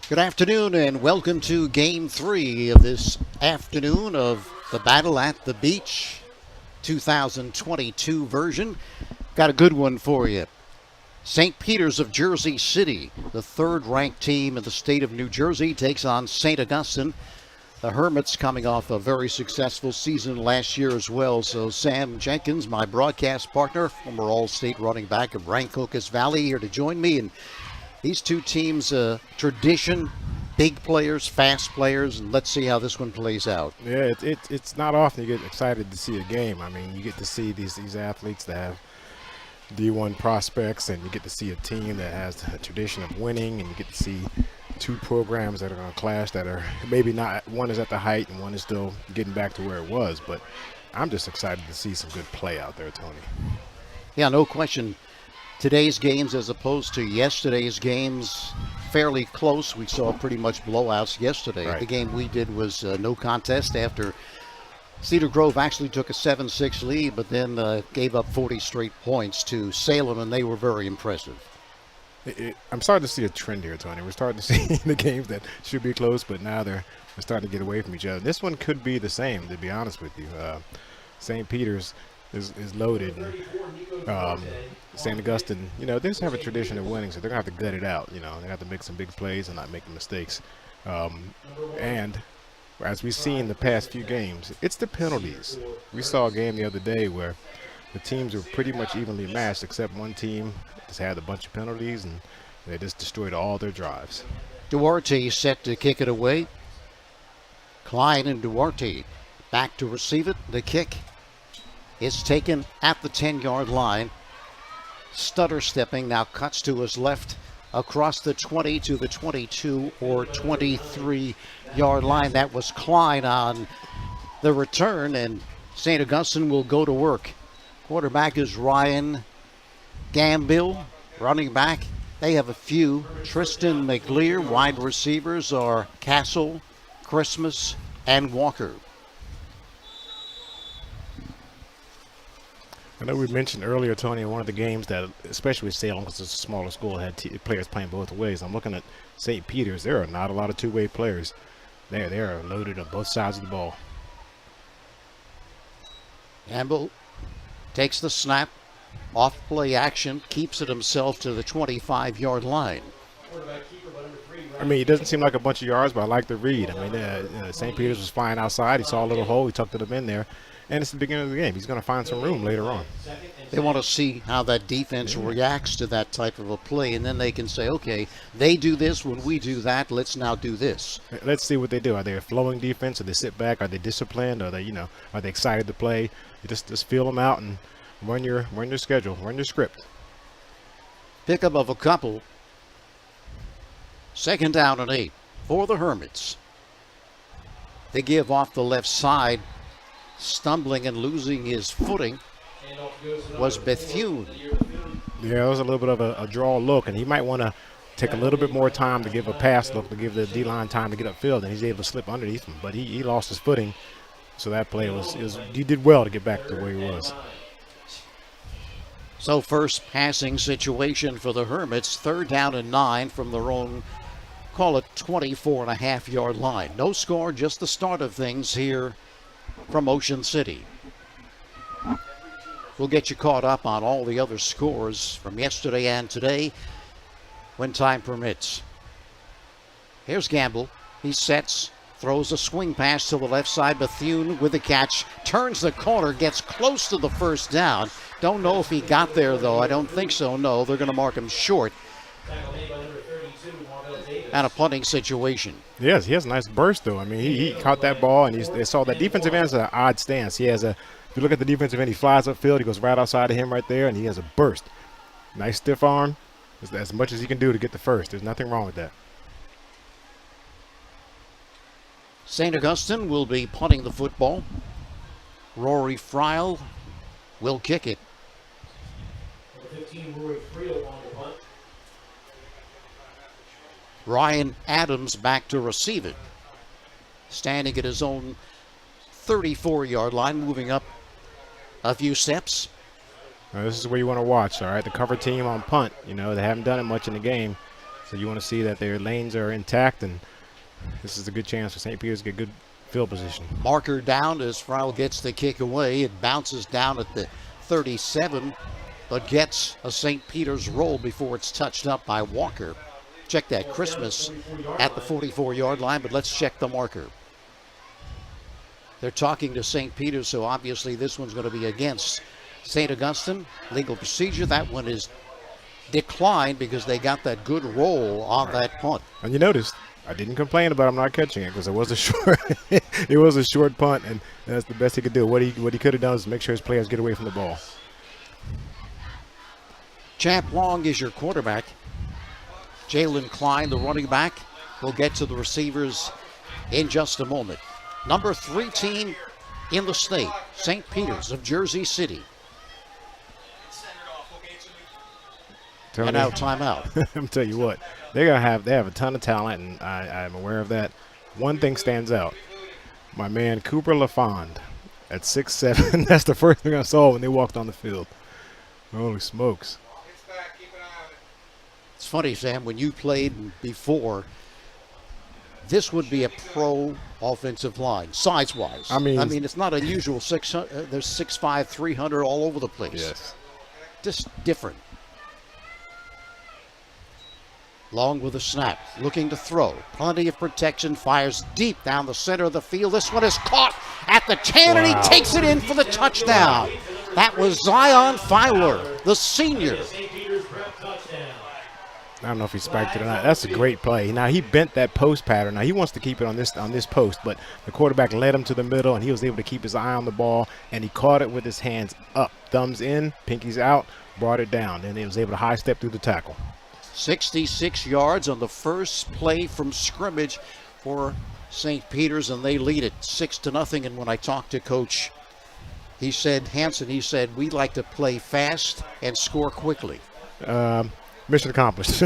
Good afternoon and welcome to Game 3 of this afternoon of the Battle at the Beach 2022 version. Got a good one for you. St. Peter's of Jersey City, the third-ranked team in the state of New Jersey, takes on St. Augustine. The Hermits coming off a very successful season last year as well. So Sam Jenkins, my broadcast partner, former All-State running back of Rancocas Valley, here to join me. And these two teams, tradition, big players, fast players, and let's see how this one plays out. Yeah, it's not often you get excited to see a game. I mean, you get to see these athletes that have D1 prospects, and you get to see a team that has a tradition of winning, and you get to see two programs that are going to clash that are maybe not, one is at the height and one is still getting back to where it was. But I'm just excited to see some good play out there, Tony. Yeah, no question. Today's games as opposed to yesterday's games, fairly close. We saw pretty much blowouts yesterday. Right. The game we did was no contest after Cedar Grove actually took a 7-6 lead, but then gave up 40 straight points to Salem, and they were very impressive. I'm starting to see a trend here, Tony. We're starting to see the games that should be close, but now they're starting to get away from each other. This one could be the same, to be honest with you. St. Peter's is loaded. St. Augustine, they just have a tradition of winning, so they're going to have to gut it out. They have to make some big plays and not make mistakes. And as we've seen the past few games, it's the penalties. We saw a game the other day where the teams were pretty much evenly matched, except one team just had a bunch of penalties, and they just destroyed all their drives. Duarte set to kick it away. Klein and Duarte back to receive it. The kick is taken at the 10-yard line. Stutter stepping now cuts to his left across the 20 to the 22 or 23-yard line. That was Klein on the return, and St. Augustine will go to work. Quarterback is Ryan Gambill. Running back, they have a few. Tristan McLear. Wide receivers are Castle, Christmas, and Walker. I know we mentioned earlier, Tony, in one of the games that, especially with Salem, because it's a smaller school, had players playing both ways. I'm looking at St. Peter's. There are not a lot of two-way players. They are loaded on both sides of the ball. Campbell takes the snap, off play action, keeps it himself to the 25-yard line. I mean, it doesn't seem like a bunch of yards, but I like the read. I mean, St. Peter's was flying outside. He saw a little hole. He tucked it in there. And it's the beginning of the game. He's going to find some room later on. They want to see how that defense reacts to that type of a play, and then they can say, okay, they do this when we do that. Let's now do this. Let's see what they do. Are they a flowing defense? Or they sit back? Are they disciplined? Are they, are they excited to play? You just feel them out and run your schedule, run your script. Pickup of a couple. 2nd down and 8 for the Hermits. They give off the left side. Stumbling and losing his footing was Bethune. Yeah, it was a little bit of a draw look, and he might want to take a little bit more time to give a pass look, to give the D-line time to get upfield, and he's able to slip underneath him. But he lost his footing, so that play he did well to get back to where he was. So first passing situation for the Hermits, 3rd down and 9 from their own, call it 24.5-yard line. No score, just the start of things here from Ocean City. We'll get you caught up on all the other scores from yesterday and today when time permits. Here's Gamble. He sets, throws a swing pass to the left side. Bethune with the catch, turns the corner, gets close to the 1st down. Don't know if he got there, though. I don't think so. No, they're going to mark him short. And a punting situation. Yes, he has a nice burst, though. I mean, he caught that ball, and they saw that defensive end is an odd stance. If you look at the defensive end, he flies upfield. He goes right outside of him right there, and he has a burst. Nice stiff arm. As much as he can do to get the first. There's nothing wrong with that. St. Augustine will be punting the football. Rory Friel will kick it. 15, Rory Friel on the punt. Ryan Adams back to receive it. Standing at his own 34-yard line, moving up a few steps. Now, this is where you want to watch, all right? The cover team on punt, they haven't done it much in the game. So you want to see that their lanes are intact, and this is a good chance for St. Peter's to get good field position. Marker down as Frau gets the kick away. It bounces down at the 37, but gets a St. Peter's roll before it's touched up by Walker. Check that Christmas at the 44-yard line, but let's check the marker. They're talking to St. Peter's, so obviously this one's going to be against St. Augustine. Legal procedure. That one is declined because they got that good roll on that punt. And you noticed, I didn't complain about him not catching it because it was a short, it was a short punt, and that's the best he could do. What he could have done is make sure his players get away from the ball. Champ Long is your quarterback. Jalen Klein, the running back, will get to the receivers in just a moment. Number 3 team in the state, St. Peter's of Jersey City. And now timeout. I'm tell you what, they have a ton of talent, and I'm aware of that. One thing stands out: my man Cooper LaFond at 6'7". That's the first thing I saw when they walked on the field. Holy smokes! It's funny, Sam, when you played before, this would be a pro offensive line, size-wise. I mean, it's not unusual. There's 6'5", 300 all over the place. Yes. Just different. Long with a snap, looking to throw. Plenty of protection, fires deep down the center of the field. This one is caught at the 10, and he takes it in for the touchdown. That was Zion Fowler, the senior. I don't know if he spiked it or not. That's a great play. Now, he bent that post pattern. Now, he wants to keep it on this post, but the quarterback led him to the middle, and he was able to keep his eye on the ball, and he caught it with his hands up. Thumbs in, pinkies out, brought it down. Then he was able to high step through the tackle. 66 yards on the first play from scrimmage for St. Peter's, and they lead it 6-0. And when I talked to Coach, Hanson, he said, we like to play fast and score quickly. Mission accomplished.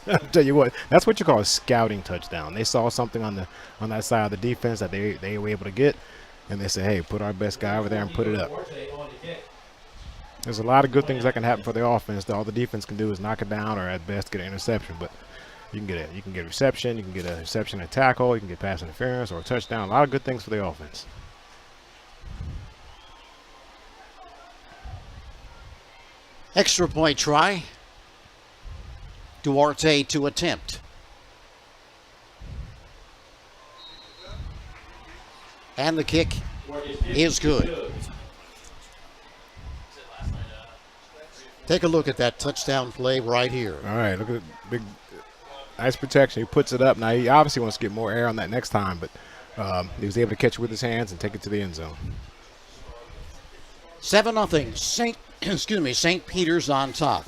I'll tell you what, that's what you call a scouting touchdown. They saw something on that side of the defense that they were able to get, and they said, hey, put our best guy over there and put it up. There's a lot of good things that can happen for the offense. All the defense can do is knock it down or at best get an interception. But you can get a reception, you can get a reception and tackle, you can get pass interference or a touchdown. A lot of good things for the offense. Extra point try. Duarte to attempt. And the kick is good. Take a look at that touchdown play right here. All right, look at big, nice protection. He puts it up. Now, he obviously wants to get more air on that next time, but he was able to catch it with his hands and take it to the end zone. 7-0. St. Peter's on top.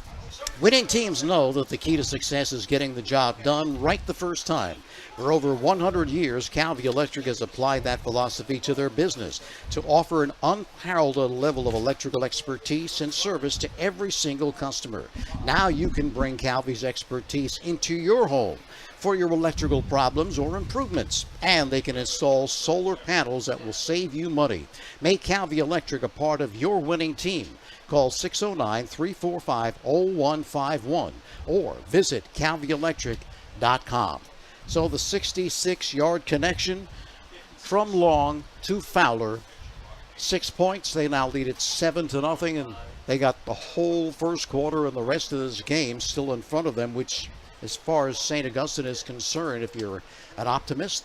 Winning teams know that the key to success is getting the job done right the first time. For over 100 years, Calvi Electric has applied that philosophy to their business to offer an unparalleled level of electrical expertise and service to every single customer. Now you can bring Calvi's expertise into your home for your electrical problems or improvements, and they can install solar panels that will save you money. Make Calvi Electric a part of your winning team. Call 609-345-0151 or visit calvielectric.com. So the 66-yard connection from Long to Fowler, 6 points. They now lead it 7-0, and they got the whole first quarter and the rest of this game still in front of them, which, as far as St. Augustine is concerned, if you're an optimist,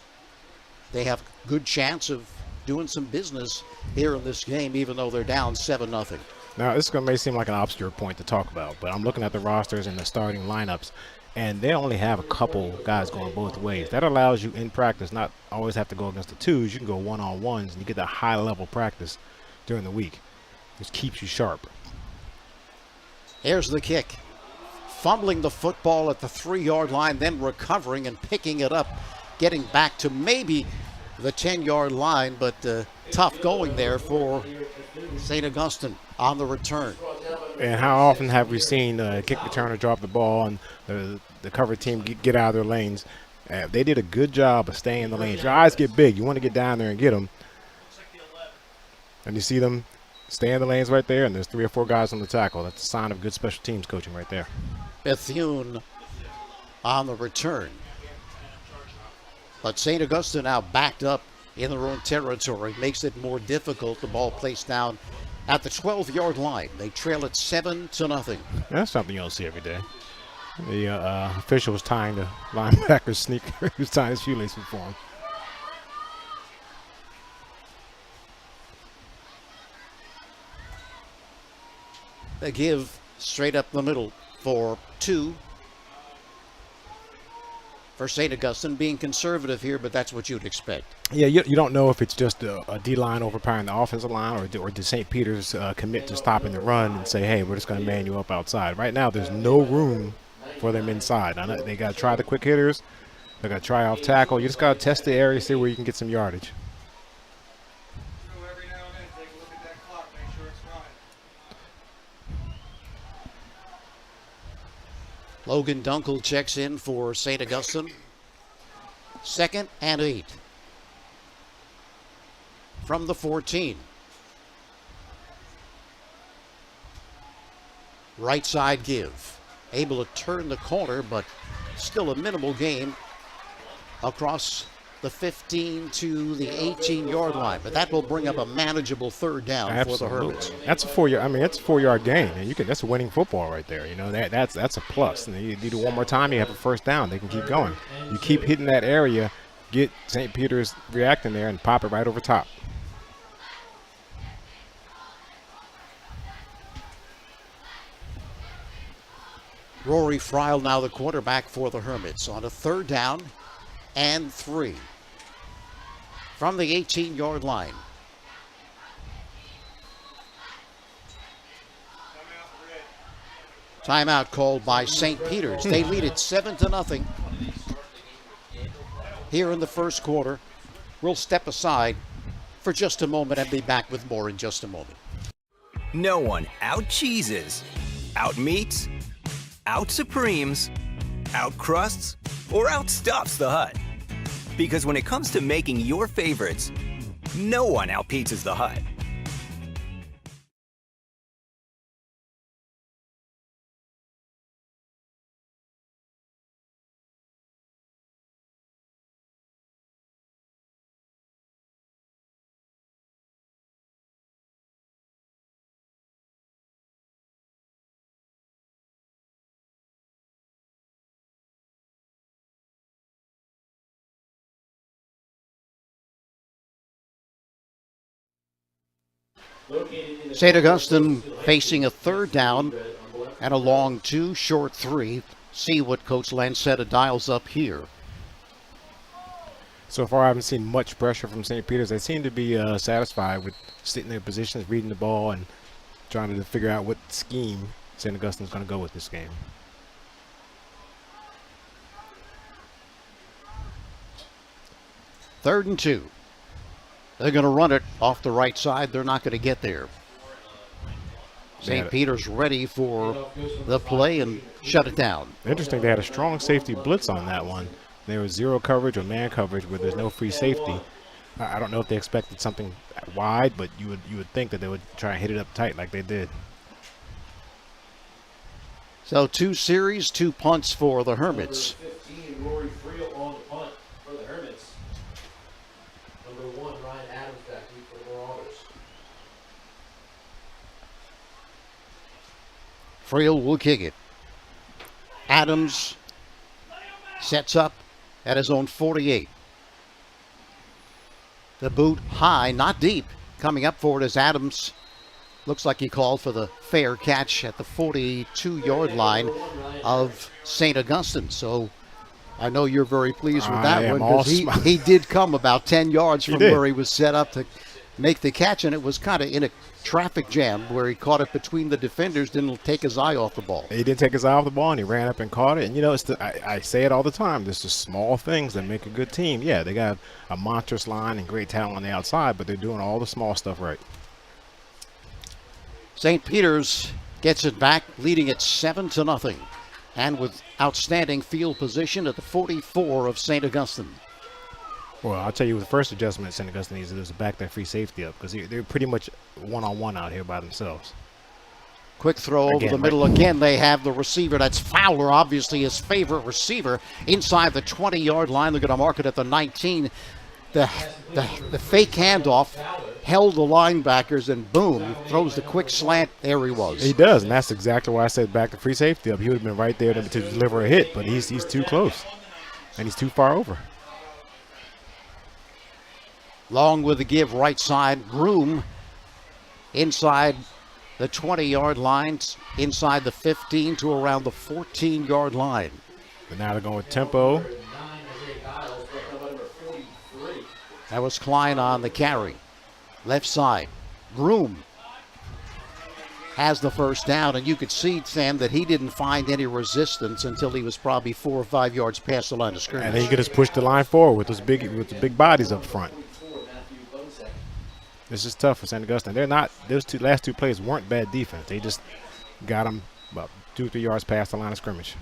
they have a good chance of doing some business here in this game, even though they're down 7-0. Now, this may seem like an obscure point to talk about, but I'm looking at the rosters and the starting lineups, and they only have a couple guys going both ways. That allows you in practice not always have to go against the twos. You can go one-on-ones, and you get that high-level practice during the week, which keeps you sharp. Here's the kick. Fumbling the football at the 3-yard line, then recovering and picking it up, getting back to maybe the 10-yard line, but tough going there for St. Augustine on the return. And how often have we seen a kick returner drop the ball and the cover team get out of their lanes? They did a good job of staying in the lanes. Your eyes get big. You want to get down there and get them. And you see them stay in the lanes right there, and there's 3 or 4 guys on the tackle. That's a sign of good special teams coaching right there. Bethune on the return. But St. Augustine now backed up in their own territory. Makes it more difficult. The ball placed down at the 12-yard line. They trail it 7-0. That's something you don't see every day. The official was tying the linebacker's sneaker. He was tying his shoelaces for him. They give straight up the middle for 2. For St. Augustine, being conservative here, but that's what you'd expect. Yeah, you don't know if it's just a D-line overpowering the offensive line, or did St. Peter's commit to stopping the run and say, hey, we're just going to man you up outside. Right now, there's no room for them inside. I know they got to try the quick hitters. They got to try off tackle. You just got to test the area, see where you can get some yardage. Logan Dunkel checks in for St. Augustine. 2nd and 8. From the 14. Right side give. Able to turn the corner, but still a minimal gain across the 15 to the 18-yard line. But that will bring up a manageable 3rd down. Absolutely. For the Hermits. That's a 4-yard. I mean, that's a 4-yard gain, and that's a winning football right there. You know, that's a plus. And you do it one more time, you have a 1st down. They can keep going. You keep hitting that area, get St. Peter's reacting there, and pop it right over top. Rory Freil now the quarterback for the Hermits on a 3rd down and 3 from the 18-yard line. Timeout called by St. Peter's. They lead it 7-0 here in the first quarter. We'll step aside for just a moment and be back with more in just a moment. No one out-cheeses, out-meats, out-supremes, out-crusts, or outstuffs the Hut. Because when it comes to making your favorites, no one out-pizzas the Hut. St. Augustine facing a third down and a long 2, short 3. See what Coach Lancetta dials up here. So far, I haven't seen much pressure from St. Peter's. They seem to be satisfied with sitting in their positions, reading the ball, and trying to figure out what scheme St. Augustine's going to go with this game. Third and 2. They're going to run it off the right side. They're not going to get there. St. Peter's ready for the play and shut it down. Interesting, they had a strong safety blitz on that one. There was zero coverage or man coverage where there's no free safety. I don't know if they expected something wide, but you would think that they would try and hit it up tight like they did. So 2 series, 2 punts for the Hermits. Friel will kick it. Adams sets up at his own 48. The boot high, not deep. Coming up for it is Adams. Looks like he called for the fair catch at the 42-yard line of St. Augustine. So I know you're very pleased with that one, because he did come about 10 yards from where he was set up to make the catch, and it was kind of in a traffic jam where he caught it between the defenders, didn't take his eye off the ball. He didn't take his eye off the ball, and he ran up and caught it. And, you know, I say it all the time. There's just small things that make a good team. Yeah, they got a monstrous line and great talent on the outside, but they're doing all the small stuff right. St. Peter's gets it back, leading it 7-0, and with outstanding field position at the 44 of St. Augustine. Well, I'll tell you, the first adjustment St. Augustine needs to do is to back that free safety up, because they're pretty much one-on-one out here by themselves. Quick throw over the middle. Again, they have the receiver. That's Fowler, obviously his favorite receiver, inside the 20-yard line. They're going to mark it at the 19. The fake handoff held the linebackers, and boom, throws the quick slant. There he was. He does, and that's exactly why I said back the free safety up. He would have been right there to deliver a hit, but he's too close, and he's too far over. Long with the give, right side. Groom inside the 20-yard line, inside the 15 to around the 14-yard line. But now they're going with tempo. That was Klein on the carry. Left side. Groom has the first down, and you could see, Sam, that he didn't find any resistance until he was probably 4 or 5 yards past the line of scrimmage. And then he could just push the line forward with the big bodies up front. This is tough for St. Augustine. They're not, those last two plays weren't bad defense. They just got them about 2 or 3 yards past the line of scrimmage.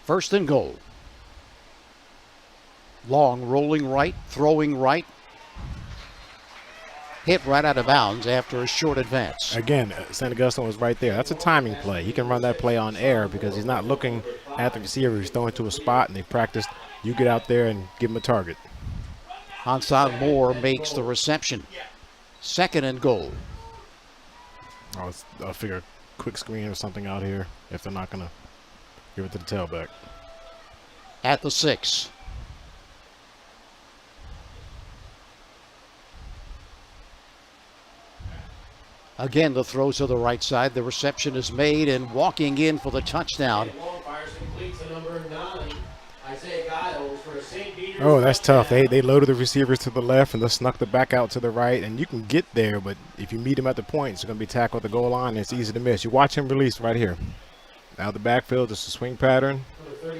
First and goal. Long, rolling right, throwing right. Hit right out of bounds after a short advance. Again, St. Augustine was right there. That's a timing play. He can run that play on air because he's not looking at the receiver. He's throwing to a spot, and they practiced. You get out there and give him a target. Hansad Moore makes the reception. Second and goal. I'll figure a quick screen or something out here if they're not going to give it to the tailback. At the 6. Again, the throw to the right side. The reception is made, and walking in for the touchdown. Oh, that's tough. They loaded the receivers to the left and they snuck the back out to the right, and you can get there, but if you meet him at the point, it's going to be tackled at the goal line, and it's easy to miss. You watch him release right here. Now the backfield, just a swing pattern. You're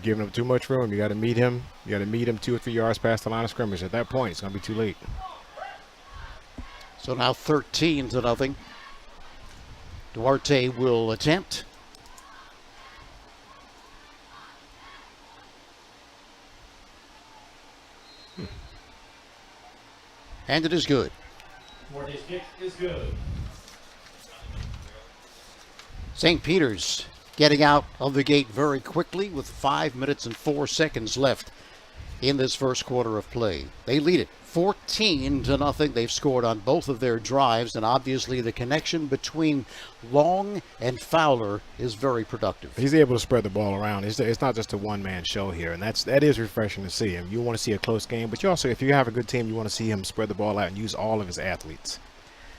giving him too much room. You got to meet him. You got to meet him 2 or 3 yards past the line of scrimmage. At that point, it's going to be too late. So now 13-0. Duarte will attempt. And it is good. Duarte's kick is good. St. Peter's getting out of the gate very quickly with 5 minutes and 4 seconds left in this first quarter of play. They lead it 14-0. They've scored on both of their drives, and obviously the connection between Long and Fowler is very productive. He's able to spread the ball around. It's not just a one-man show here, and that is refreshing to see. And you want to see a close game, but you also, if you have a good team, you want to see him spread the ball out and use all of his athletes.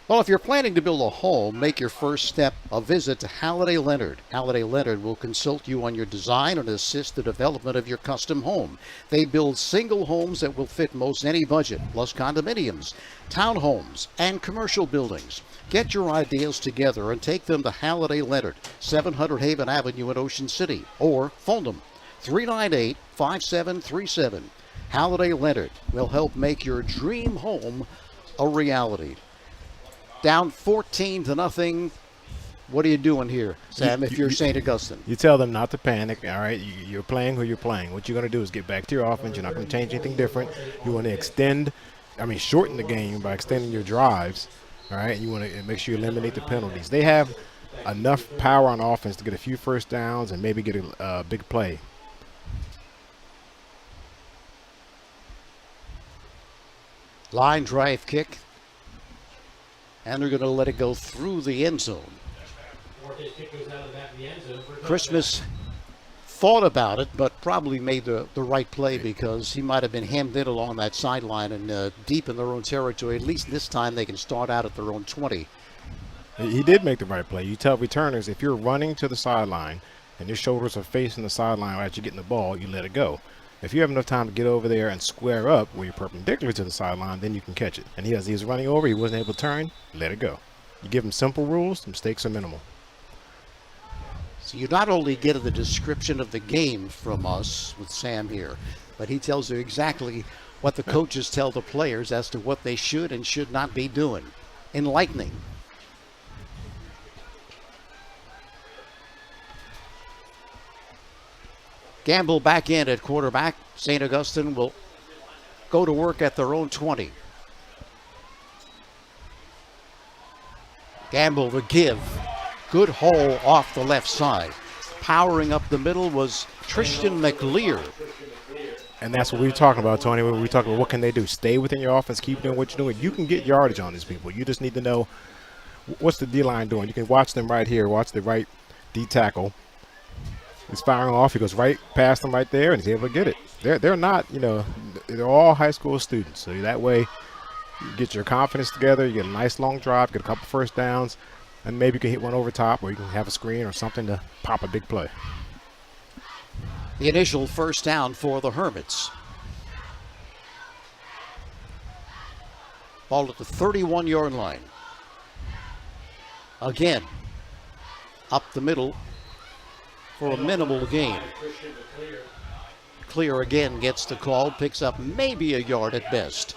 Well, if you're planning to build a home, make your first step a visit to Halliday Leonard. Halliday Leonard will consult you on your design and assist the development of your custom home. They build single homes that will fit most any budget, plus condominiums, townhomes, and commercial buildings. Get your ideas together and take them to Halliday Leonard, 700 Haven Avenue in Ocean City, or phone them 398-5737. Halliday Leonard will help make your dream home a reality. Down 14-0. What are you doing here, Sam, if you're St. Augustine? You tell them not to panic, all right? You're playing who you're playing. What you're going to do is get back to your offense. You're not going to change anything different. You want to shorten the game by extending your drives, all right? You want to make sure you eliminate the penalties. They have enough power on offense to get a few first downs and maybe get a big play. Line drive kick. And they're going to let it go through the end zone. Christmas thought about it, but probably made the right play because he might have been hemmed in along that sideline and deep in their own territory. At least this time they can start out at their own 20. He did make the right play. You tell returners, if you're running to the sideline and your shoulders are facing the sideline as you're getting the ball, you let it go. If you have enough time to get over there and square up where you're perpendicular to the sideline, then you can catch it. And he was running over, he wasn't able to turn, let it go. You give him simple rules, the mistakes are minimal. So you not only get the description of the game from us with Sam here, but he tells you exactly what the coaches tell the players as to what they should and should not be doing. Enlightening. Gamble back in at quarterback. St. Augustine will go to work at their own 20. Gamble the give. Good hole off the left side. Powering up the middle was Tristan McLear. And that's what we're talking about, Tony. When we talk about what can they do, stay within your offense, keep doing what you're doing. You can get yardage on these people. You just need to know what's the D-line doing. You can watch them right here. Watch the right D tackle. He's firing off. He goes right past them right there, and he's able to get it. They're not, they're all high school students. So that way you get your confidence together. You get a nice long drive, get a couple first downs, and maybe you can hit one over top, or you can have a screen or something to pop a big play. The initial first down for the Hermits. Ball at the 31-yard line. Again, up the middle for a minimal gain. Clear again gets the call, picks up maybe a yard at best.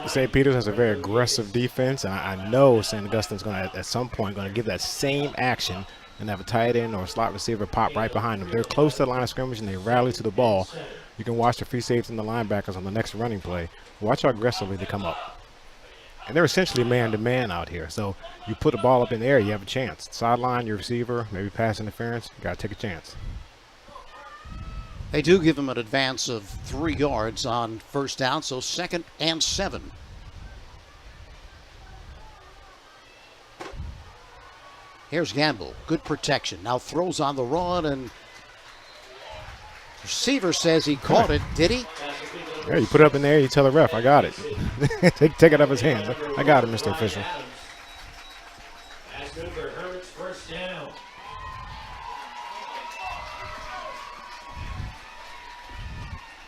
St. Peter's has a very aggressive defense, and I know St. Augustine's going to, at some point, going to give that same action and have a tight end or a slot receiver pop right behind them. They're close to the line of scrimmage, and they rally to the ball. You can watch the free safeties and the linebackers on the next running play. Watch how aggressively they come up. And they're essentially man-to-man out here. So you put the ball up in the air, you have a chance. Sideline, your receiver, maybe pass interference, you got to take a chance. They do give him an advance of 3 yards on first down, so 2nd and 7. Here's Gamble. Good protection. Now throws on the run, and receiver says he caught it. Did he? Yeah, you put it up in there, you tell the ref, I got it. take it out of his hands. I got it, Mr. Official. That's good for Hermit's first down.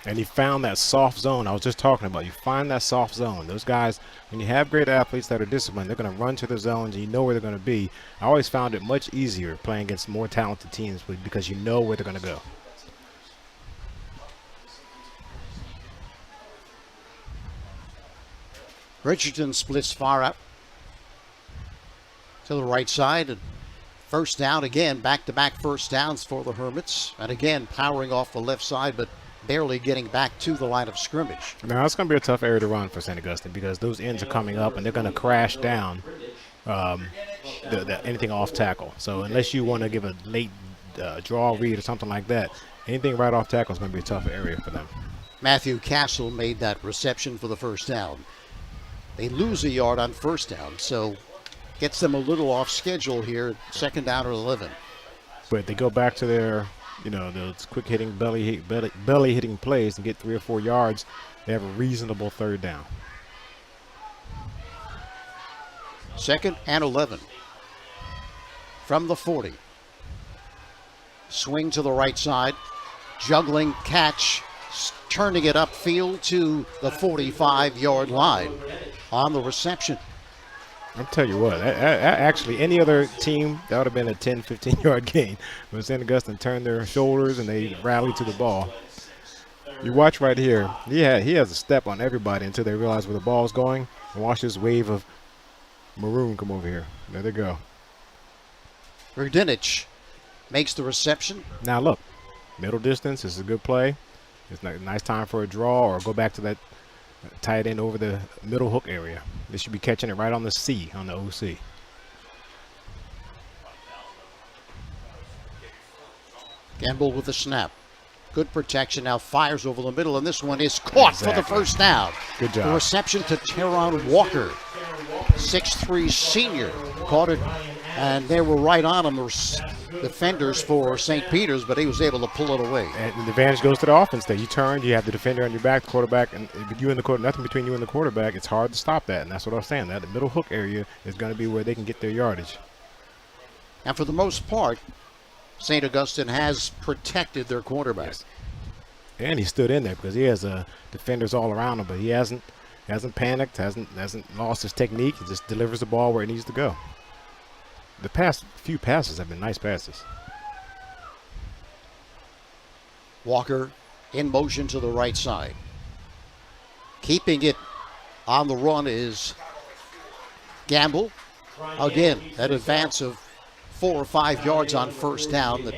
And he found that soft zone I was just talking about. You find that soft zone. Those guys, when you have great athletes that are disciplined, they're going to run to the zones and you know where they're going to be. I always found it much easier playing against more talented teams because you know where they're going to go. Richardson splits far up to the right side. And first down again, back-to-back first downs for the Hermits. And again, powering off the left side, but barely getting back to the line of scrimmage. Now, it's going to be a tough area to run for St. Augustine because those ends are coming up and they're going to crash down anything off tackle. So unless you want to give a late draw read or something like that, anything right off tackle is going to be a tough area for them. Matthew Castle made that reception for the first down. They lose a yard on first down, so gets them a little off schedule here, second down or 11. But they go back to their, those quick hitting belly hitting plays and get 3 or 4 yards. They have a reasonable third down. Second and 11 from the 40. Swing to the right side, juggling catch, turning it upfield to the 45-yard line on the reception. I'll tell you what, actually any other team, that would have been a 10, 15-yard gain. But St. Augustine turned their shoulders and they rallied to the ball. You watch right here, he has a step on everybody until they realize where the ball's going. And watch this wave of maroon come over here. There they go. Rudinich makes the reception. Now look, middle distance is a good play. It's a nice time for a draw or go back to that tight end over the middle hook area. They should be catching it right on the C, on the OC. Gamble with the snap. Good protection, now fires over the middle, and this one is caught for the first down. Good job. The reception to Teron Walker, 6'3" senior, caught it, and they were right on him, the defenders for St. Peter's, but he was able to pull it away. And the advantage goes to the offense there. You turn, you have the defender on your back, the quarterback, and you and the quarterback, nothing between you and the quarterback. It's hard to stop that, and that's what I was saying. That the middle hook area is going to be where they can get their yardage. And for the most part, St. Augustine has protected their quarterback. Yes. And he stood in there because he has defenders all around him, but he hasn't panicked, hasn't lost his technique. He just delivers the ball where it needs to go. The past few passes have been nice passes. Walker in motion to the right side. Keeping it on the run is Gamble. Again, that advance of 4 or 5 yards on first down. That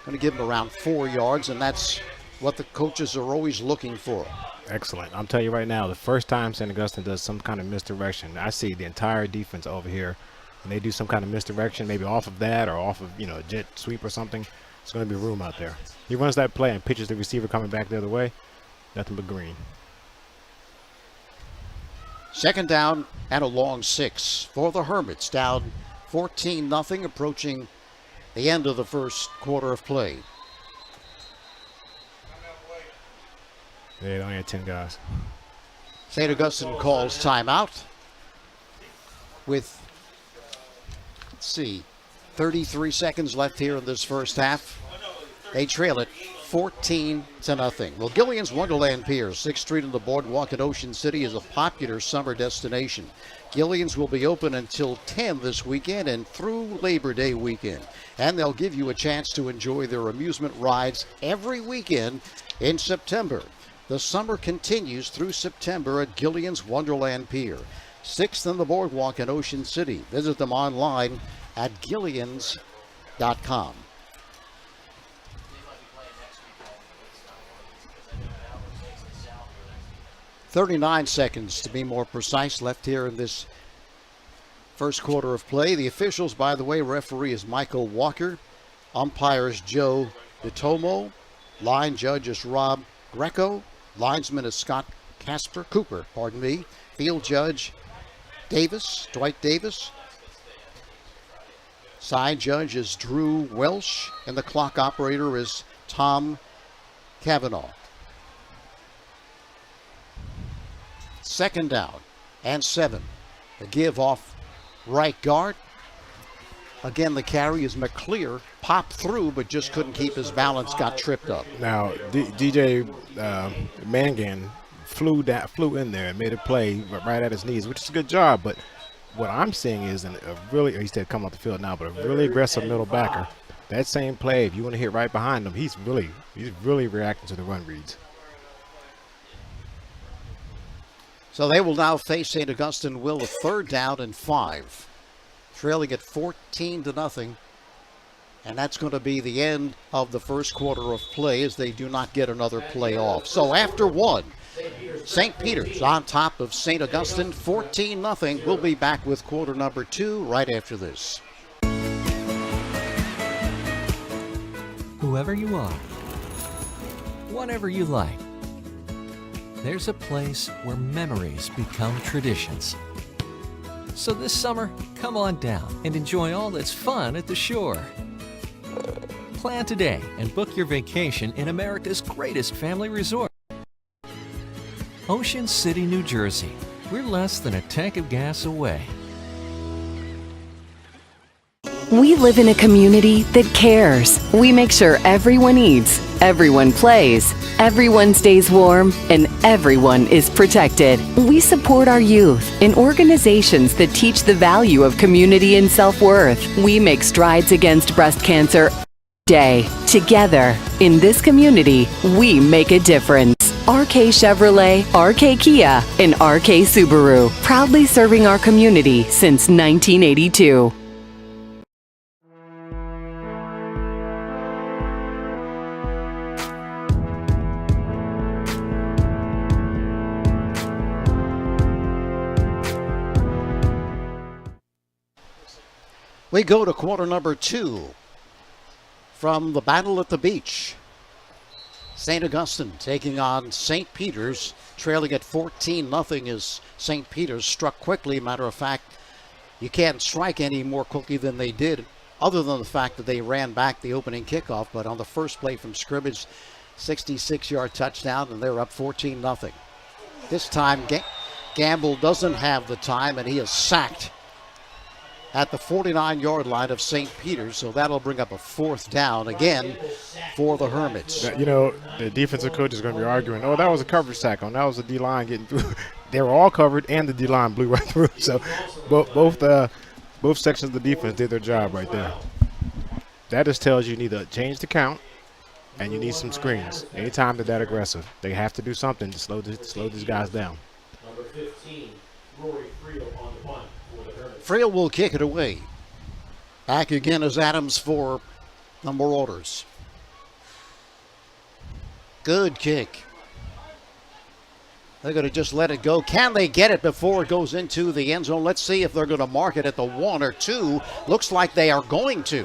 going to give him around 4 yards, and that's what the coaches are always looking for. Excellent. I'm telling you right now, the first time St. Augustine does some kind of misdirection, I see the entire defense over here, and they do some kind of misdirection, maybe off of that or off of, a jet sweep or something. It's going to be room out there. He runs that play and pitches the receiver coming back the other way. Nothing but green. Second down and a long 6 for the Hermits, down 14-0, approaching the end of the first quarter of play. They only had 10 guys. St. Augustine calls timeout with, 33 seconds left here in this first half. They trail it 14-0. Well, Gillian's Wonderland Pier, 6th Street and the Boardwalk in Ocean City, is a popular summer destination. Gillian's will be open until 10 this weekend and through Labor Day weekend. And they'll give you a chance to enjoy their amusement rides every weekend in September. The summer continues through September at Gillian's Wonderland Pier, 6th and the Boardwalk in Ocean City. Visit them online at gillians.com. .39 seconds to be more precise left here in this first quarter of play. The officials, by the way, referee is Michael Walker. Umpires Joe DeTomo. Line judge is Rob Greco. Linesman is Scott Cooper. Field judge Dwight Davis. Side judge is Drew Welsh. And the clock operator is Tom Cavanaugh. Second down and 7. The give off right guard. Again, the carry is McClear. Popped through, but just couldn't keep his balance, got tripped up. Now, DJ Mangan flew in there and made a play right at his knees, which is a good job. But what I'm seeing is he said come off the field now, but a really aggressive middle backer. That same play, if you want to hit right behind him, he's really reacting to the run reads. So they will now face St. Augustine will a third down and 5. Trailing at 14-0. And that's going to be the end of the first quarter of play as they do not get another play off. So after 1, St. Peter's on top of St. Augustine, 14-0. We'll be back with quarter number 2 right after this. Whoever you are, whatever you like, there's a place where memories become traditions. So this summer, come on down and enjoy all that's fun at the shore. Plan today and book your vacation in America's greatest family resort. Ocean City, New Jersey. We're less than a tank of gas away. We live in a community that cares. We make sure everyone eats, everyone plays, everyone stays warm, and everyone is protected. We support our youth in organizations that teach the value of community and self-worth. We make strides against breast cancer every day. Together, in this community, we make a difference. RK Chevrolet, RK Kia, and RK Subaru, proudly serving our community since 1982. We go to quarter number 2 from the Battle at the Beach. St. Augustine taking on St. Peter's, trailing at 14-0 as St. Peter's struck quickly. Matter of fact, you can't strike any more quickly than they did, other than the fact that they ran back the opening kickoff. But on the first play from scrimmage, 66-yard touchdown, and they're up 14-0. This time, Gamble doesn't have the time, and he is sacked at the 49-yard line of St. Peter's, so that'll bring up a 4th down again for the Hermits. You know, the defensive coach is going to be arguing, oh, that was a coverage sack on. That was a D-line getting through. They were all covered, and the D-line blew right through. So both sections of the defense did their job right there. That just tells you need to change the count, and you need some screens. Anytime they're that aggressive, they have to do something to slow these guys down. Number 15, Rory Friel on the punt. Friel will kick it away. Back again is Adams for the Marauders. Good kick. They're going to just let it go. Can they get it before it goes into the end zone? Let's see if they're going to mark it at the 1 or 2. Looks like they are going to.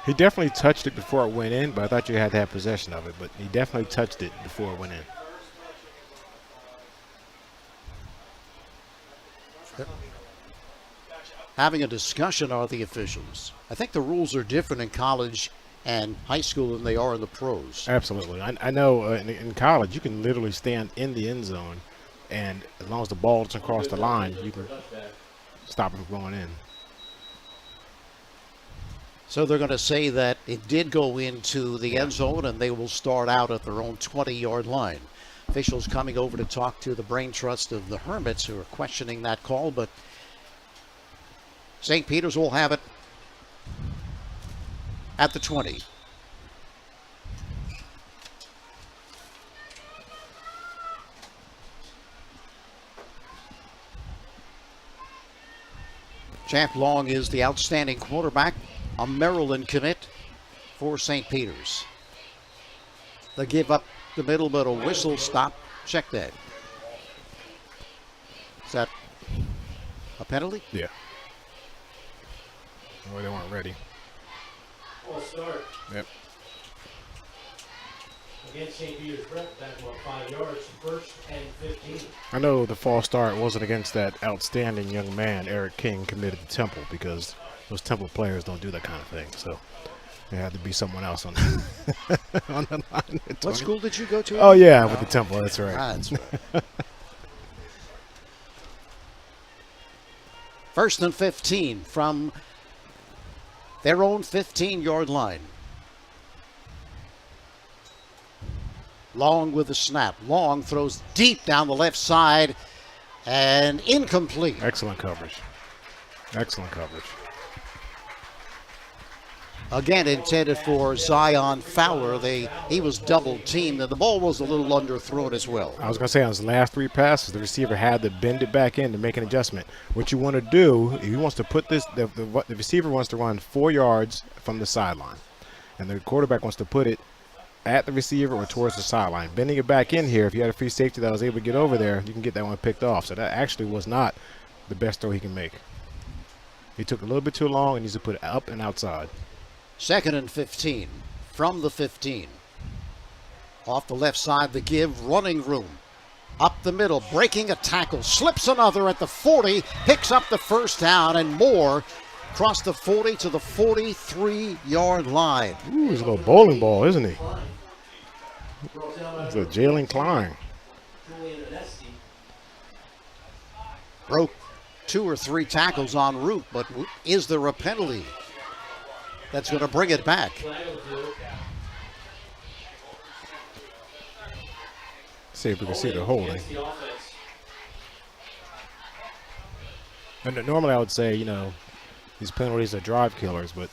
He definitely touched it before it went in, but I thought you had to have possession of it. But he definitely touched it before it went in. Having a discussion are the officials. I think the rules are different in college and high school than they are in the pros. Absolutely. I know in college you can literally stand in the end zone, and as long as the ball doesn't cross the line, you can stop him from going in. So they're going to say that it did go into the end zone, and they will start out at their own 20-yard line. Officials coming over to talk to the brain trust of the Hermits, who are questioning that call, but St. Peter's will have it at the 20. Champ Long is the outstanding quarterback, a Maryland commit for St. Peter's. They give up the middle, but a whistle stop. Check that. Is that a penalty? Yeah. Well, they weren't ready. False start. Yep. Against St. Peter's Prep, back about 5 yards, 1st and 15. I know the false start wasn't against that outstanding young man, Eric King, committed to Temple, because those Temple players don't do that kind of thing. So there had to be someone else on the, on the line. What school did you go to? Oh, yeah, with the Temple. That's right. That's right. 1st and 15 from their own 15-yard line. Long with the snap. Long throws deep down the left side and incomplete. Excellent coverage. Excellent coverage. Again intended for Zion Fowler. He was double teamed, and the ball was a little underthrown as well. I was going to say on his last 3 passes, the receiver had to bend it back in to make an adjustment. What you want to do, if he wants to put this, the receiver wants to run 4 yards from the sideline, and the quarterback wants to put it at the receiver or towards the sideline. Bending it back in here, if you had a free safety that was able to get over there, you can get that one picked off. So that actually was not the best throw he can make. He took a little bit too long and needs to put it up and outside. 2nd and 15 from the 15. Off the left side, the give, running room. Up the middle, breaking a tackle, slips another at the 40, picks up the first down, and more across the 40 to the 43-yard line. Ooh, he's a little bowling ball, isn't he? It's a Jalen Klein. Broke 2 or 3 tackles en route, but is there a penalty that's going to bring it back? See if we can see the holding. And normally I would say, you know, these penalties are drive killers, but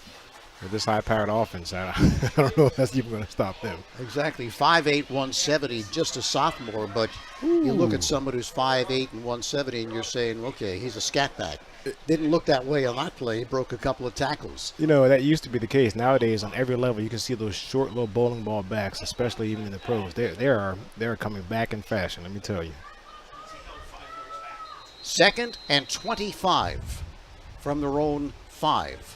with this high-powered offense, I don't know if that's even going to stop them. Exactly. 5'8", 170, just a sophomore, but you look at someone who's 5'8" and 170 and you're saying, okay, he's a scat back. Didn't look that way on that play. Broke a couple of tackles. You know, that used to be the case. Nowadays, on every level, you can see those short little bowling ball backs, especially even in the pros. They're coming back in fashion, let me tell you. 2nd and 25 from their own 5.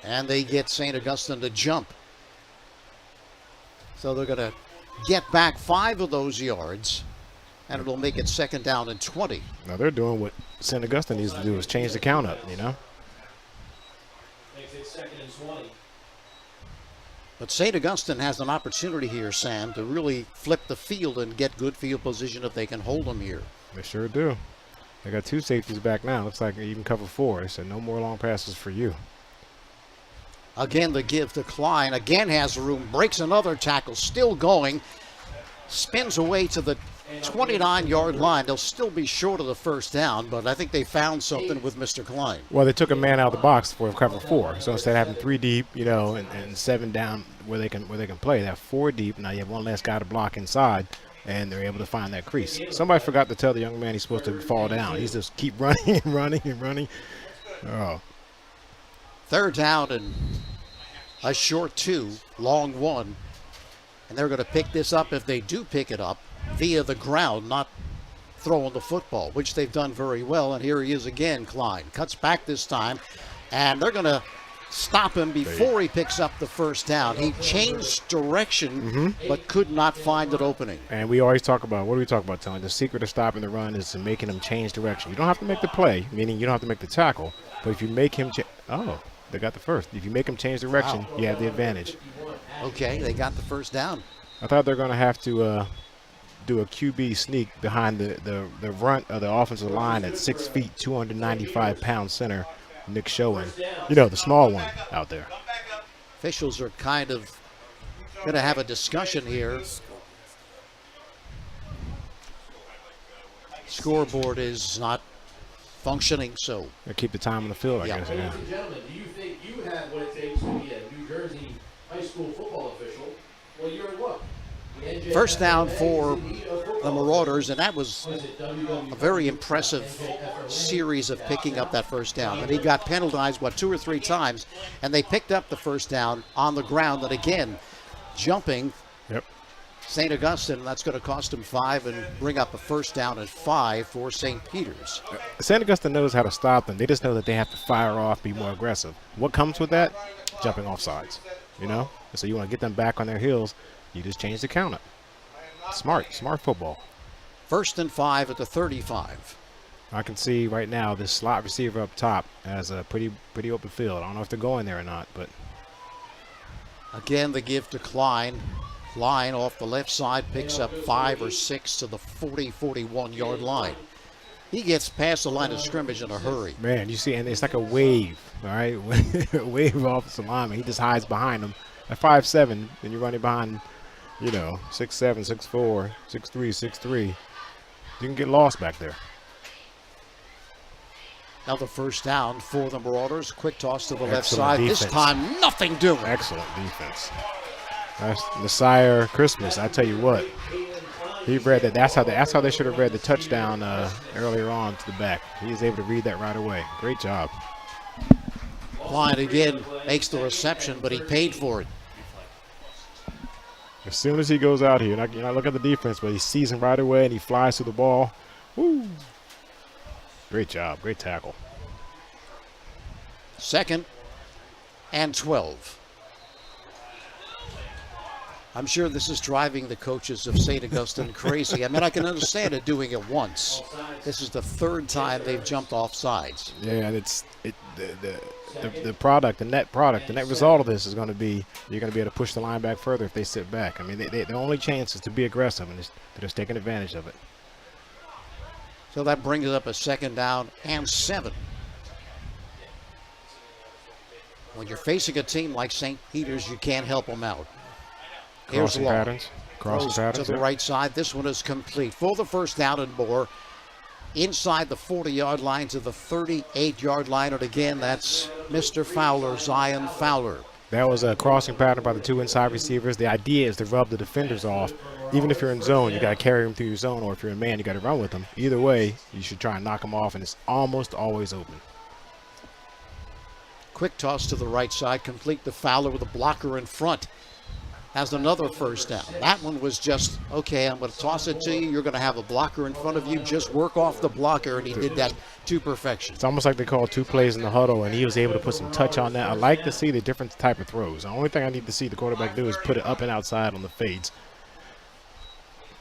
And they get St. Augustine to jump. So they're going to get back 5 of those yards, and it'll make it 2nd down and 20. Now they're doing what St. Augustine needs to do, is change the count up, you know. Makes it 2nd and 20. But St. Augustine has an opportunity here, Sam, to really flip the field and get good field position if they can hold them here. They sure do. They got 2 safeties back now. Looks like they even cover 4. They said no more long passes for you. Again, the give to Klein. Again has room. Breaks another tackle. Still going. Spins away to the 29-yard line. They'll still be short of the first down, but I think they found something with Mr. Klein. Well, they took a man out of the box for cover 4. So instead of having 3 deep, you know, and 7 down where they can play, they have 4 deep. Now you have one less guy to block inside, and they're able to find that crease. Somebody forgot to tell the young man he's supposed to fall down. He's just keep running and running and running. Oh. 3rd down and a short 2, long 1. And they're going to pick this up, if they do pick it up, via the ground, not throwing the football, which they've done very well. And here he is again, Klein. Cuts back this time, and they're going to stop him before he picks up the first down. He changed direction, but could not find an opening. And we always talk about, what do we talk about, Tony? The secret of stopping the run is to making him change direction. You don't have to make the play, meaning you don't have to make the tackle, but if you make him they got the first. If you make them change direction, you have the advantage. Okay, they got the first down. I thought they're going to have to do a QB sneak behind the front of the offensive line at 6 feet, 295-pound center, Nick Schoen. You know, the small one out there. Officials are kind of going to have a discussion here. Scoreboard is not functioning, so They keep the time on the field, I guess. Ladies Yeah. and gentlemen, do you think you have what it takes to be a New Jersey high school football official? Well, you're in luck. first down for the Marauders, and that was a very impressive series of picking up that first down. And he got penalized, 2 or 3 times, and they picked up the first down on the ground. And again, jumping St. Augustine, that's going to cost him 5 and bring up a first down and 5 for St. Peter's. St. Augustine knows how to stop them. They just know that they have to fire off, be more aggressive. What comes with that? Jumping off sides, you know? So you want to get them back on their heels, you just change the count up. Smart football. 1st and 5 at the 35. I can see right now this slot receiver up top has a pretty open field. I don't know if they're going there or not, but. Again, the give to Klein. Klein off the left side picks up 5 or 6 to the 41-yard line. He gets past the line of scrimmage in a hurry. Man, you see, and it's like a wave, all right? A wave of offensive lineman. He just hides behind them. At 5'7", and you're running behind, 6'7", 6'4", 6'3", 6'3". You can get lost back there. Another first down for the Marauders. Quick toss to the left Excellent side. defense. This time, nothing doing. Excellent defense. That's Messiah Christmas. I tell you what, he read that. That's how they should have read the touchdown earlier on to the back. He is able to read that right away. Great job. Klein again makes the reception, but he paid for it. As soon as he goes out here, you're not looking at the defense, but he sees him right away and he flies through the ball. Woo! Great job. Great tackle. 2nd and 12. I'm sure this is driving the coaches of St. Augustine crazy. I mean, I can understand it doing it once. This is the third time they've jumped off sides. Yeah, and the product, the net result of this is going to be you're going to be able to push the line back further if they sit back. I mean, the only chance is to be aggressive, and they're just taking advantage of it. So that brings it up a 2nd down and 7. When you're facing a team like St. Peter's, you can't help them out. Here's Crossing Long. patterns. Crossing patterns. To the right side. This one is complete. For the 1st down and more. Inside the 40-yard line to the 38-yard line. And again, that's Mr. Fowler, Zion Fowler. That was a crossing pattern by the 2 inside receivers. The idea is to rub the defenders off. Even if you're in zone, you got to carry them through your zone, or if you're in man, you got to run with them. Either way, you should try and knock them off, and it's almost always open. Quick toss to the right side, complete to Fowler with a blocker in front. Has another 1st down. That one was just, okay, I'm going to toss it to you. You're going to have a blocker in front of you. Just work off the blocker, and he did that to perfection. It's almost like they called 2 plays in the huddle, and he was able to put some touch on that. I like to see the different type of throws. The only thing I need to see the quarterback do is put it up and outside on the fades.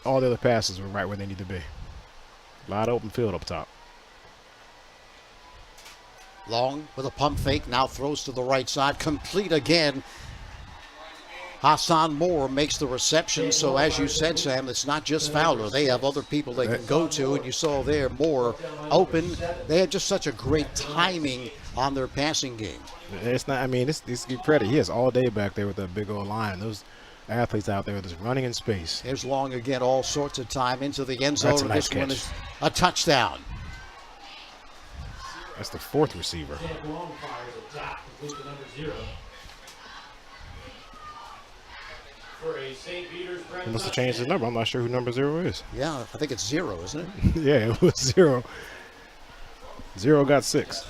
All the other passes were right where they need to be. A lot of open field up top. Long with a pump fake, now throws to the right side, complete again. Hassan Moore makes the reception, so as you said, Sam, it's not just Fowler. They have other people they can go to, and you saw there Moore open. They had just such a great timing on their passing game. It's not, I mean, it's give credit. He has all day back there with that big old line. Those athletes out there just running in space. There's Long again, all sorts of time into the end zone. That's a nice this one catch. is a touchdown. That's the 4th receiver. Long fires a dot, complete to number 0. For a St. Peter's He must have changed his number. I'm not sure who number 0 is. Yeah, I think it's 0, isn't it? Yeah, it was 0. 0 got 6.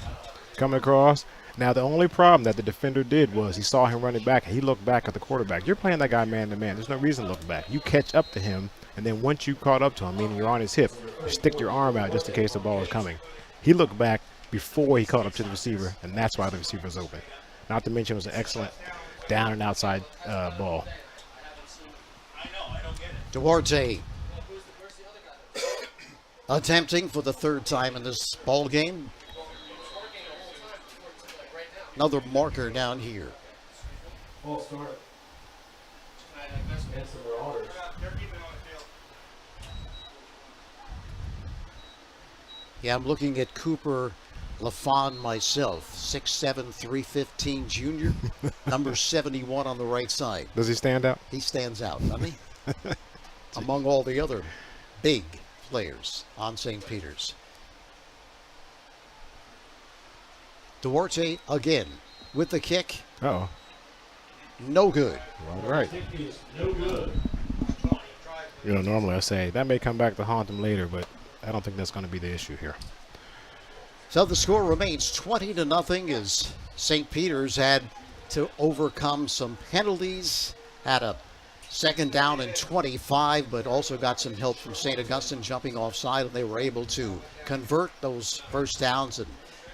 Coming across. Now, the only problem that the defender did was he saw him running back, and he looked back at the quarterback. You're playing that guy man-to-man. There's no reason to look back. You catch up to him, and then once you caught up to him, meaning you're on his hip, you stick your arm out just in case the ball is coming. He looked back before he caught up to the receiver, and that's why the receiver's open. Not to mention it was an excellent down and outside ball. Duarte attempting for the 3rd time in this ball game. Another marker down here. False start. And some marauders. Yeah, I'm looking at Cooper LaFon myself, 6'7", 315 junior, number 71 on the right side. Does he stand out? He stands out, doesn't he? Among all the other big players on St. Peter's. Duarte again with the kick. Uh-oh. No good. All right. No good. You know, normally I say that may come back to haunt him later, but I don't think that's going to be the issue here. So the score remains 20-0 as St. Peter's had to overcome some penalties, had a 2nd down and 25, but also got some help from St. Augustine jumping offside, and they were able to convert those 1st downs and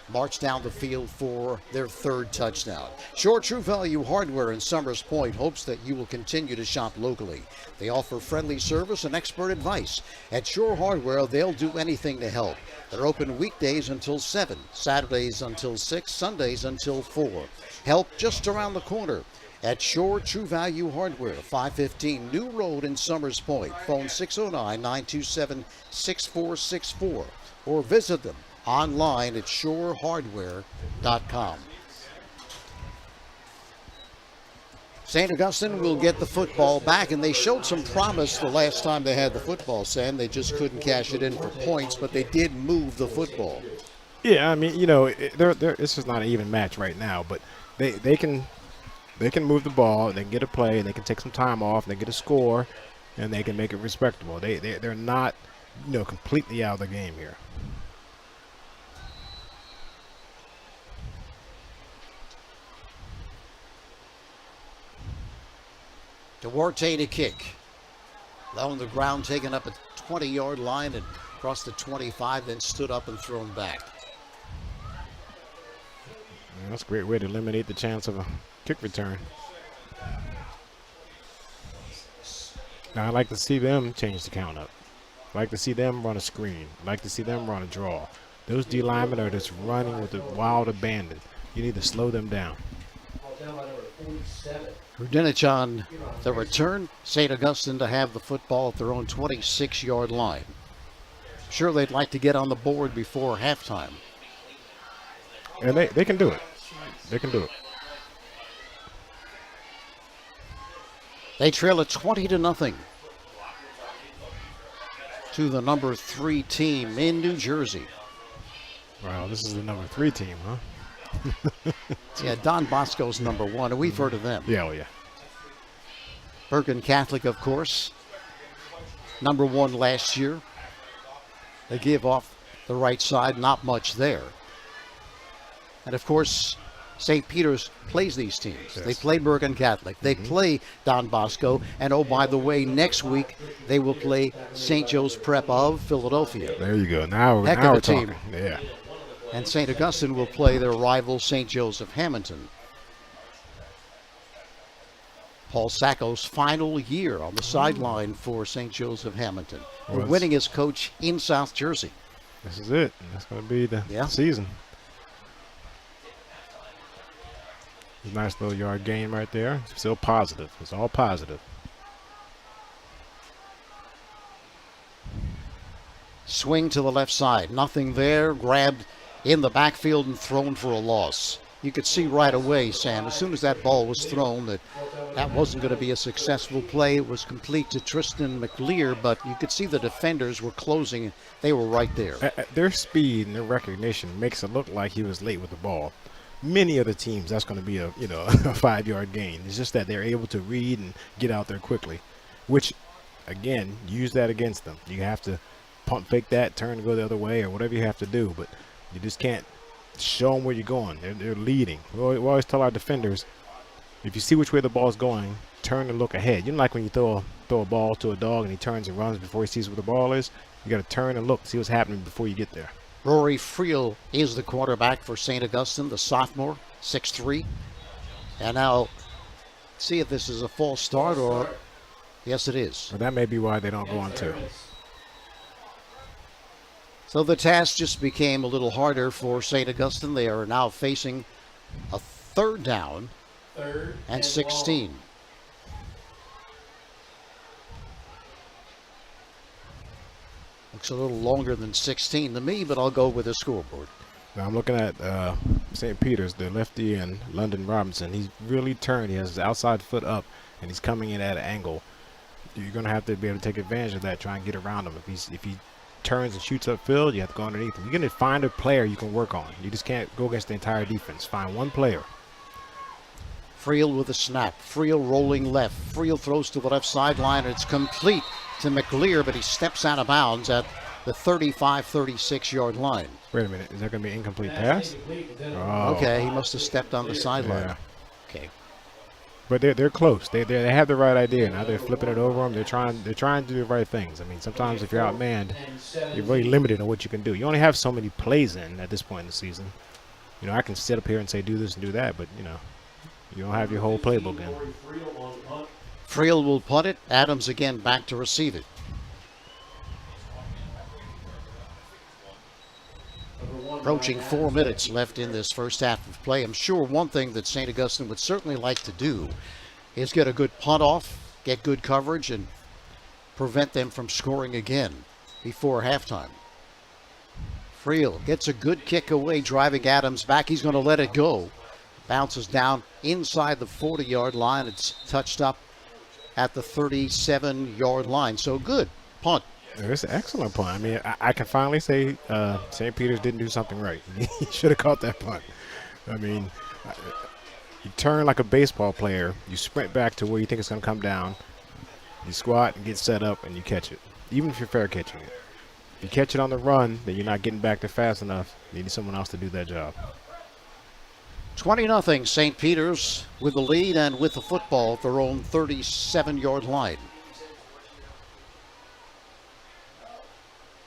march down the field for their 3rd touchdown. Shore True Value Hardware in Summers Point hopes that you will continue to shop locally. They offer friendly service and expert advice. At Shore Hardware, they'll do anything to help. They're open weekdays until 7, Saturdays until 6, Sundays until 4. Help just around the corner at Shore True Value Hardware, 515 New Road in Summers Point. Phone 609-927-6464 or visit them online at shorehardware.com. St. Augustine will get the football back, and they showed some promise the last time they had the football, Sam. They just couldn't cash it in for points, but they did move the football. Yeah, I mean, you know, it's just not an even match right now, but they can move the ball, and they can get a play, and they can take some time off, and they get a score, and they can make it respectable. They're not, you know, completely out of the game here. Duarte to kick. Low on the ground, taken up at 20-yard line and across the 25, then stood up and thrown back. Man, that's a great way to eliminate the chance of a kick return. Now, I like to see them change the count up. I like to see them run a screen. I like to see them run a draw. Those D linemen are just running with a wild abandon. You need to slow them down. Rudinich on the return. St. Augustine to have the football at their own 26-yard line. Sure, they'd like to get on the board before halftime. And they can do it. They can do it. They trail at 20-0 to the number 3 team in New Jersey. Wow, this is the number 3 team, huh? Yeah, Don Bosco's number 1, and we've heard of them. Yeah, oh yeah. Bergen Catholic, of course, number 1 last year. They give off the right side, not much there. And of course, St. Peter's plays these teams. Yes. They play Bergen Catholic. They play Don Bosco. And oh, by the way, next week they will play St. Joe's Prep of Philadelphia. There you go. Now Heck we're of a team. talking. Yeah. And St. Augustine will play their rival St. Joseph Hamilton. Paul Sacco's final year on the sideline for St. Joseph Hamilton. We're winning as coach in South Jersey. This is it. That's going to be the season. Nice little yard gain right there. It's still positive. It's all positive. Swing to the left side. Nothing there. Grabbed in the backfield and thrown for a loss. You could see right away, Sam, as soon as that ball was thrown, that wasn't going to be a successful play. It was complete to Tristan McLear, but you could see the defenders were closing. They were right there. Their speed and their recognition makes it look like he was late with the ball. Many other teams, that's going to be a a 5-yard gain. It's just that they're able to read and get out there quickly, which, again, use that against them. You have to pump fake that, turn and go the other way, or whatever you have to do, but you just can't show them where you're going. They're leading. We always tell our defenders, if you see which way the ball's going, turn and look ahead. You know, like when you throw a ball to a dog and he turns and runs before he sees where the ball is, you got to turn and look, see what's happening before you get there. Rory Friel is the quarterback for St. Augustine, the sophomore, 6'3". And now, see if this is a false start or, yes it is. Well, that may be why they don't go on 2. So the task just became a little harder for St. Augustine. They are now facing a 3rd down and 16. Looks a little longer than 16 to me, but I'll go with the scoreboard. Now I'm looking at St. Peter's, the lefty, and London Robinson. He's really turned. He has his outside foot up, and he's coming in at an angle. You're going to have to be able to take advantage of that, try and get around him. If he turns and shoots upfield, you have to go underneath him. You're going to find a player you can work on. You just can't go against the entire defense. Find one player. Friel with a snap. Friel rolling left. Friel throws to the left sideline, and it's complete to McLear, but he steps out of bounds at the 35-36-yard line. Wait a minute. Is that going to be an incomplete pass? Oh. Okay, he must have stepped on the sideline. Yeah. Okay. But they're close. They have the right idea. Now they're flipping it over them. They're trying to do the right things. I mean, sometimes if you're outmanned, you're really limited on what you can do. You only have so many plays in at this point in the season. You know, I can sit up here and say do this and do that, but you don't have your whole playbook in. Friel will punt it. Adams again back to receive it. Approaching 4 minutes left in this first half of play. I'm sure one thing that St. Augustine would certainly like to do is get a good punt off, get good coverage, and prevent them from scoring again before halftime. Friel gets a good kick away, driving Adams back. He's going to let it go. Bounces down inside the 40-yard line. It's touched up at the 37-yard line. So good punt. It's an excellent punt. I mean, I can finally say St. Peter's didn't do something right. He should have caught that punt. I mean, you turn like a baseball player. You sprint back to where you think it's going to come down. You squat and get set up, and you catch it, even if you're fair catching it. If you catch it on the run, then you're not getting back there fast enough. You need someone else to do that job. 20-0 St. Peter's with the lead and with the football at their own 37-yard line.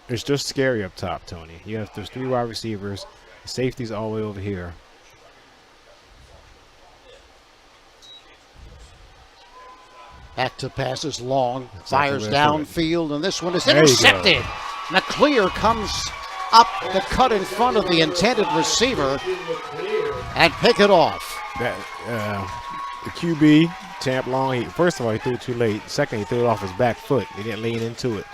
It's just scary up top, Tony. You have those 3 wide receivers. The safety's all the way over here. Back to passes long, That's fires downfield, and this one is There you go. intercepted. And the clear comes up the cut in front of the intended receiver and pick it off. That the QB, Champ Long, first of all, he threw it too late. Second, he threw it off his back foot. He didn't lean into it.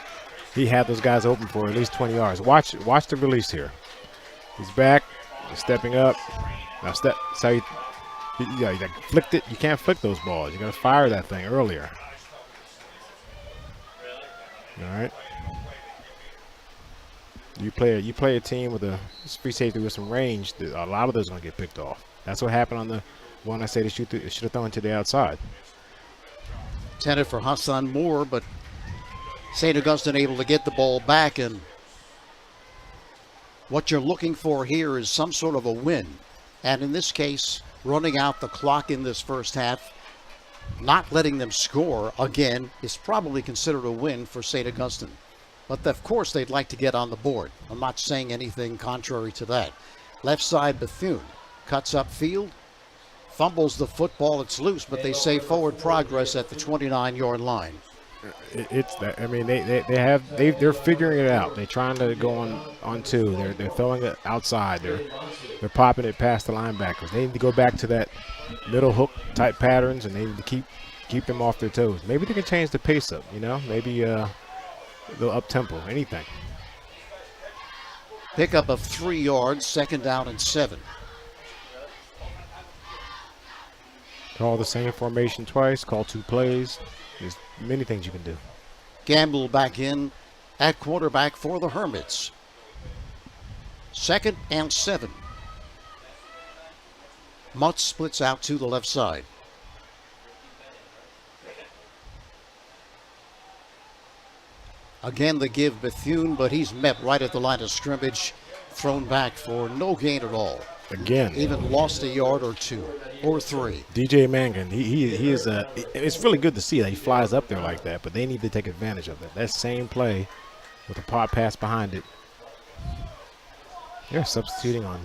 He had those guys open for at least 20 yards. Watch the release here. He's back, he's stepping up. Now step. So he flicked it. You can't flick those balls. You got to fire that thing earlier. All right. You play a team with a free safety with some range. A lot of those are going to get picked off. That's what happened on the one I say they should have thrown to the outside. Intended for Hassan Moore, but St. Augustine able to get the ball back, and what you're looking for here is some sort of a win. And in this case, running out the clock in this first half, not letting them score again is probably considered a win for St. Augustine. But of course they'd like to get on the board. I'm not saying anything contrary to that. Left side Bethune cuts upfield, fumbles the football, it's loose, but they say forward progress at the 29-yard line. It's that. I mean, they're figuring it out. They're trying to go on two. They're throwing it outside. They're popping it past the linebackers. They need to go back to that middle hook type patterns, and they need to keep them off their toes. Maybe they can change the pace up. Maybe a little up tempo. Anything. Pickup of 3 yards, 2nd down and 7. Call the same formation twice. Call 2 plays. There's many things you can do. Gamble back in at quarterback for the Hermits. 2nd and 7. Mutt splits out to the left side. Again, the give Bethune, but he's met right at the line of scrimmage, thrown back for no gain at all. Again, Even lost a yard or 2 or 3. DJ Mangan, he is it's really good to see that he flies up there like that, but they need to take advantage of it. That same play with a pop pass behind it. They're substituting on.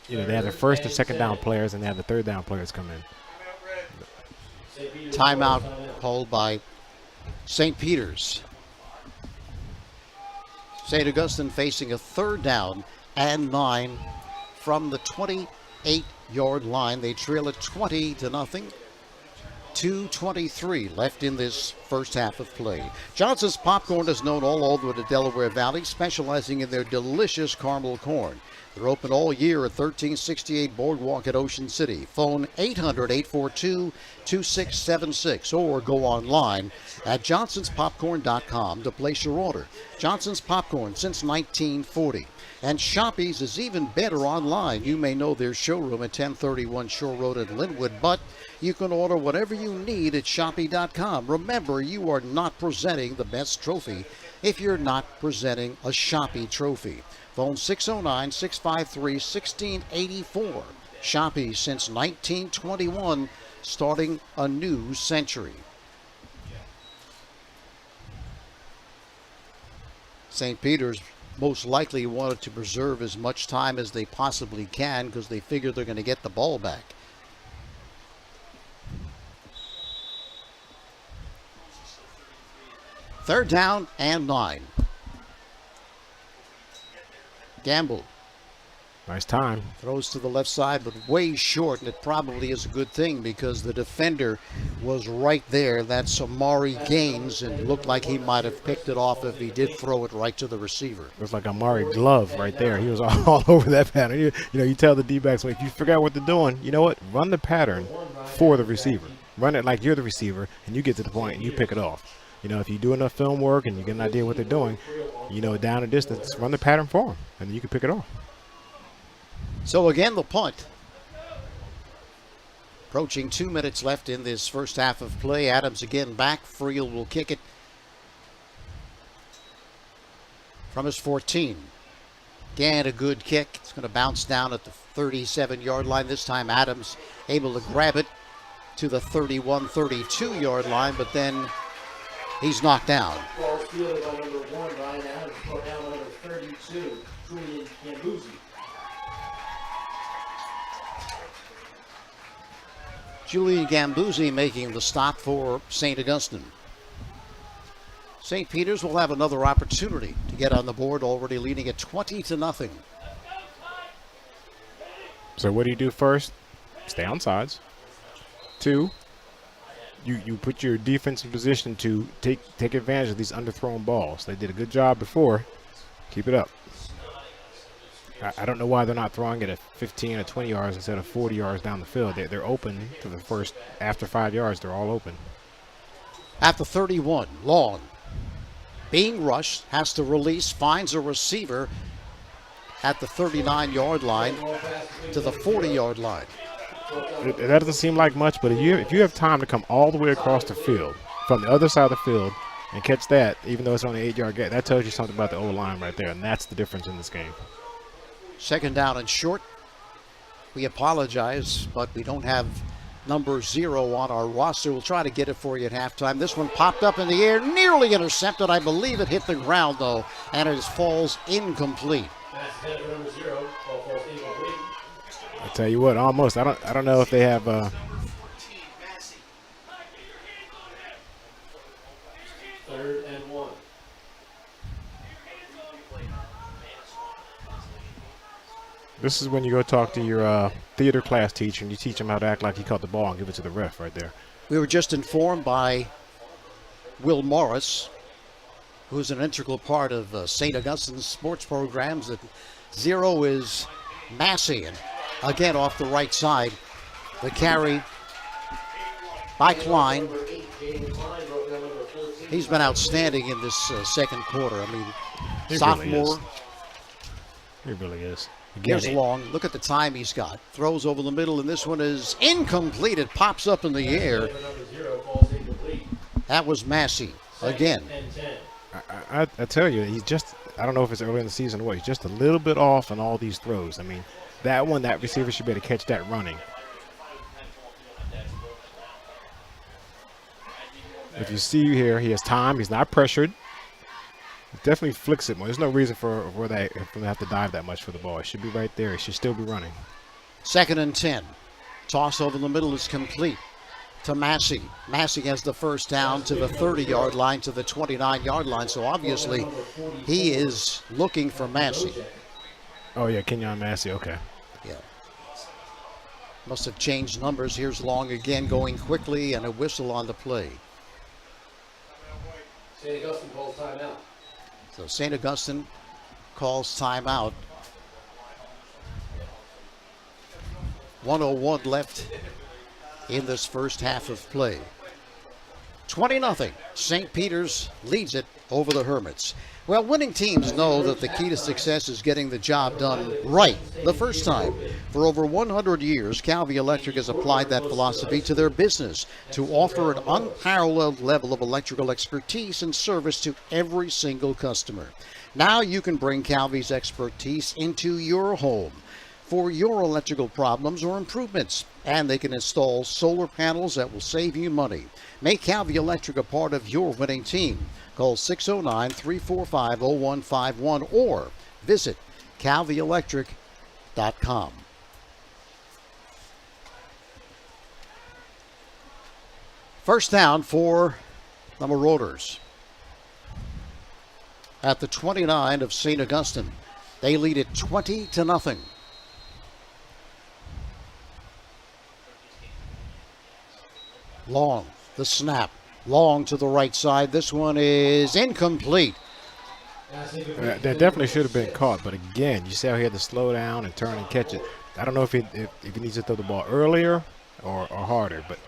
They have their first and second down players, and they have the third down players come in. Timeout called by St. Peter's. St. Augustine facing a 3rd down and 9 from the 28-yard line. They trail it 20-0. 2:23 left in this first half of play. Johnson's Popcorn is known all over the Delaware Valley, specializing in their delicious caramel corn. They're open all year at 1368 Boardwalk at Ocean City. Phone 800-842-2676 or go online at johnsonspopcorn.com to place your order. Johnson's Popcorn since 1940. And Shoppy's is even better online. You may know their showroom at 1031 Shore Road in Linwood, but you can order whatever you need at Shoppy.com. Remember, you are not presenting the best trophy if you're not presenting a Shoppy trophy. Phone 609-653-1684. Shoppy since 1921, starting a new century. St. Peter's most likely wanted to preserve as much time as they possibly can because they figure they're going to get the ball back. Third down and 9. Gamble. Nice time. Throws to the left side, but way short, and it probably is a good thing because the defender was right there. That's Amari Gaines, and looked like he might have picked it off if he did throw it right to the receiver. It was like Amari Glove right there. He was all over that pattern. You tell the D-backs, if you forgot what they're doing, you know what? Run the pattern for the receiver. Run it like you're the receiver, and you get to the point and you pick it off. If you do enough film work and you get an idea what they're doing, down a distance, run the pattern for them, and you can pick it off. So again, the punt. Approaching 2 minutes left in this first half of play. Adams again back. Friel will kick it from his 14. Again, a good kick. It's going to bounce down at the 37-yard line. This time Adams able to grab it to the 31, 32-yard line, but then he's knocked down. Ball fielded by number 1, Ryan Adams, brought down by number 32, Julian Gambuzi. Julian Gambuzzi making the stop for St. Augustine. St. Peter's will have another opportunity to get on the board, already leading at 20-0. So what do you do first? Stay on sides. 2, you put your defense in position to take advantage of these underthrown balls. They did a good job before. Keep it up. I don't know why they're not throwing it at 15 or 20 yards instead of 40 yards down the field. They're open to the first, after 5 yards, they're all open. At the 31, Long. Being rushed, has to release, finds a receiver at the 39-yard line to the 40-yard line. That doesn't seem like much, but if you have time to come all the way across the field, from the other side of the field, and catch that, even though it's only an 8-yard gap, that tells you something about the O-line right there, and that's the difference in this game. Second down and short. We apologize, but we don't have number 0 on our roster. We'll try to get it for you at halftime. This one popped up in the air, nearly intercepted. I believe it hit the ground, though, and it falls incomplete. I tell you what, almost. I don't know if they have. Third and 1. This is when you go talk to your theater class teacher and you teach him how to act like he caught the ball and give it to the ref right there. We were just informed by Will Morris, who's an integral part of St. Augustine's sports programs, that 0 is Massey. And again, off the right side, the carry by Klein. He's been outstanding in this second quarter. I mean, He sophomore. He really is. Here's Long. Look at the time he's got. Throws over the middle, and this one is incomplete. It pops up in the air. That was Massey again. I tell you, he's just, I don't know if it's early in the season or what, he's just a little bit off on all these throws. I mean, that one, that receiver should be able to catch that running. If you see here, he has time. He's not pressured. He definitely flicks it more. There's no reason for them to have to dive that much for the ball. It should be right there. It should still be running. Second and 10. Toss over the middle is complete to Massey. Massey has the first down to the 30-yard line, to the 29-yard line. So obviously he is looking for Massey. Oh, yeah, Kenyon Massey. Okay. Yeah. Must have changed numbers. Here's Long again, going quickly, and a whistle on the play. St. Augustine calls timeout. So St. Augustine calls timeout. 1:01 left in this first half of play. 20-0. St. Peter's leads it over the Hermits. Well, winning teams know that the key to success is getting the job done right the first time. For over 100 years, Calvi Electric has applied that philosophy to their business to offer an unparalleled level of electrical expertise and service to every single customer. Now you can bring Calvi's expertise into your home for your electrical problems or improvements, and they can install solar panels that will save you money. Make Calvi Electric a part of your winning team. Call 609-345-0151 or visit calvielectric.com. First down for the Marauders at the 29 of St. Augustine. They lead it 20-0. Long, the snap. Long to the right side. This one is incomplete. That definitely should have been caught, but again, you see how he had to slow down and turn and catch it. I don't know if he needs to throw the ball earlier or harder, but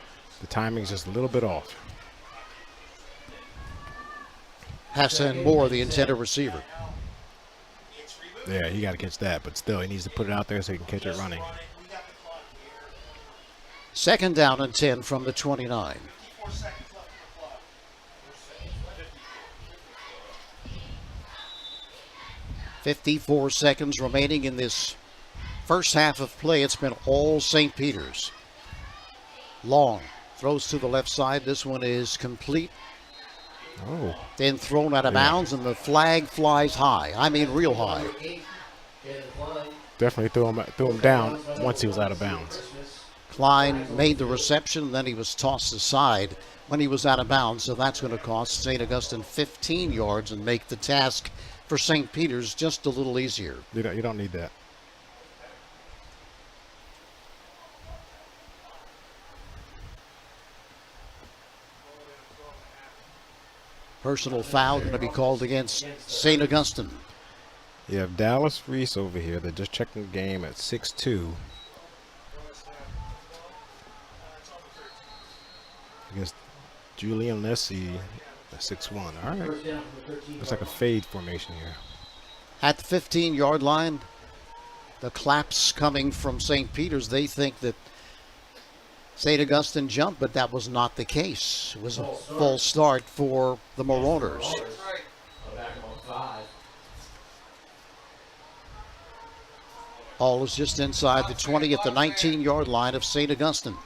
the timing is just a little bit off. Hassan Moore, the intended receiver. Yeah, he got to catch that, but still, he needs to put it out there so he can catch it running. Second down and 10 from the 29. .54 seconds remaining in this first half of play. It's been all St. Peter's. Long throws to the left side. This one is complete. Oh. Then thrown out of bounds, and the flag flies high. I mean real high. Definitely threw him down once he was out of bounds. Klein made the reception, then he was tossed aside when he was out of bounds, so that's going to cost St. Augustine 15 yards and make the task for St. Peter's just a little easier. You don't need that. Personal foul going to be called against St. Augustine. You have Dallas Reese over here. They're just checking the game at 6'2". Against Julian Lessie at 6'1". All right. Looks like a fade formation here. At the 15-yard line, the claps coming from St. Peter's. They think that St. Augustine jumped, but that was not the case. It was a full start for the Marauders. Ball is just inside the 20 at the 19-yard line of St. Augustine.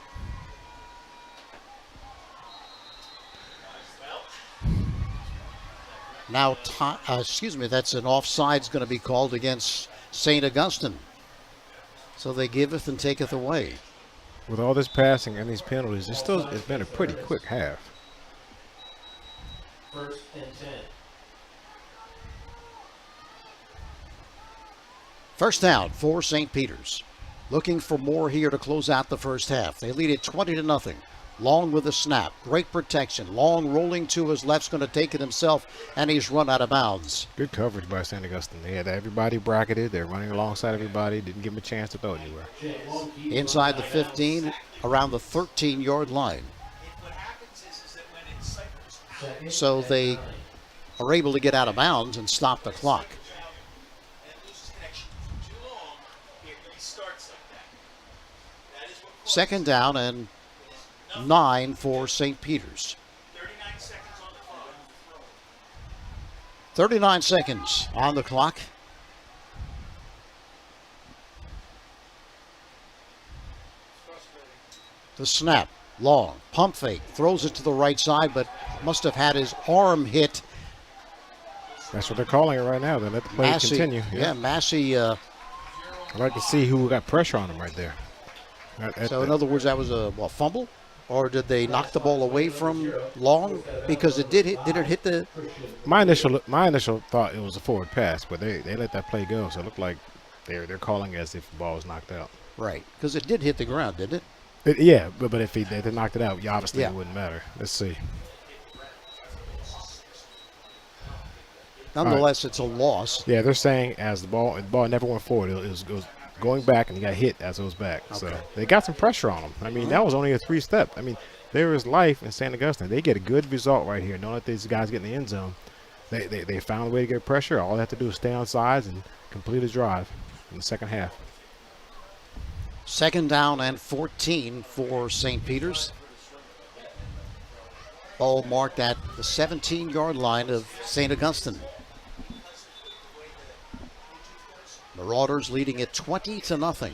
Now, that's an offside's going to be called against St. Augustine. So they giveth and taketh away. With all this passing and these penalties, it's been a pretty quick half. 1st and 10. First down for St. Peter's. Looking for more here to close out the first half. They lead it 20-0. Long with a snap. Great protection. Long rolling to his left's going to take it himself, and he's run out of bounds. Good coverage by St. Augustine. They had everybody bracketed. They're running alongside everybody. Didn't give him a chance to throw anywhere. Inside the 15, around the 13-yard line. So they are able to get out of bounds and stop the clock. Second down and 9 for St. Peter's. 39 seconds on the clock. The snap, Long, pump fake, throws it to the right side, but must have had his arm hit. That's what they're calling it right now. They let the play continue. Yeah, Massey. I'd like to see who got pressure on him right there. So in other words, that was a fumble? Or did they knock the ball away from Long? Because it did it hit the... My initial thought it was a forward pass, but they let that play go, so it looked like they're calling it as if the ball was knocked out. Right, because it did hit the ground, didn't it? Yeah, but if they knocked it out, obviously it wouldn't matter. Let's see. Nonetheless, it's a loss. Yeah, they're saying as the ball never went forward, it was going back, and he got hit as it was back. Okay. So they got some pressure on him. I mean, that was only a 3-step. I mean, there is life in St. Augustine. They get a good result right here. Knowing that these guys get in the end zone, they found a way to get pressure. All they have to do is stay on sides and complete a drive in the second half. Second down and 14 for St. Peter's. Ball marked at the 17-yard line of St. Augustine. Marauders leading it 20-0.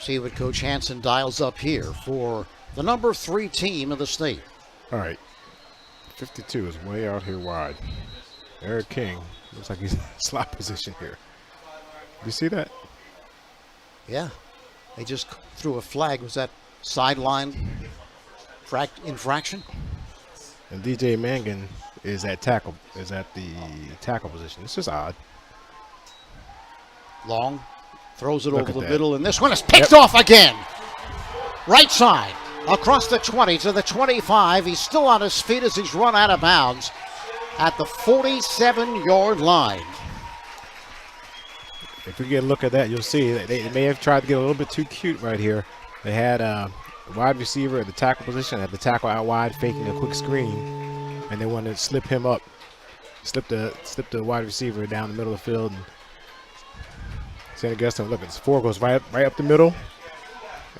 See what Coach Hansen dials up here for the number 3 team of the state. All right. 52 is way out here wide. Eric King looks like he's in slot position here. You see that? Yeah. They just threw a flag. Was that sideline infraction? And DJ Mangan is at the tackle position. It's just odd. Long throws it over the middle, and this one is picked off again. Right side, across the 20 to the 25. He's still on his feet as he's run out of bounds at the 47-yard line. If we get a look at that, you'll see that they may have tried to get a little bit too cute right here. They had a wide receiver at the tackle position, had the tackle out wide, faking a quick screen, and they wanted to slip him up, slip the wide receiver down the middle of the field. And St. Augustine, look, this 4 goes right up the middle,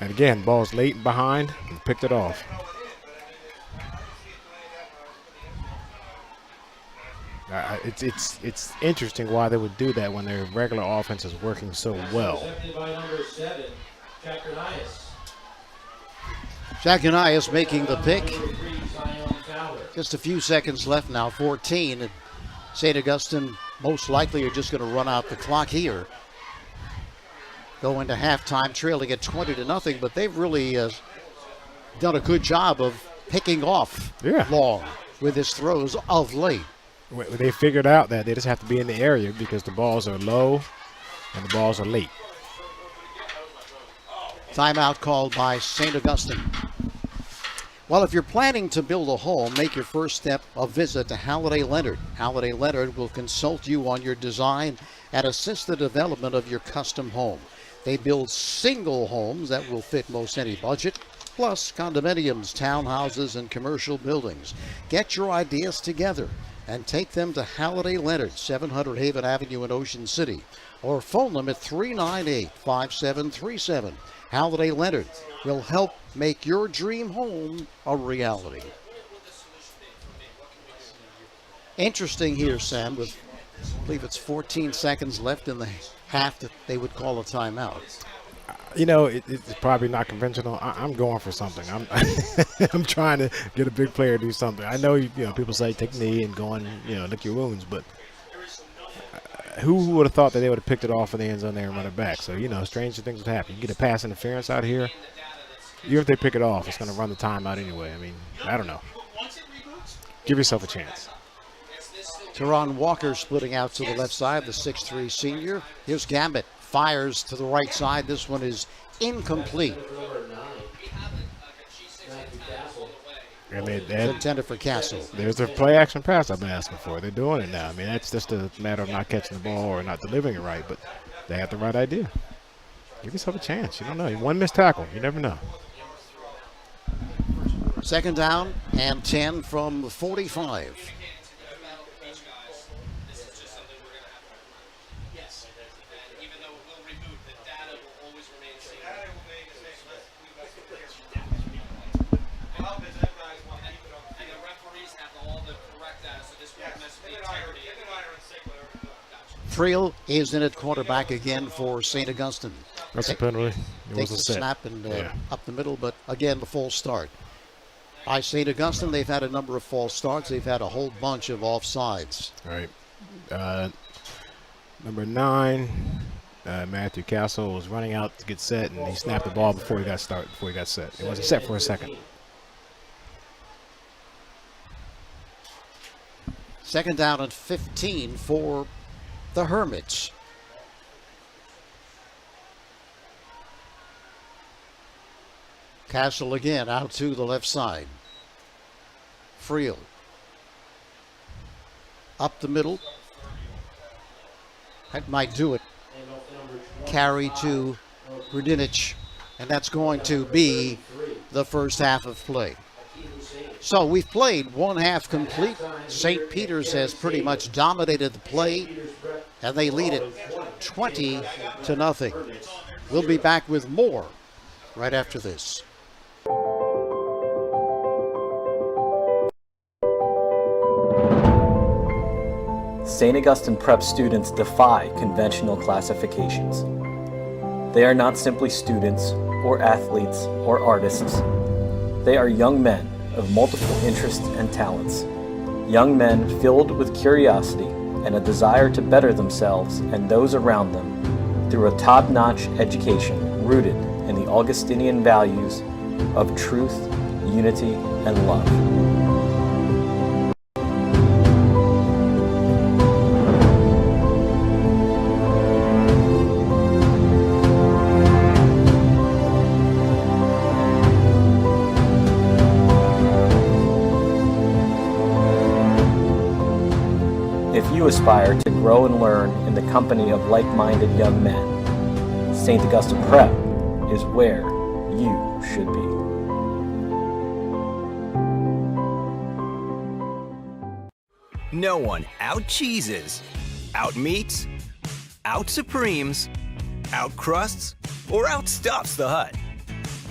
and again, ball's late and behind, and picked it off. It's interesting why they would do that when their regular offense is working so well. Jackanai is making the pick. Just a few seconds left now, 14. And St. Augustine most likely are just going to run out the clock here. Go into halftime trailing at 20-0, but they've really done a good job of picking off long with his throws of late. They figured out that they just have to be in the area because the balls are low and the balls are late. Timeout called by St. Augustine. Well, if you're planning to build a home, make your first step a visit to Halliday Leonard. Halliday Leonard will consult you on your design and assist the development of your custom home. They build single homes that will fit most any budget, plus condominiums, townhouses, and commercial buildings. Get your ideas together and take them to Halliday Leonard, 700 Haven Avenue in Ocean City, or phone them at 398-5737. Halliday Leonard will help make your dream home a reality. Interesting here, Sam, with I believe it's 14 seconds left in the half that they would call a timeout. You know, it's probably not conventional. I'm going for something. I'm trying to get a big player to do something. I know, people say take a knee and go and, lick your wounds, but who would have thought that they would have picked it off in the end zone there and run it back? So, stranger things would happen. You get a pass interference out here. Even if they pick it off, it's going to run the timeout anyway. I mean, I don't know. Give yourself a chance. Teron Walker splitting out to the left side, the 6'3 senior. Here's Gambit. Fires to the right side. This one is incomplete. It's intended for Castle. There's a play action pass I've been asking for. They're doing it now. I mean, that's just a matter of not catching the ball or not delivering it right, but they have the right idea. Give yourself a chance. You don't know. One missed tackle. You never know. Second down and 10 from 45. Friel is in at quarterback again for St. Augustine. That's a penalty. Takes a snap and up the middle, but again, the false start. By St. Augustine, they've had a number of false starts. They've had a whole bunch of offsides. All right. Number 9, Matthew Castle was running out to get set, and he snapped the ball before he got set. It wasn't set for a second. Second down and 15 for the Hermits. Castle again out to the left side. Friel. Up the middle. That might do it. Carry to Rudinich. And that's going to be the first half of play. So we've played one half complete. St. Peter's has pretty much dominated the play, and they lead it 20-0. We'll be back with more right after this. St. Augustine Prep students defy conventional classifications. They are not simply students or athletes or artists. They are young men of multiple interests and talents. Young men filled with curiosity and a desire to better themselves and those around them through a top-notch education rooted in the Augustinian values of truth, unity, and love. You aspire to grow and learn in the company of like-minded young men, St. Augustine Prep is where you should be. No one out-cheeses, out-meets, out-supremes, out-crusts, or outstuffs the Hut.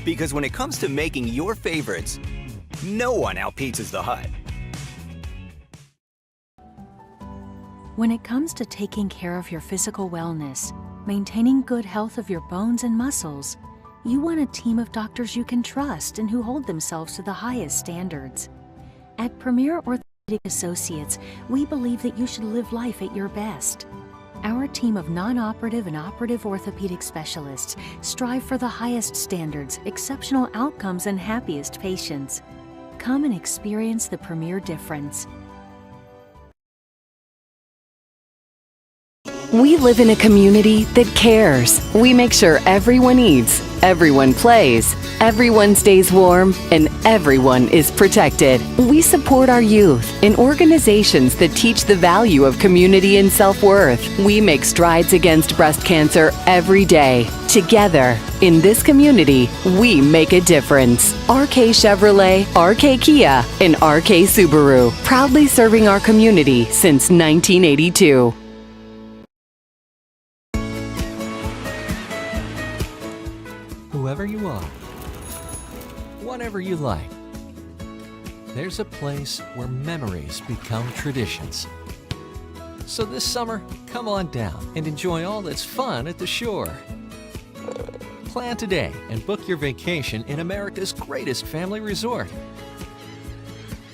Because when it comes to making your favorites, no one out-pizzas the Hut. When it comes to taking care of your physical wellness, maintaining good health of your bones and muscles, You want a team of doctors you can trust and who hold themselves to the highest standards. At Premier Orthopedic Associates, we believe that you should live life at your best. Our team of non-operative and operative orthopedic specialists strive for the highest standards, exceptional outcomes, and happiest patients. Come and experience the Premier difference. We live in a community that cares. We make sure everyone eats, everyone plays, everyone stays warm, and everyone is protected. We support our youth in organizations that teach the value of community and self-worth. We make strides against breast cancer every day. Together, in this community, we make a difference. RK Chevrolet, RK Kia, and RK Subaru, proudly serving our community since 1982. Whoever you are, whatever you like, there's a place where memories become traditions. So this summer, come on down and enjoy all that's fun at the shore. Plan today and book your vacation in America's greatest family resort.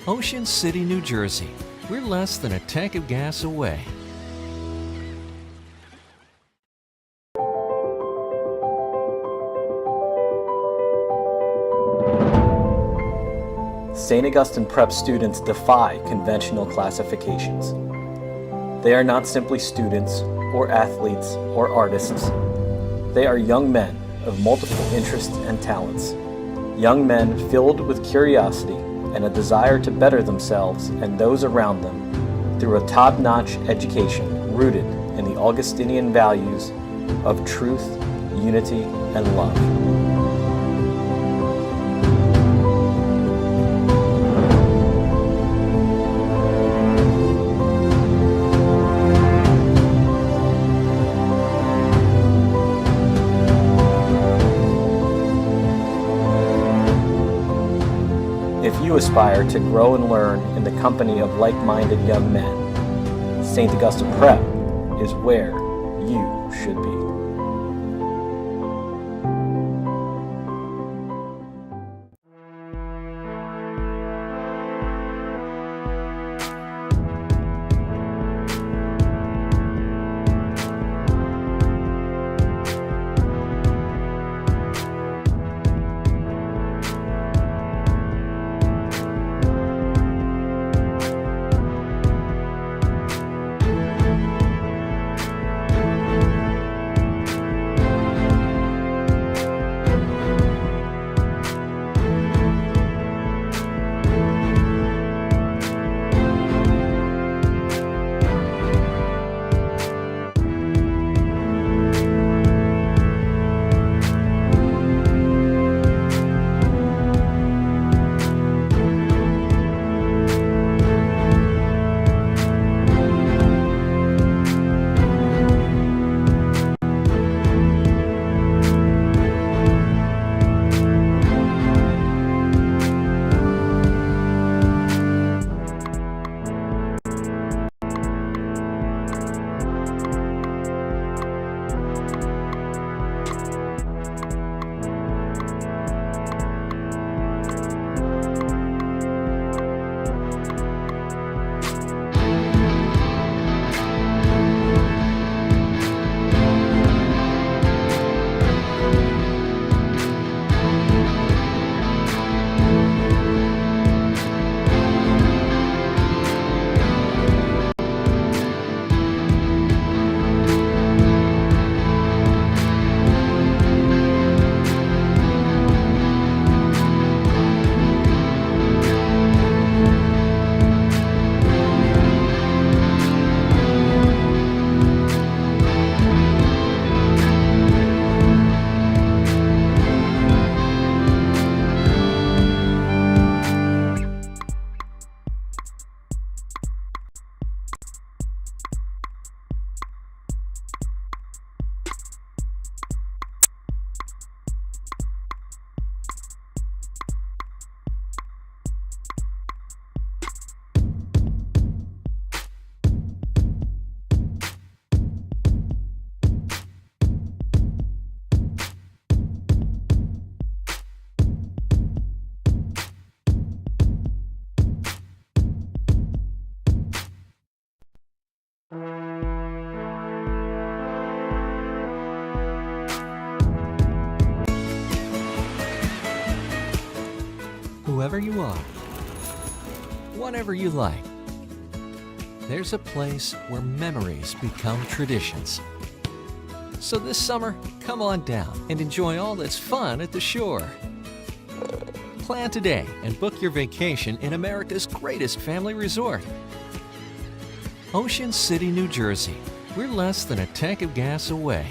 Ocean City, New Jersey. We're less than a tank of gas away. St. Augustine Prep students defy conventional classifications. They are not simply students or athletes or artists. They are young men of multiple interests and talents. Young men filled with curiosity and a desire to better themselves and those around them through a top-notch education rooted in the Augustinian values of truth, unity, and love. If you aspire to grow and learn in the company of like-minded young men, St. Augustine Prep is where you should be. whoever you are, whatever you like. There's a place where memories become traditions. So this summer, come on down and enjoy all that's fun at the shore. Plan today and book your vacation in America's greatest family resort. Ocean City, New Jersey. We're less than a tank of gas away.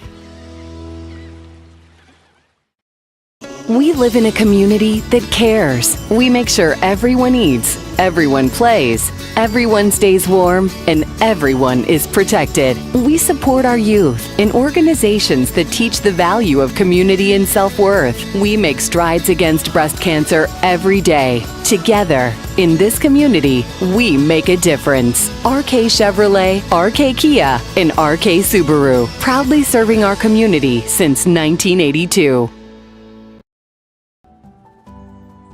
We live in a community that cares. We make sure everyone eats, everyone plays, everyone stays warm, and everyone is protected. We support our youth in organizations that teach the value of community and self-worth. We make strides against breast cancer every day. Together, in this community, we make a difference. RK Chevrolet, RK Kia, and RK Subaru, proudly serving our community since 1982.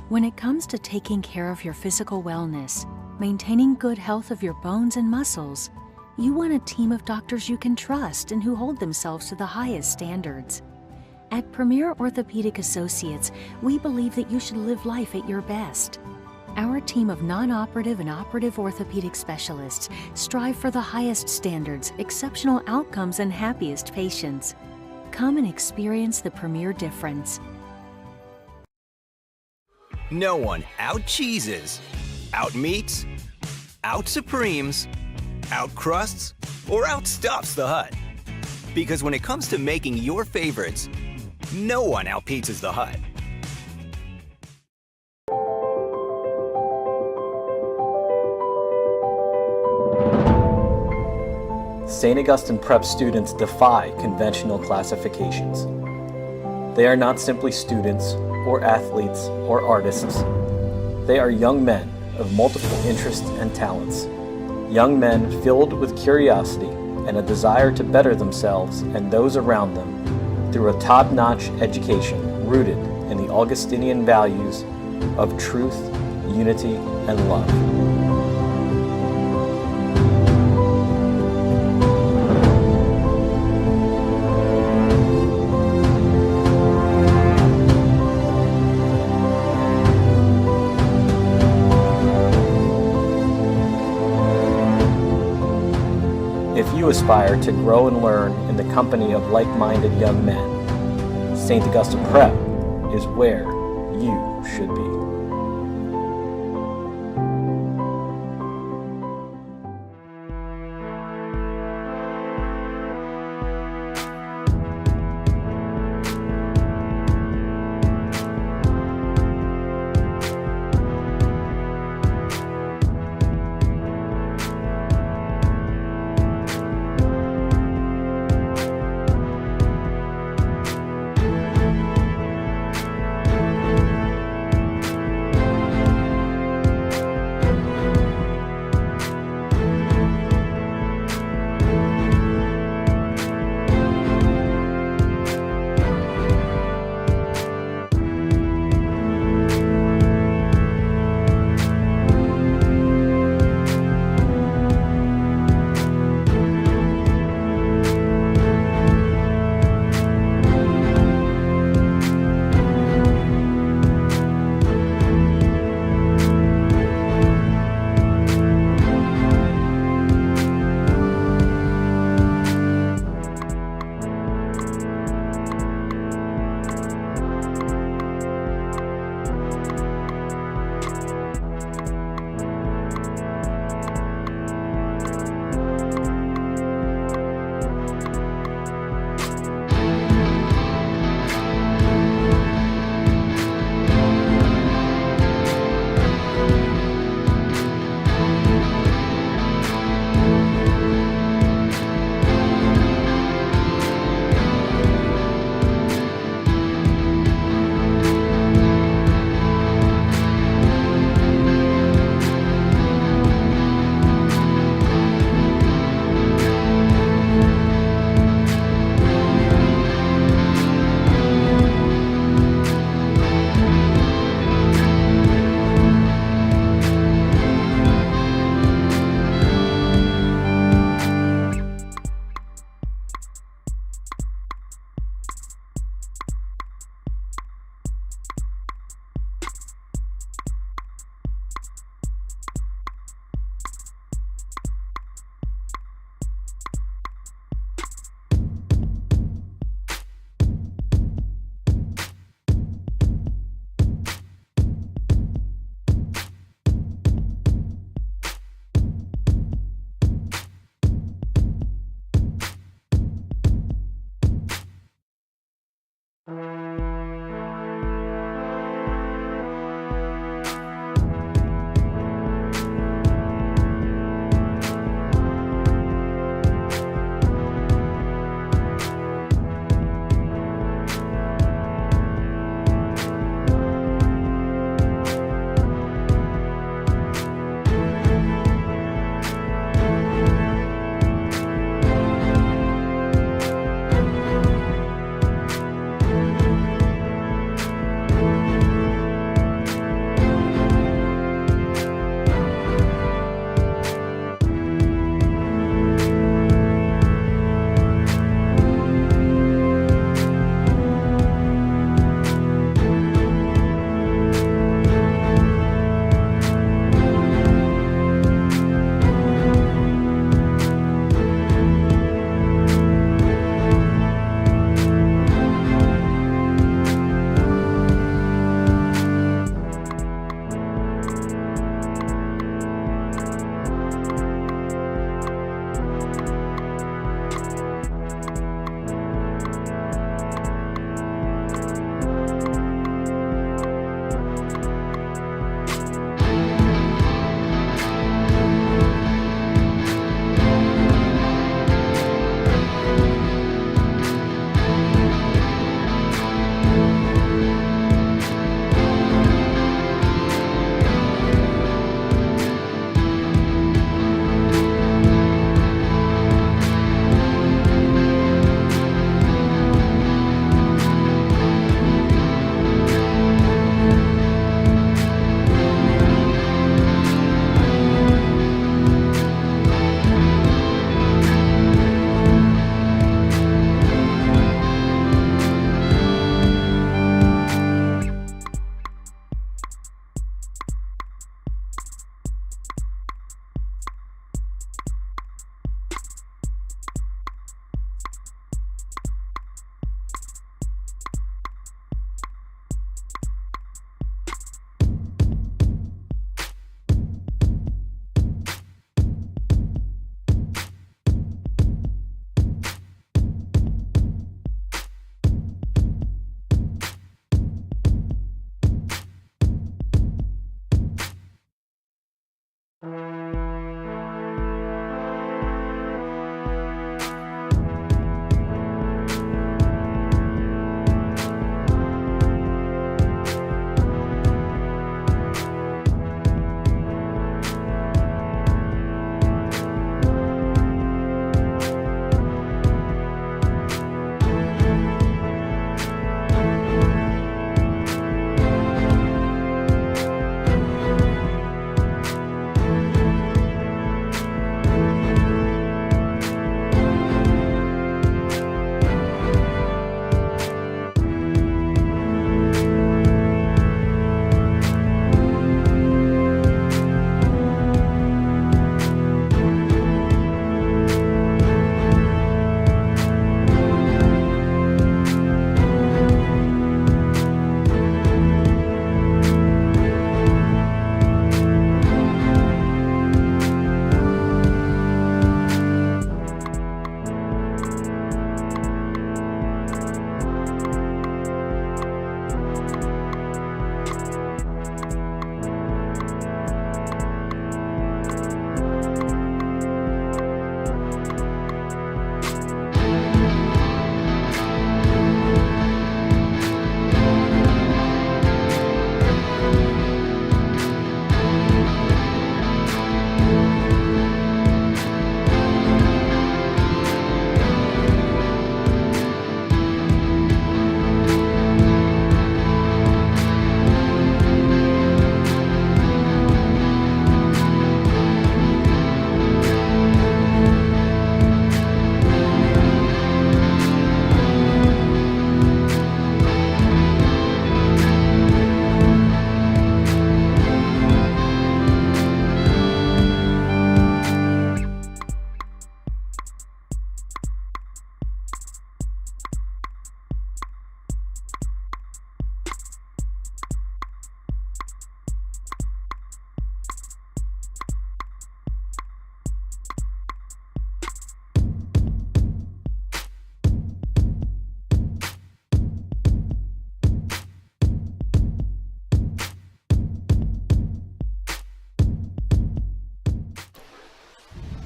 When it comes to taking care of your physical wellness, maintaining good health of your bones and muscles, you want a team of doctors you can trust and who hold themselves to the highest standards. At Premier Orthopedic Associates, we believe that you should live life at your best. Our team of non-operative and operative orthopedic specialists strive for the highest standards, exceptional outcomes, and happiest patients. Come and experience the Premier difference. No one out-cheeses, out-meats, out-supremes, out-crusts, or out-stuffs the Hut. Because when it comes to making your favorites, no one out-pizzas the Hut. St. Augustine Prep students defy conventional classifications. They are not simply students or athletes or artists. They are young men of multiple interests and talents. Young men filled with curiosity and a desire to better themselves and those around them through a top-notch education rooted in the Augustinian values of truth, unity, and love. If you aspire to grow and learn in the company of like-minded young men, St. Augustine Prep is where you should be.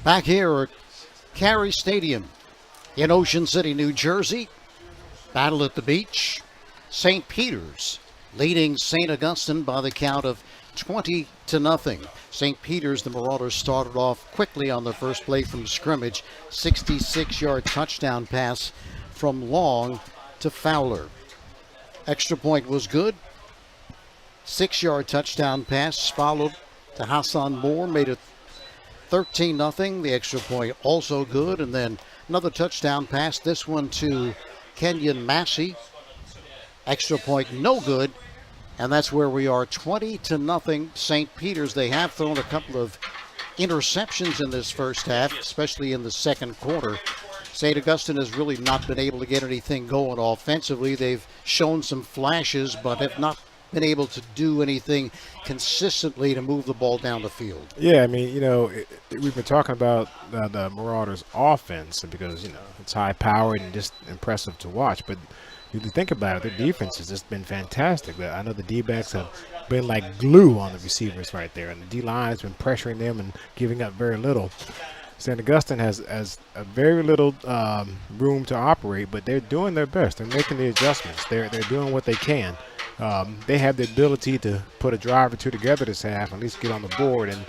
Back here at Carey Stadium in Ocean City, New Jersey. Battle at the beach. St. Peter's leading St. Augustine by the count of 20-0. St. Peter's, the Marauders started off quickly on the first play from scrimmage. 66-yard touchdown pass from Long to Fowler. Extra point was good. 6-yard touchdown pass followed to Hassan Moore, made it 13-0. The extra point also good. And then another touchdown pass, this one to Kenyon Massey. Extra point no good. And that's where we are, 20-0 St. Peter's. They have thrown a couple of interceptions in this first half, especially in the second quarter. St. Augustine has really not been able to get anything going offensively. They've shown some flashes, but have not been able to do anything consistently to move the ball down the field. Yeah, I mean, we've been talking about the Marauders' offense because, it's high-powered and just impressive to watch. But if you think about it, their defense has just been fantastic. I know the D-backs have been like glue on the receivers right there, and the D-line has been pressuring them and giving up very little. St. Augustine has a very little room to operate, but they're doing their best. They're making the adjustments. They're doing what they can. They have the ability to put a drive or two together this half, at least get on the board, and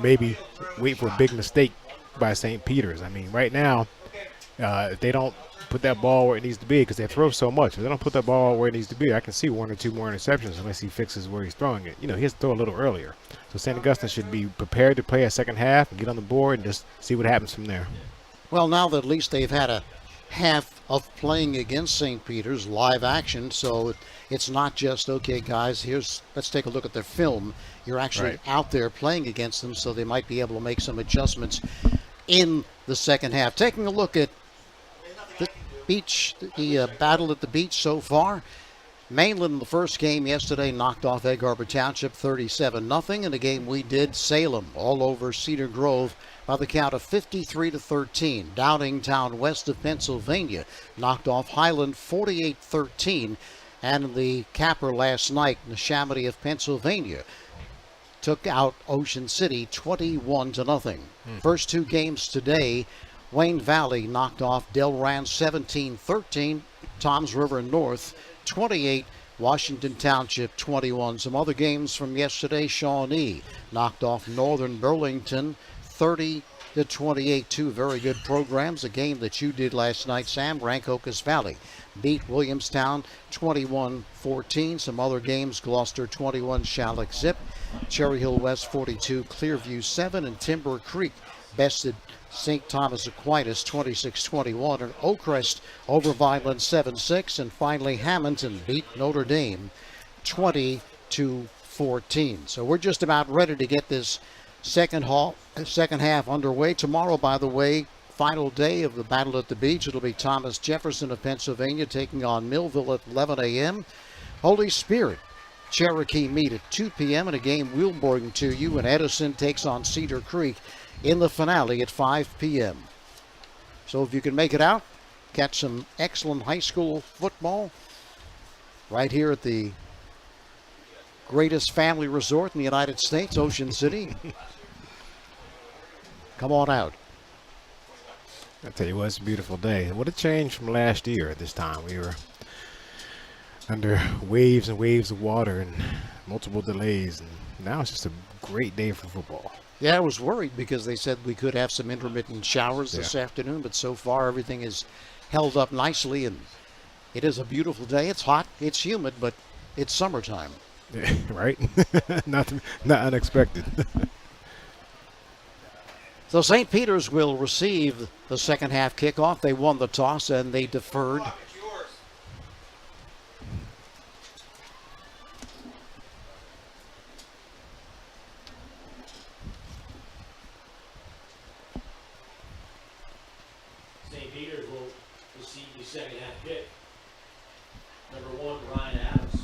maybe wait for a big mistake by St. Peter's. I mean, right now, if they don't put that ball where it needs to be, because they throw so much, if they don't put that ball where it needs to be, I can see one or two more interceptions unless he fixes where he's throwing it. He has to throw a little earlier. So St. Augustine should be prepared to play a second half and get on the board and just see what happens from there. Well, now that at least they've had a half of playing against St. Peter's, live action, so it's not just, okay, guys, let's take a look at their film. You're actually out there playing against them, so they might be able to make some adjustments in the second half. Taking a look at the beach, the battle at the beach so far. Mainland in the first game yesterday knocked off Egg Harbor Township 37-0. In a game we did, Salem all over Cedar Grove by the count of 53-13. Downingtown west of Pennsylvania knocked off Highland 48-13. And the capper last night, Neshaminy of Pennsylvania took out Ocean City 21-0. First two games today, Wayne Valley knocked off Delran 17-13. Toms River North 28, Washington Township 21. Some other games from yesterday, Shawnee knocked off Northern Burlington 30-28. Two very good programs. A game that you did last night, Sam, Rancocas Valley beat Williamstown 21-14. Some other games, Gloucester 21, Shalleck Zip. Cherry Hill West 42, Clearview 7, and Timber Creek bested St. Thomas Aquinas 26-21, and Oakcrest over Vineland 7-6, and finally Hamilton beat Notre Dame 20-14. So we're just about ready to get this second half underway. Tomorrow, by the way, final day of the battle at the beach. It'll be Thomas Jefferson of Pennsylvania taking on Millville at 11 a.m. Holy Spirit Cherokee meet at 2 p.m. in a game we'll bring to you, and Edison takes on Cedar Creek in the finale at 5 p.m. So if you can make it out, catch some excellent high school football right here at the greatest family resort in the United States, Ocean City. Come on out. I tell you what, it's a beautiful day. What a change from last year at this time. We were under waves and waves of water and multiple delays, and now it's just a great day for football. Yeah, I was worried because they said we could have some intermittent showers this afternoon, but so far everything is held up nicely, and it is a beautiful day. It's hot, it's humid, but it's summertime. Yeah, right? not unexpected. So St. Peter's will receive the second half kickoff. They won the toss and they deferred. St. Peter's will receive the second half kick. Number 1, Ryan Adams.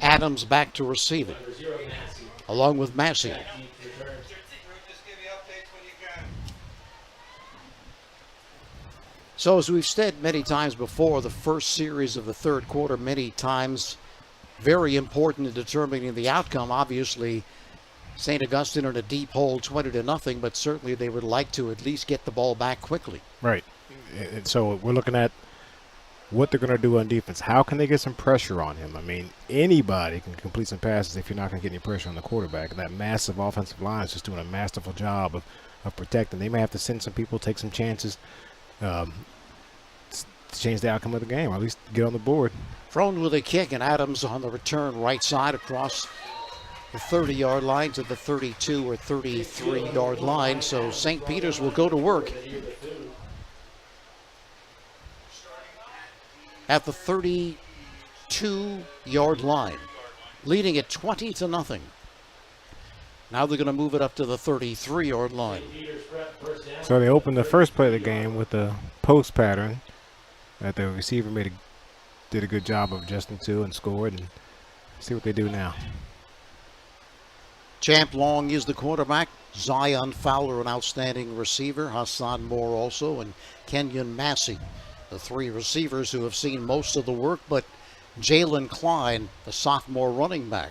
Adams back to receive it, Number 0, Massey. along with Massey. Back deep return. So as we've said many times before, the first series of the third quarter, many times very important in determining the outcome. Obviously, St. Augustine in a deep hole, 20-0, but certainly they would like to at least get the ball back quickly. Right. And so we're looking at what they're going to do on defense. How can they get some pressure on him? I mean, anybody can complete some passes if you're not going to get any pressure on the quarterback. And that massive offensive line is just doing a masterful job of protecting. They may have to send some people, take some chances to change the outcome of the game, or at least get on the board. Thrown with a kick, and Adams on the return right side across the 30-yard line to the 32 or 33-yard line. So St. Peter's will go to work at the 32-yard line, leading at 20-0. Now they're going to move it up to the 33-yard line. So they opened the first play of the game with the post pattern that the receiver did a good job of adjusting to and scored, and see what they do now. Champ Long is the quarterback. Zion Fowler, an outstanding receiver. Hassan Moore also, and Kenyon Massey, the three receivers who have seen most of the work. But Jalen Klein, the sophomore running back,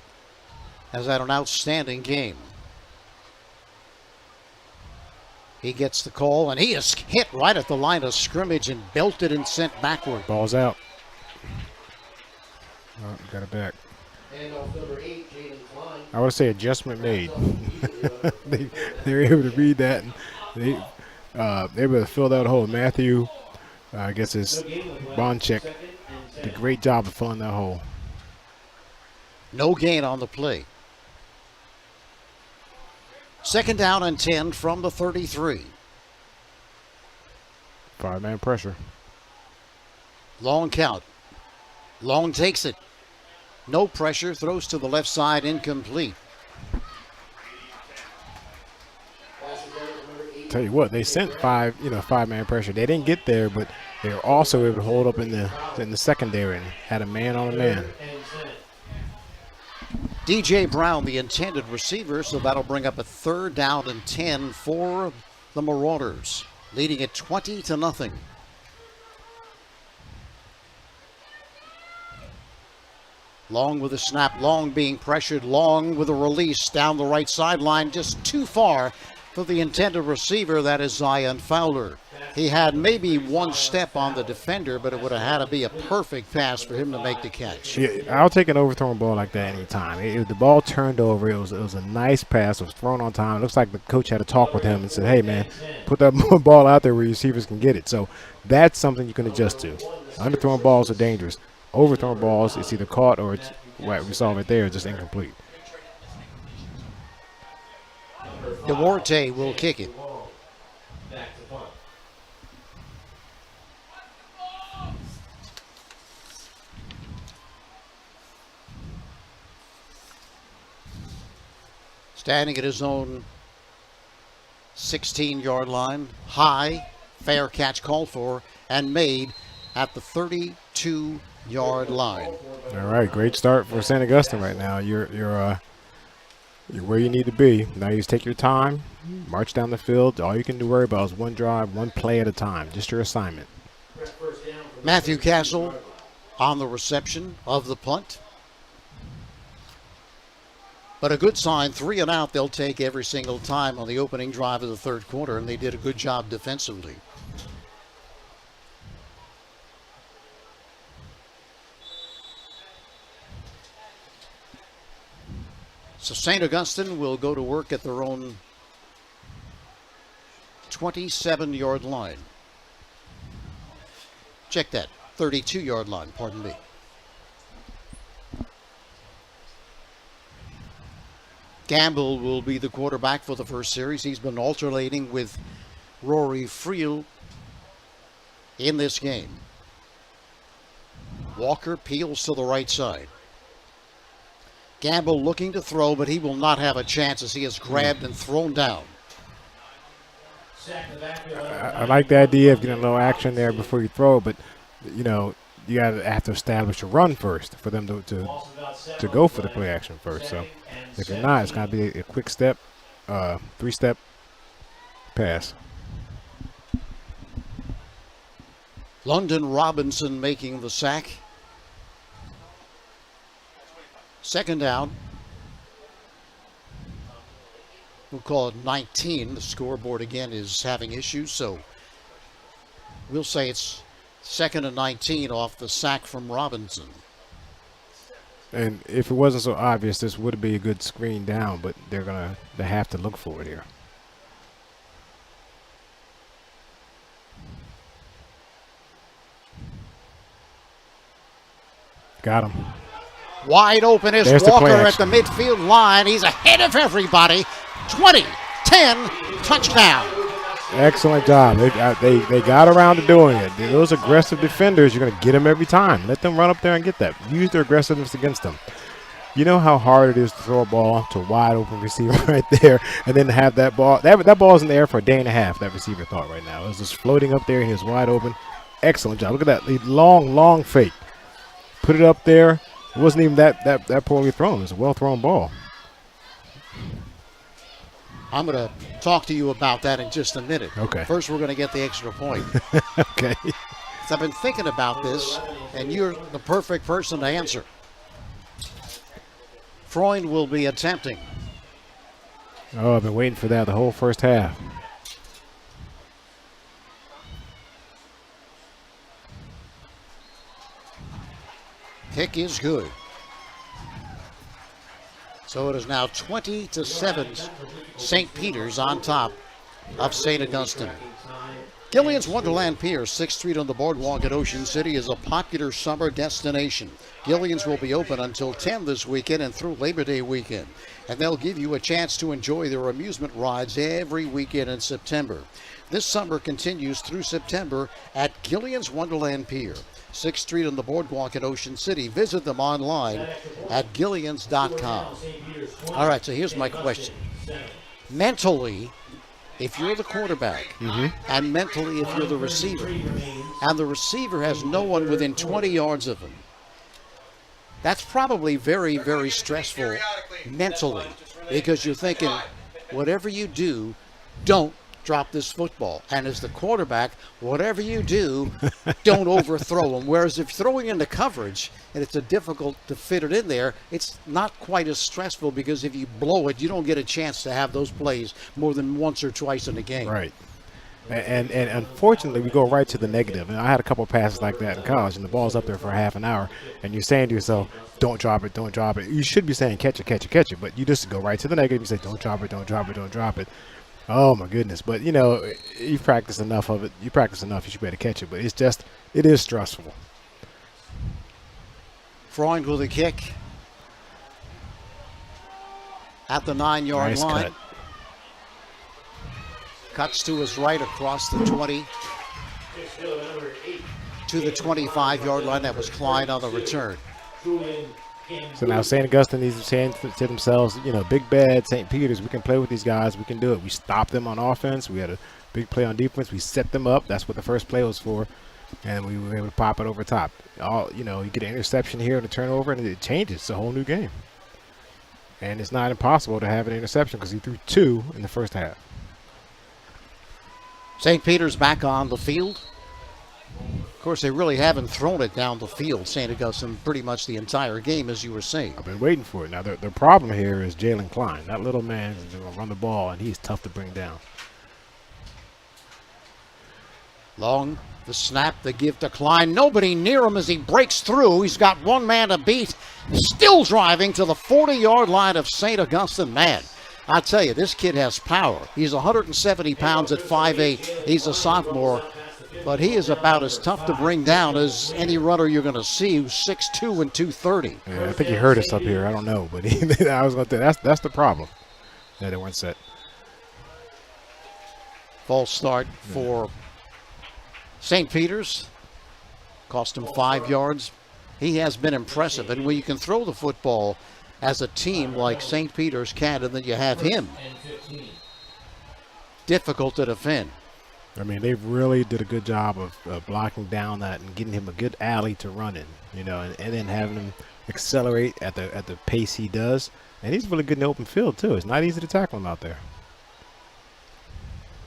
has had an outstanding game. He gets the call, and he is hit right at the line of scrimmage and belted and sent backward. Ball's out. Oh, got it back. I would say adjustment made. they were able to read that, and they were able to fill that hole. Matthew, I guess it's Bonchek, did a great job of filling that hole. No gain on the play. Second down and 10 from the 33. 5-man pressure. Long count. Long takes it. No pressure, throws to the left side, incomplete. Tell you what, they sent 5-man pressure. They didn't get there, but they were also able to hold up in the secondary and had a man on a man. DJ Brown, the intended receiver, so that'll bring up a third down and 10 for the Marauders, leading at 20-0. Long with a snap, Long being pressured, Long with a release down the right sideline, just too far for the intended receiver. That is Zion Fowler. He had maybe one step on the defender, but it would have had to be a perfect pass for him to make the catch. Yeah, I'll take an overthrown ball like that anytime. If the ball turned over, it was a nice pass. It was thrown on time. It looks like the coach had a talk with him and said, hey, man, put that ball out there where your receivers can get it. So that's something you can adjust to. Underthrown balls are dangerous. Overthrown balls, it's either caught or it's what we saw right there, just incomplete. Duarte will kick it. Standing at his own 16-yard line, high, fair catch called for, and made at the 32-yard line. All right, great start for St. Augustine right now. You're where you need to be. Now you just take your time, march down the field. All you can worry about is one drive, one play at a time. Just your assignment. Matthew Castle on the reception of the punt. But a good sign, 3 and out, they'll take every single time on the opening drive of the third quarter, and they did a good job defensively. So St. Augustine will go to work at their own 27-yard line. Check that, 32-yard line, pardon me. Gamble will be the quarterback for the first series. He's been alternating with Rory Friel in this game. Walker peels to the right side. Gamble looking to throw, but he will not have a chance as he is grabbed and thrown down. I like the idea of getting a little action there before you throw, but you know you have to establish a run first for them to go for the play action first. So if you're not, it's going to be a quick step, 3-step pass. London Robinson making the sack. Second down. we'll call it 19. The scoreboard again is having issues, so we'll say it's 2nd and 19 off the sack from Robinson. And if it wasn't so obvious, this would be a good screen down, but they have to look for it here. Got him. Wide open is There's the Walker play at action. the midfield line. He's ahead of everybody. 20, 10, touchdown. Excellent job. They got around to doing it. Those aggressive defenders, you're going to get them every time. Let them run up there and get that. Use their aggressiveness against them. You know how hard it is to throw a ball to a wide open receiver right there and then have that ball. That ball's in the air for a day and a half, that receiver thought right now. It was just floating up there and he was wide open. Excellent job. Look at that long fake. Put it up there. It wasn't even that poorly thrown. It was a well-thrown ball. I'm going to talk to you about that in just a minute. Okay. First, we're going to get the extra point. Okay. So I've been thinking about this, and you're the perfect person to answer. Freund will be attempting. Oh, I've been waiting for that the whole first half. Kick is good. So it is now 20-7. St. Peter's on top of St. Augustine. Gillian's Wonderland Pier, 6th Street on the boardwalk at Ocean City, is a popular summer destination. Gillian's will be open until 10 this weekend and through Labor Day weekend. And they'll give you a chance to enjoy their amusement rides every weekend in September. This summer continues through September at Gillian's Wonderland Pier, 6th Street on the boardwalk at Ocean City. Visit them online at gillians.com. All right, so here's my question. Mentally, if you're the quarterback, and mentally if you're the receiver, and the receiver has no one within 20 yards of him, that's probably very, very stressful mentally, because you're thinking, whatever you do, don't drop this football. And as the quarterback, whatever you do, don't overthrow him. Whereas if throwing into coverage and it's difficult to fit it in there, it's not quite as stressful, because if you blow it, you don't get a chance to have those plays more than once or twice in a game. Right. And unfortunately, we go right to the negative. And I had a couple of passes like that in college, and the ball's up there for half an hour, and you're saying to yourself, don't drop it, don't drop it. You should be saying catch it, catch it, catch it, but you just go right to the negative. You say, don't drop it, don't drop it, don't drop it. Oh, my goodness. But, you know, you practice enough of it. You practice enough, you should be able to catch it. But it is stressful. Freund with a kick at the 9-yard Nice line. cut. Cuts to his right across the 20 to the 25-yard line. That was Klein on the return. So now St. Augustine needs to say to themselves, you know, big bad St. Peter's, we can play with these guys. We can do it. We stopped them on offense. We had a big play on defense. We set them up. That's what the first play was for. And we were able to pop it over top. You know, you get an interception here and a turnover, and it changes. It's a whole new game. And it's not impossible to have an interception because he threw 2 in the first half. St. Peter's back on the field. Of course, they really haven't thrown it down the field, St. Augustine, pretty much the entire game, as you were saying. I've been waiting for it. Now, the problem here is Jalen Klein. That little man is going to run the ball, and he's tough to bring down. Long, the snap, the give to Klein. Nobody near him as he breaks through. He's got one man to beat. Still driving to the 40-yard line of St. Augustine. Man, I tell you, this kid has power. He's 170 pounds at 5'8". He's a sophomore. But he is about as tough to bring down as any runner you're going to see who's 6'2" and 230. Yeah, I think he hurt us up here. I don't know, but I was going to say that's the problem. Yeah, they weren't set. False start for St. Peter's. Cost him 5 yards. He has been impressive. And when you can throw the football as a team like St. Peter's can, and then you have him, difficult to defend. I mean, they really did a good job of blocking down that and getting him a good alley to run in, you know, and then having him accelerate at the pace he does. And he's really good in the open field, too. It's not easy to tackle him out there.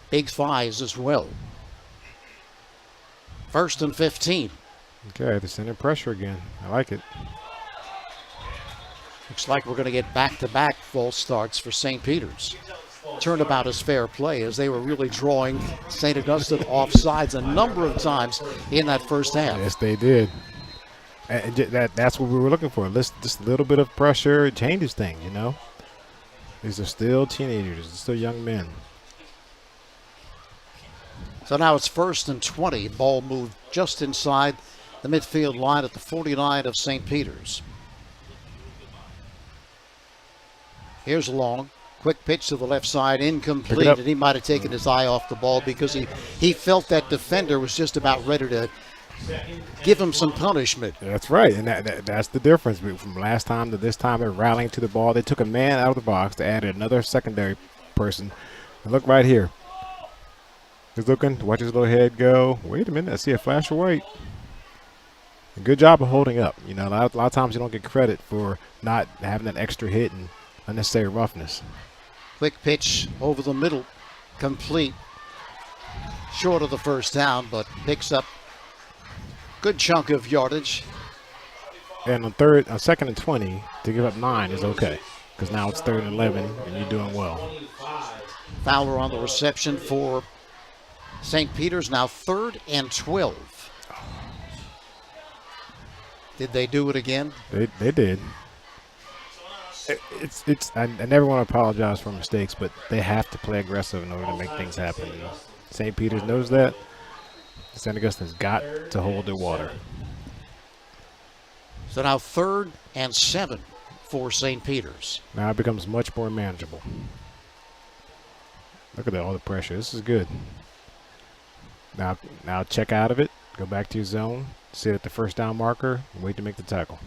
Big thighs as well. 1st and 15. Okay, they're sending pressure again. I like it. Looks like we're going to get back-to-back false starts for St. Peter's. turnabout is fair play, as they were really drawing St. Augustine off sides a number of times in that first half. Yes, they did. And that's what we were looking for. Just a little bit of pressure. It changes things, you know. These are still teenagers. They're still young men. So now it's 1st and 20. Ball moved just inside the midfield line at the 49 of St. Peter's. Here's Long. Quick pitch to the left side, incomplete, and he might have taken his eye off the ball because he felt that defender was just about ready to give him some punishment. That's right, and that's the difference from last time to this time. They're rallying to the ball. They took a man out of the box to add another secondary person. And look right here. He's looking, watch his little head go. Wait a minute, I see a flash of white. Good job of holding up. You know, a lot of times you don't get credit for not having that extra hit and unnecessary roughness. Quick pitch over the middle, complete. Short of the first down, but picks up good chunk of yardage. And on 2nd and 20, to give up 9 is okay, because now it's 3rd and 11, and you're doing well. Fowler on the reception for St. Peter's, now 3rd and 12. Did they do it again? They did. I never want to apologize for mistakes, but they have to play aggressive in order to make things happen. St. Peter's knows that. St. Augustine's got to hold their water. So now 3rd and 7 for St. Peter's. Now it becomes much more manageable. Look at that, all the pressure. This is good. Now check out of it. Go back to your zone. Sit at the first down marker and wait to make the tackle.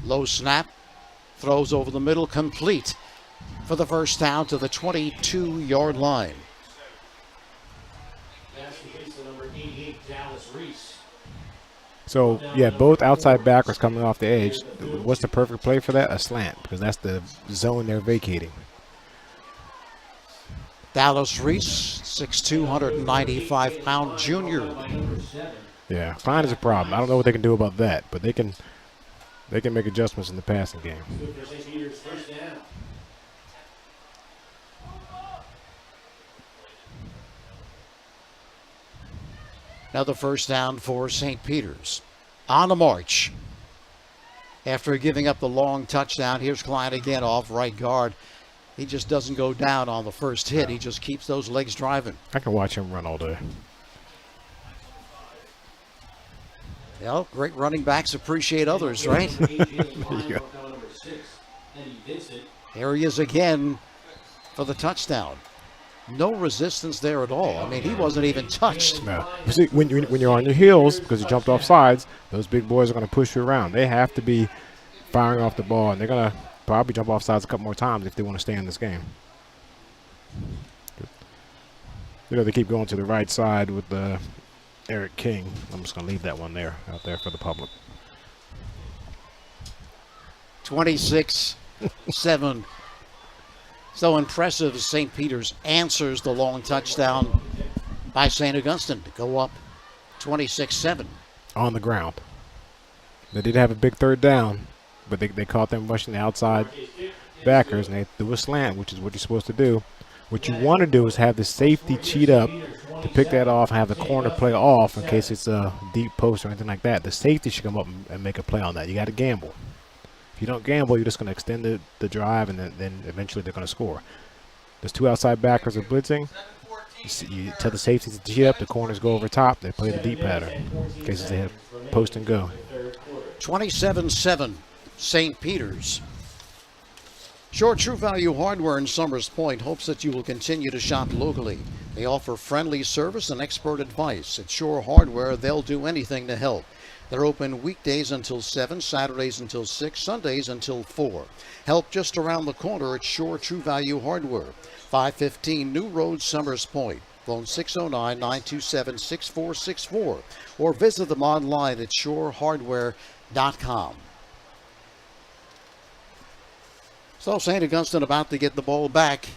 Low snap, throws over the middle, complete for the first down to the 22-yard line. So, yeah, both outside backers coming off the edge. What's the perfect play for that? A slant, because that's the zone they're vacating. Dallas Reese, 6'2", 195-pound junior. Yeah, Klein is a problem. I don't know what they can do about that, but they can make adjustments in the passing game. Another first down for St. Peter's. On the march. After giving up the long touchdown, here's Klein again off right guard. He just doesn't go down on the first hit. He just keeps those legs driving. I can watch him run all day. Well, great running backs appreciate others, right? Yeah. There he is again for the touchdown. No resistance there at all. I mean, he wasn't even touched. No. You see, when you're on your heels, because you jumped off sides, those big boys are going to push you around. They have to be firing off the ball, and they're going to probably jump off sides a couple more times if they want to stay in this game. You know, they keep going to the right side with Eric King. I'm just going to leave that one there, out there for the public. 26-7. So impressive as St. Peter's answers the long touchdown by St. Augustine to go up 26-7. On the ground. They did have a big 3rd down, but they caught them rushing the outside backers, and they threw a slant, which is what you're supposed to do. What you want to do is have the safety cheat up to pick that off and have the corner play off in case it's a deep post or anything like that. The safety should come up and make a play on that. You got to gamble. If you don't gamble, you're just going to extend the drive, and then eventually they're going to score. There's 2 outside backers are blitzing. You tell the safeties to cheat up. The corners go over top. They play the deep pattern in case they have post and go. 27-7, St. Peter's. Shore True Value Hardware in Summers Point hopes that you will continue to shop locally. They offer friendly service and expert advice. At Shore Hardware, they'll do anything to help. They're open weekdays until 7, Saturdays until 6, Sundays until 4. Help just around the corner at Shore True Value Hardware, 515 New Road, Summers Point. Phone 609-927-6464 or visit them online at shorehardware.com. So St. Augustine about to get the ball back.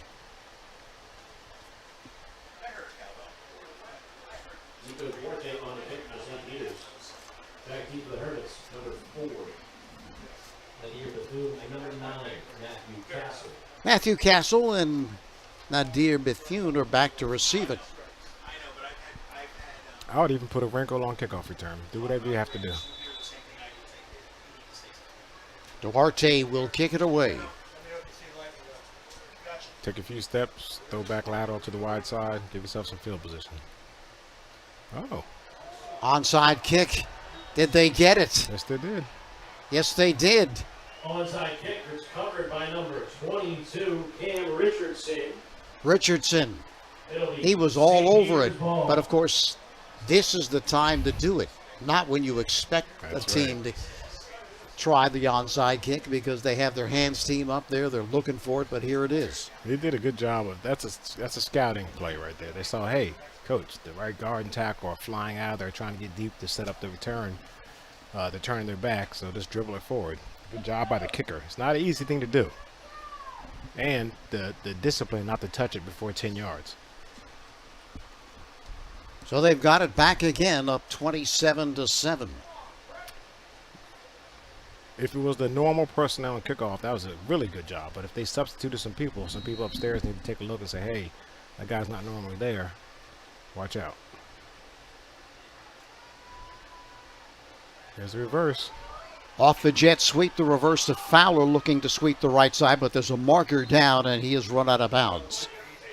Nadir Bethune and number 9, Matthew Castle. Matthew Castle and Nadir Bethune are back to receive it. I would even put a wrinkle on kickoff return. Do whatever you have to do. Duarte will kick it away. Take a few steps, throw back lateral to the wide side, give yourself some field position. Oh. Onside kick. Did they get it? Yes, they did. Yes, they did. Onside kick is covered by number 22, Cam Richardson. Richardson. It'll be He was all over it. ball. But, of course, this is the time to do it. Not when you expect That's a team to try the onside kick because they have their hands team up there. They're looking for it, but here it is. They did a good job of that's a scouting play right there. They saw, hey, coach, the right guard and tackle are flying out. They're trying to get deep to set up the return. They're turning their back, so just dribble it forward. Good job by the kicker. It's not an easy thing to do. And the discipline not to touch it before 10 yards. So they've got it back again, up 27-7. If it was the normal personnel and kickoff, that was a really good job. But if they substituted some people upstairs need to take a look and say, hey, that guy's not normally there, watch out. There's the reverse. Off the jet sweep, the reverse to Fowler, looking to sweep the right side, but there's a marker down, and he is run out of bounds.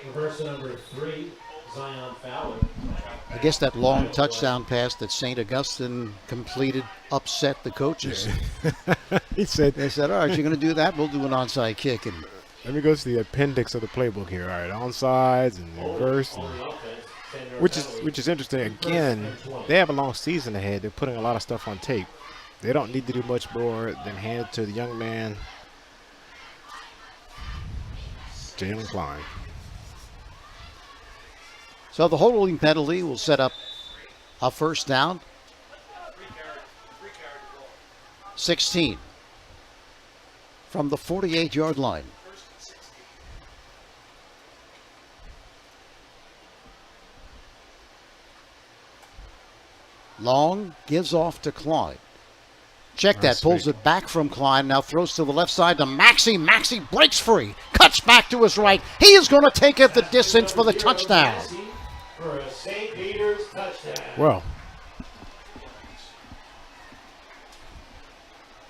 Reverse number 3, Zion Fowler. I guess that long touchdown pass that St. Augustine completed upset the coaches. He said, They said, all right, you're going to do that? We'll do an onside kick. And let me go to the appendix of the playbook here. All right, onsides and reverse, and, which is interesting. Again, they have a long season ahead. They're putting a lot of stuff on tape. They don't need to do much more than hand it to the young man, Jalen Klein. so the holding penalty will set up a first down. 16 from the 48-yard line. Long gives off to Klein. Check that, Nice pulls fake. it back from Klein, now throws to the left side to Maxey. Maxey breaks free, cuts back to his right. He is going to take it the distance for the touchdown. For a St. Peter's touchdown. Well,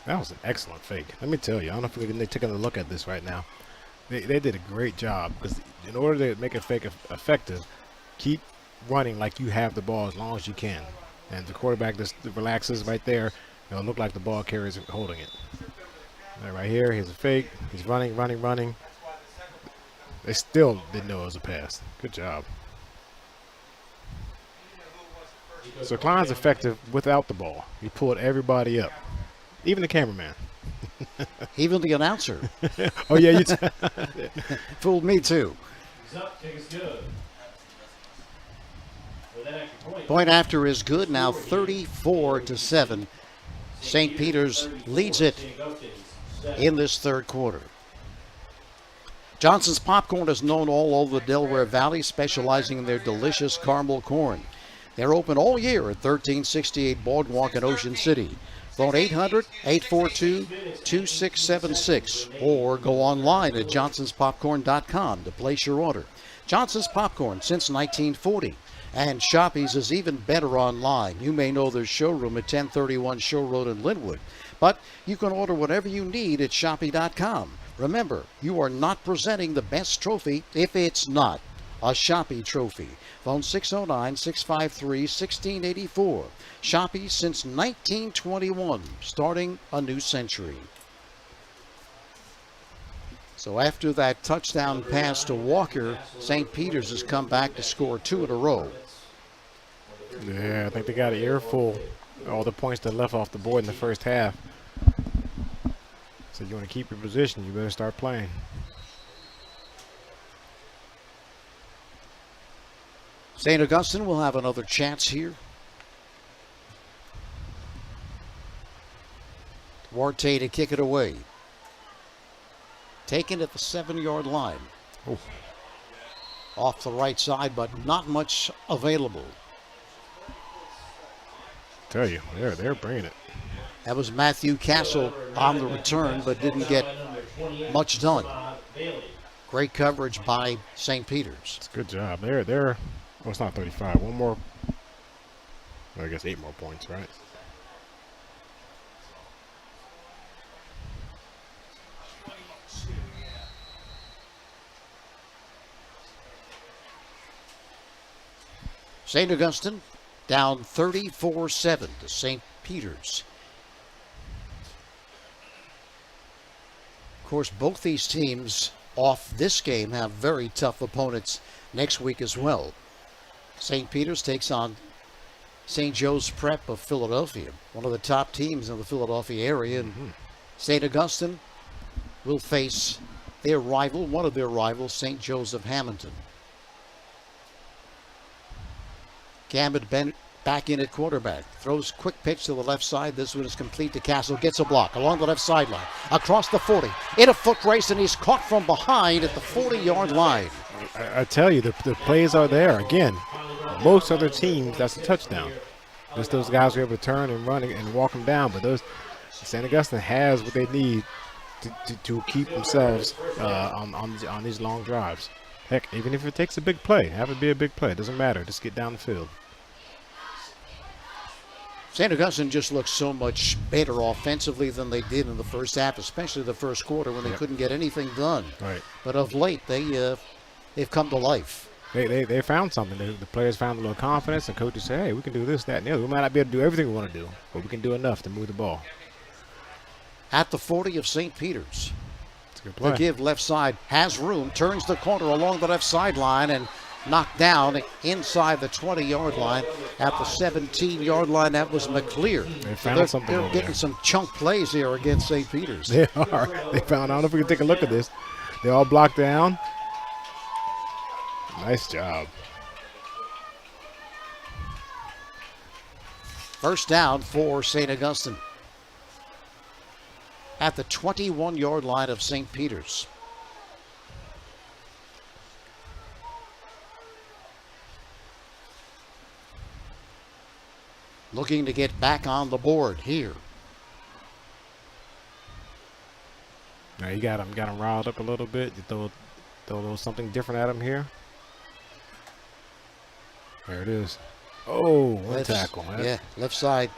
that was an excellent fake. Let me tell you, I don't know if they're taking a look at this right now. They did a great job because in order to make a fake effective, keep running like you have the ball as long as you can. And the quarterback just relaxes right there. It'll look like the ball carrier is holding it. Right here, here's a fake. He's running. They still didn't know it was a pass. Good job. So Klein's effective without the ball. He pulled everybody up, even the cameraman. Even the announcer. Oh yeah, you. Fooled me too. He's up, kick is good. With that extra point. Point after is good, now 34-7. St. Peter's leads it in this third quarter. Johnson's Popcorn is known all over the Delaware Valley, specializing in their delicious caramel corn. They're open all year at 1368 Boardwalk in Ocean City. Phone 800-842-2676 or go online at johnsonspopcorn.com to place your order. Johnson's Popcorn since 1940. And Shoppy's is even better online. You may know their showroom at 1031 Show Road in Linwood, but you can order whatever you need at Shoppy.com. Remember, you are not presenting the best trophy if it's not a Shoppy trophy. Phone 609-653-1684. Shoppy since 1921, starting a new century. So after that touchdown pass to Walker, St. Peter's has come back to score 2 in a row. Yeah, I think they got an earful. All the points that left off the board in the first half. So you want to keep your position, you better start playing. St. Augustine will have another chance here. Duarte to kick it away. Taken at the 7-yard line. Oh. Off the right side, but not much available. Tell you, they're bringing it. That was Matthew Castle on the return, but didn't get much done. Great coverage by St. Peter's. It's a good job. They're well, it's not 35. One more, I guess 8 more points, right? St. Augustine down 34-7 to St. Peter's. Of course, both these teams off this game have very tough opponents next week as well. St. Peter's takes on St. Joe's Prep of Philadelphia, one of the top teams in the Philadelphia area. And St. Augustine will face their rival, one of their rivals, St. Joe's of Hamilton. Gambit Bennett back in at quarterback. Throws quick pitch to the left side. This one is complete to Castle. Gets a block along the left sideline. Across the 40. In a foot race, and he's caught from behind at the 40-yard line. I tell you, the plays are there. Again, most other teams, that's a touchdown. Just those guys are able to turn and run and walk them down. But those St. Augustine has what they need to keep themselves on these long drives. Heck, even if it takes a big play, have it be a big play. It doesn't matter. Just get down the field. St. Augustine just looks so much better offensively than they did in the first half, especially the first quarter when they couldn't get anything done. Right. But of late, they've come to life. They found something. The players found a little confidence, and coaches say, hey, we can do this, that, and the other. We might not be able to do everything we want to do, but we can do enough to move the ball. At the 40 of St. Peter's. Good play. The give left side has room, turns the corner along the left sideline and knocked down inside the 20-yard line. At the 17-yard line, that was McClear. They found something. They're getting some chunk plays here against St. Peter's. They are. They found, I don't know if we can take a look at this. They all blocked down. Nice job. First down for St. Augustine. At the 21-yard line of St. Peter's. Looking to get back on the board here. Now you got him riled up a little bit. You throw a little something different at him here. There it is. Oh, one tackle. Yeah, left side.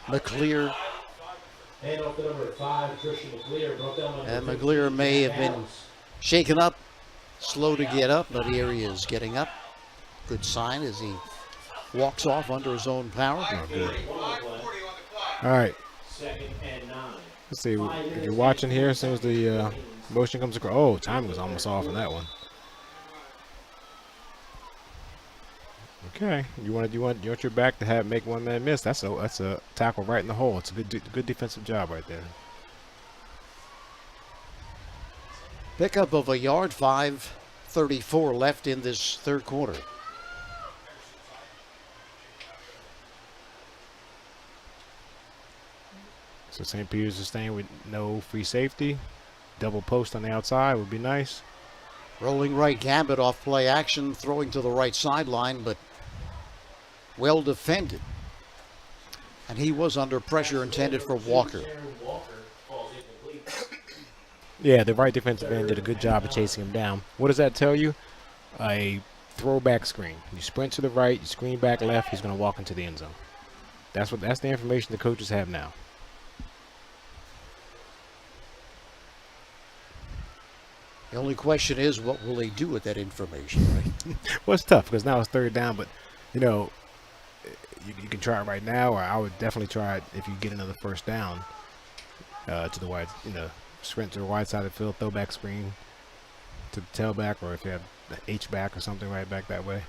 McClear. Hand off to number 5, Christian McClear. Brought down And McClear may have been shaken up, slow to get up, but here he is getting up. Good sign as he walks off under his own power. Oh, good. All right. Let's see. If you're watching here, as soon as the motion comes across. Oh, time was almost off on that one. Okay. You want your back to make one man miss. That's a tackle right in the hole. It's a good defensive job right there. Pickup of a yard, 5:34 left in this third quarter. So St. Peter's is staying with no free safety. Double post on the outside would be nice. Rolling right, Gambit off play action, throwing to the right sideline, but well defended. And he was under pressure intended for Walker. Yeah, the right defensive end did a good job of chasing him down. What does that tell you? A throwback screen. You sprint to the right, you screen back left, he's going to walk into the end zone. That's the information the coaches have now. The only question is, what will they do with that information, right? Well, it's tough because now it's third down, but, you know, you can try it right now, or I would definitely try it if you get another first down to the wide, sprint to the wide side of the field, throwback screen to the tailback, or if you have the H-back or something right back that way.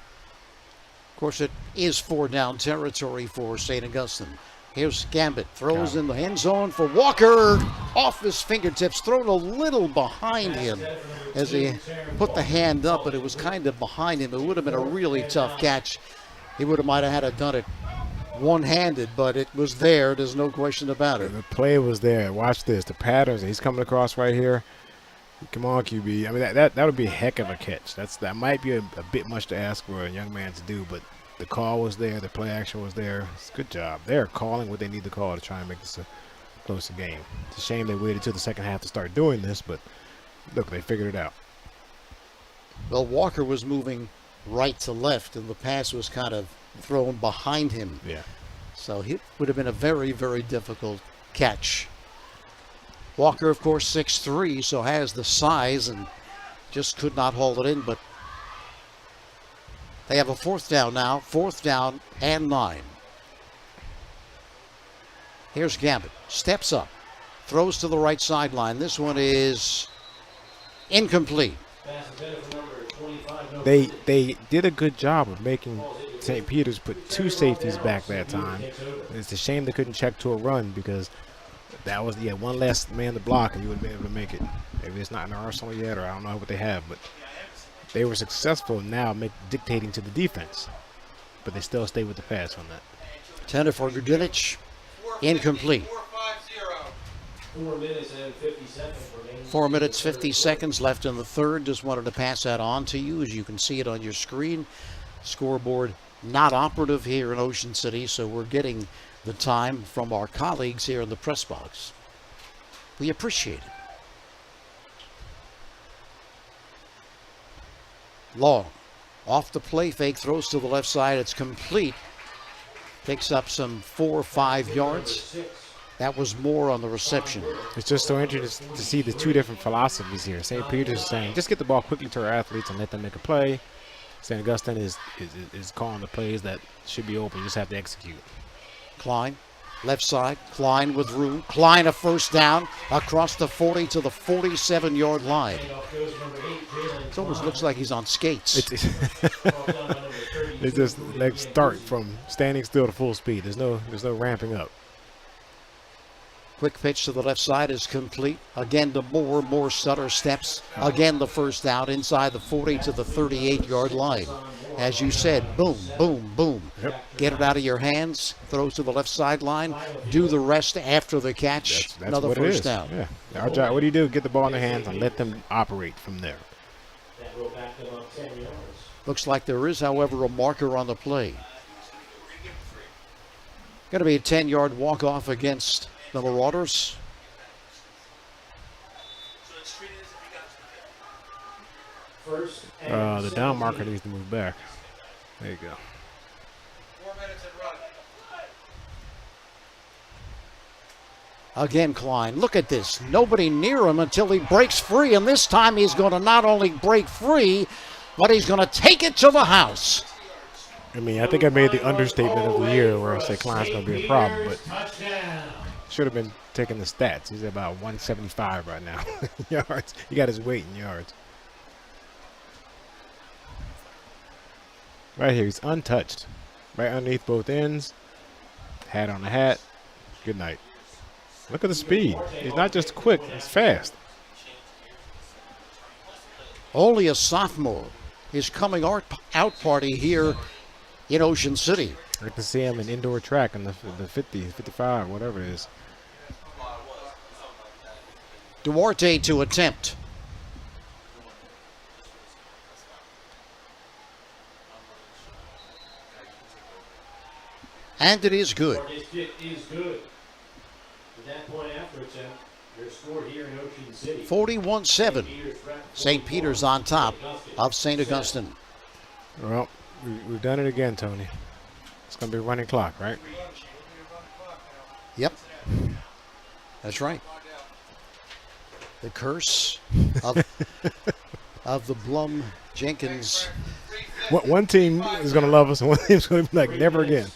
Of course, it is 4-down territory for St. Augustine. Here's Gambit, throws in the end zone for Walker, off his fingertips, thrown a little behind him as he put the hand up, but it was kind of behind him. It would have been a really tough catch. He might have had to done it one-handed, but it was there. There's no question about it. The play was there. Watch this. The patterns. He's coming across right here. Come on, QB. I mean, that would be a heck of a catch. That might be a bit much to ask for a young man to do, but the call was there. The play action was there. It's a good job. They're calling what they need to call to try and make this a close the game. It's a shame they waited till the second half to start doing this, but look, they figured it out. Well, Walker was moving right to left, and the pass was kind of thrown behind him. Yeah. So it would have been a very, very difficult catch. Walker, of course, 6'3", so has the size and just could not hold it in, but they have a fourth down now. 4th down and 9. Here's Gambit. Steps up. Throws to the right sideline. This one is incomplete. They did a good job of making St. Peter's put 2 safeties back that time. It's a shame they couldn't check to a run because that was, one less man to block and you wouldn't be able to make it. Maybe it's not in their arsenal yet, or I don't know what they have, but they were successful now dictating to the defense. But they still stay with the pass on that. Tender for Gudinich. Incomplete. 4 minutes and 50 seconds remaining. 4 minutes, 50 seconds left in the third. Just wanted to pass that on to you as you can see it on your screen. Scoreboard not operative here in Ocean City, so we're getting the time from our colleagues here in the press box. We appreciate it. Long. Off the play fake, throws to the left side. It's complete. Picks up some 4 or 5 yards. That was more on the reception. It's just so interesting to see the 2 different philosophies here. St. Peter's is saying, just get the ball quickly to our athletes and let them make a play. St. Augustine is calling the plays that should be open. You just have to execute. Klein, left side. Klein with room. Klein a first down across the 40 to the 47-yard line. It almost looks like he's on skates. It's just like start from standing still to full speed. There's no ramping up. Quick pitch to the left side is complete. Again to Moore. Moore stutter steps. Again the first down inside the 40 to the 38-yard line. As you said, boom, boom, boom. Yep. Get it out of your hands. Throws to the left sideline. Do the rest after the catch. That's Another what first it is. down. Yeah. Our job, what do you do? Get the ball in their hands and let them operate from there. That will back them up 10 yards. Looks like there is, however, a marker on the play. Going to be a 10-yard walk-off against the Marauders. First The down marker needs to move back. There you go. 4 minutes and run. Again, Klein. Look at this. Nobody near him until he breaks free. And this time he's going to not only break free, but he's going to take it to the house. I mean, I think I made the understatement of the year where I say Klein's going to be a problem, but should have been taking the stats. He's at about 175 right now. Yards. He got his weight in yards. Right here, he's untouched. Right underneath both ends. Hat on the hat. Good night. Look at the speed. He's not just quick, he's fast. Only a sophomore. His coming out party here in Ocean City. I can see him in indoor track in the 50, 55, whatever it is. Duarte to attempt. And it is good. His kick is good. At that point after attempt, your score here in Ocean City. 41-7. St. Peter's on top of St. Augustine. Well, we've done it again, Tony. It's going to be a running clock, right? Yep. That's right. The curse of the Blum-Jenkins. One team is going to love us, and one team's going to be like, never again.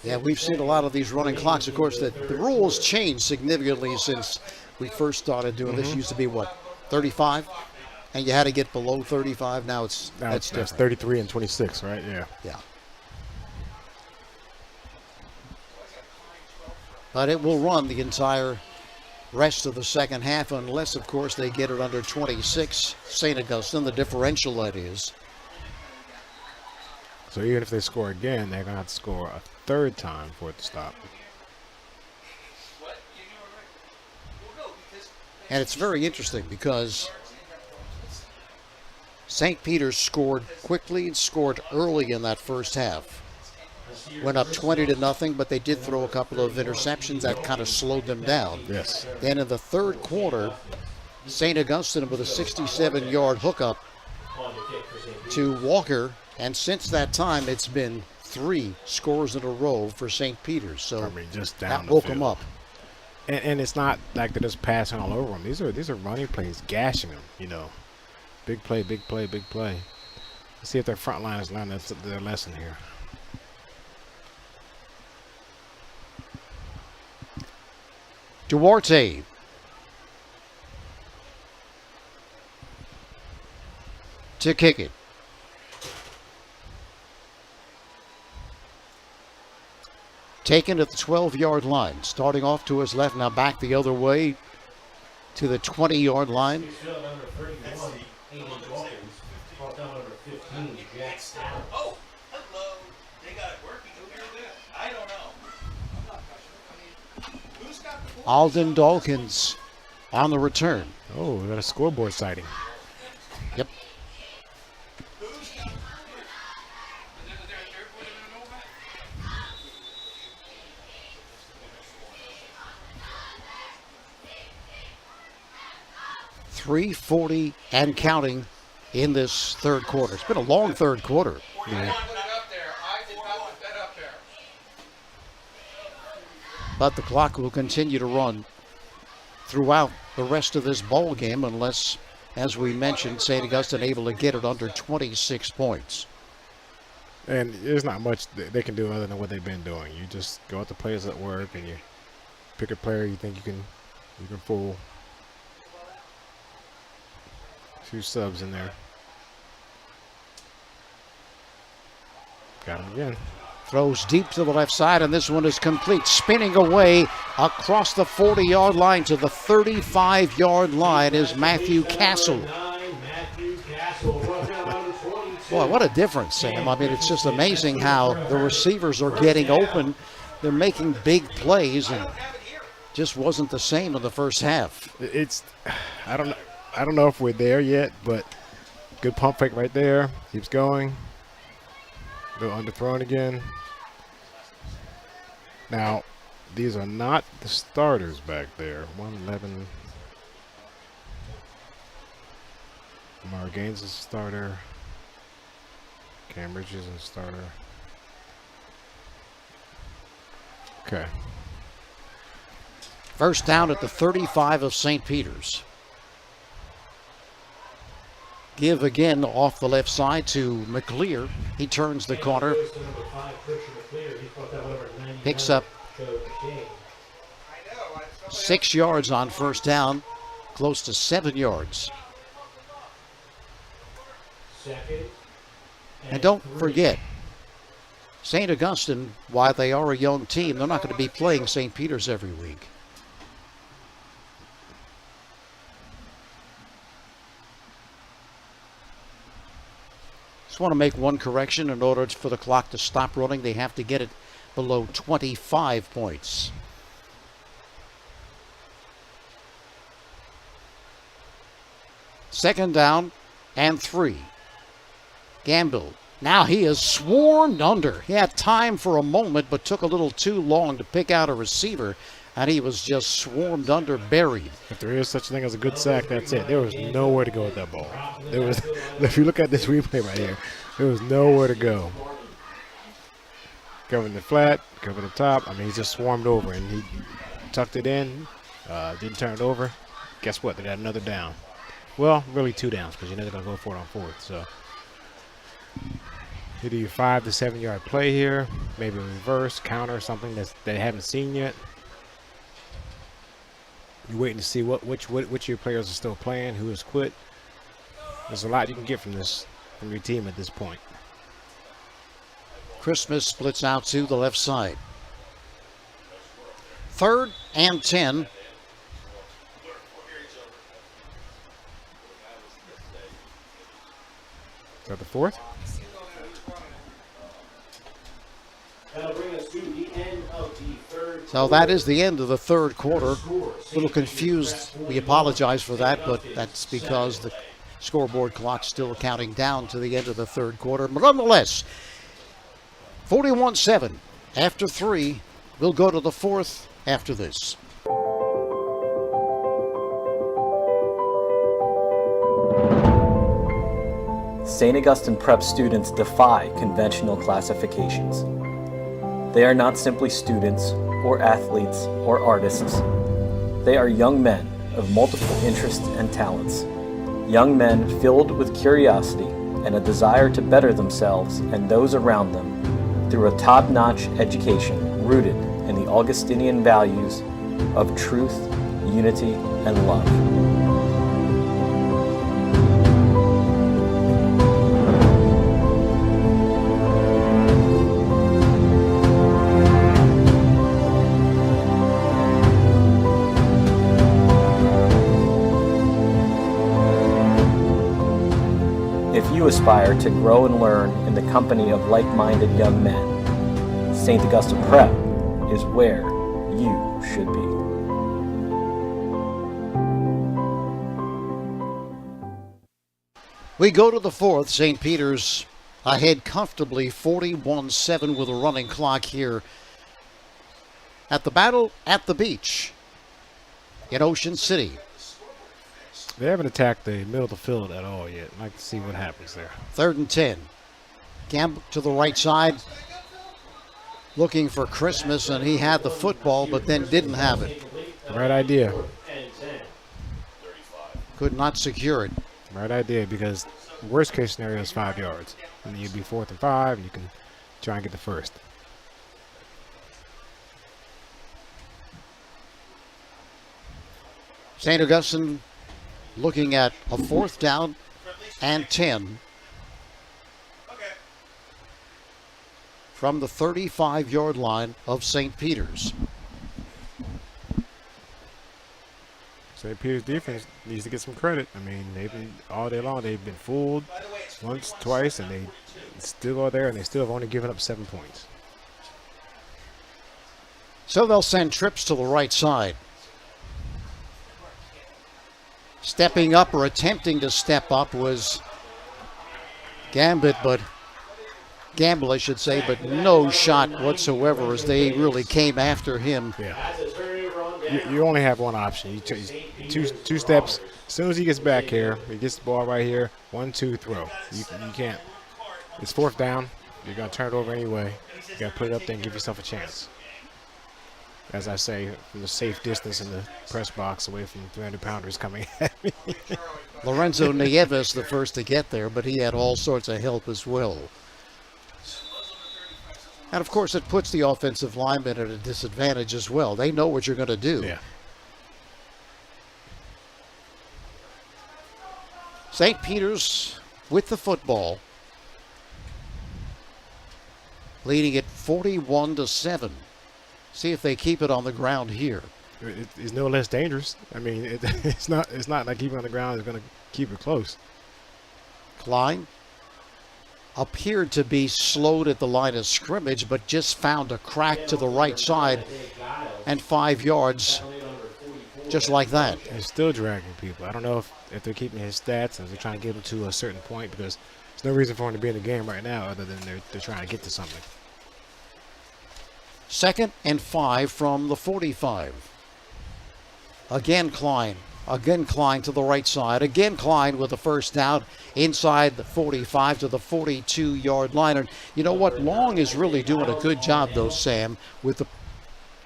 Yeah, we've seen a lot of these running clocks. Of course, the rules changed significantly since we first started doing this. Used to be, what, 35? And you had to get below 35. Now it's That's different. 33 and 26, right? Yeah. Yeah. But it will run the entire rest of the second half unless, of course, they get it under 26. St. Augustine, the differential that is. So even if they score again, they're going to have to score a third time for it to stop. And it's very interesting because St. Peter's scored quickly and scored early in that first half. went up 20-0, but they did throw a couple of interceptions that kind of slowed them down. Yes. Then in the third quarter, St. Augustine with a 67-yard hookup to Walker, and since that time it's been 3 scores in a row for St. Peter's. So I mean, just down that the woke field. them up. And it's not like they're just passing all over them. These are running plays, gashing them. You know, big play, big play, big play. Let's see if their front line has learned their lesson here. Duarte. To kick it. Taken at the 12-yard line. Starting off to his left, now back the other way to the 20-yard line. Oh, hello. They got it working. Who is this? I don't know. Who's got the ball? Alden Dawkins on the return. Oh, we got a scoreboard sighting. Yep. Who's got the ball? They're putting it over. 3:40 and counting in this third quarter. It's been a long third quarter. You want to put it up there. I did not put that up there. But the clock will continue to run throughout the rest of this ball game unless, as we mentioned, St. Augustine able to get it under 26 points. And there's not much they can do other than what they've been doing. You just go at the plays that work, and you pick a player you think you can fool. A few subs in there. Got him again. Throws deep to the left side, and this one is complete. Spinning away across the 40-yard line to the 35-yard line is Matthew Castle. Boy, what a difference, Sam. I mean, it's just amazing how the receivers are getting open. They're making big plays, and just wasn't the same in the first half. I don't know if we're there yet, but good pump fake right there. Keeps going. Go underthrown again. Now, these are not the starters back there. 111. Amar Gaines is a starter. Cambridge is a starter. Okay. First down at the 35 of St. Peter's. Give again off the left side to McLear. He turns the corner. Picks up 6 yards on first down. Close to 7 yards. And don't forget, St. Augustine, while they are a young team, they're not going to be playing St. Peter's every week. Just want to make one correction. In order for the clock to stop running, they have to get it below 25 points. Second down and 3. Gamble. Now he is swarmed under. He had time for a moment, but took a little too long to pick out a receiver, and he was just swarmed under, buried. If there is such a thing as a good sack, that's it. There was nowhere to go with that ball. If you look at this replay right here, there was nowhere to go. Covering the flat, covering the top. I mean, he just swarmed over, and he tucked it in, didn't turn it over. Guess what? They got another down. Well, really 2 downs, because you're never going to go for it on 4th. So you do your 5 to 7 yard play here, maybe reverse, counter, something that they haven't seen yet. You're waiting to see which of your players are still playing, who has quit. There's a lot you can get from your team at this point. Christmas splits out to the left side. 3rd and 10. Is that the 4th? That'll bring us to the end of the third. So that is the end of the third quarter. A little confused. We apologize for that, but that's because the scoreboard clock's still counting down to the end of the third quarter. But nonetheless, 41-7 after 3. We'll go to the 4th after this. St. Augustine Prep students defy conventional classifications. They are not simply students or athletes or artists. They are young men of multiple interests and talents. Young men filled with curiosity and a desire to better themselves and those around them through a top-notch education rooted in the Augustinian values of truth, unity, and love. If you aspire to grow and learn in the company of like-minded young men, St. Augustine Prep is where you should be. We go to the 4th. St. Peter's ahead comfortably, 41-7 with a running clock here at the Battle at the Beach in Ocean City. They haven't attacked the middle of the field at all yet. I'd like to see what happens there. 3rd and 10. Gamble to the right side, looking for Christmas, and he had the football but then didn't have it. Right idea. Could not secure it. Right idea, because worst case scenario is 5 yards. And then you'd be 4th and 5, and you can try and get the first. St. Augustine looking at a 4th down and 10 from the 35-yard line of St. Peter's. St. Peter's defense needs to get some credit. I mean, they've been all day long. They've been fooled once, twice, and they still are there, and they still have only given up 7 points. So they'll send trips to the right side. Stepping up or attempting to step up was Gamble, I should say, but no shot whatsoever as they really came after him. Yeah. You only have one option. Two steps. As soon as he gets back here, he gets the ball right here. 1, 2, throw. You can't. It's 4th down. You're going to turn it over anyway. You got to put it up there and give yourself a chance. As I say, from the safe distance in the press box away from 300-pounders coming at me. Lorenzo Nieves the first to get there, but he had all sorts of help as well. And, of course, it puts the offensive linemen at a disadvantage as well. They know what you're going to do. Yeah. St. Peter's with the football, leading it 41-7. See if they keep it on the ground here. It's no less dangerous. I mean, it's not like keeping it on the ground is going to keep it close. Klein appeared to be slowed at the line of scrimmage, but just found a crack to the right side and 5 yards just like that. They're still dragging people. I don't know if they're keeping his stats and they're trying to get him to a certain point, because there's no reason for him to be in the game right now other than they're trying to get to something. 2nd and 5 from the 45. Again Klein to the right side. Again Klein with the first down inside the 45 to the 42-yard line. And you know what? Long is really doing a good job, though, Sam, with the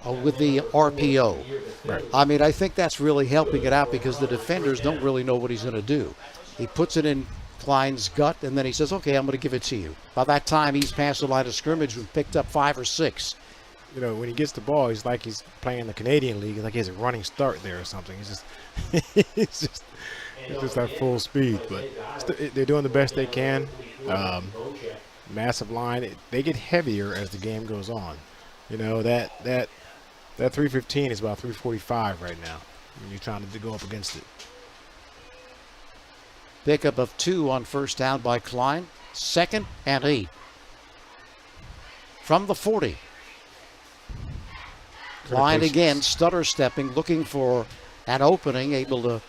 RPO. Right. I mean, I think that's really helping it out because the defenders don't really know what he's going to do. He puts it in Klein's gut, and then he says, okay, I'm going to give it to you. By that time, he's past the line of scrimmage and picked up 5 or 6. You know, when he gets the ball, he's like he's playing the Canadian League. It's like he has a running start there or something. It's just at full speed. But they're doing the best they can. Massive line. They get heavier as the game goes on. You know, that 315 is about 345 right now when you're trying to go up against it. Pickup of 2 on first down by Klein. 2nd and 8. From the 40. Klein again, stutter stepping, looking for an opening, able to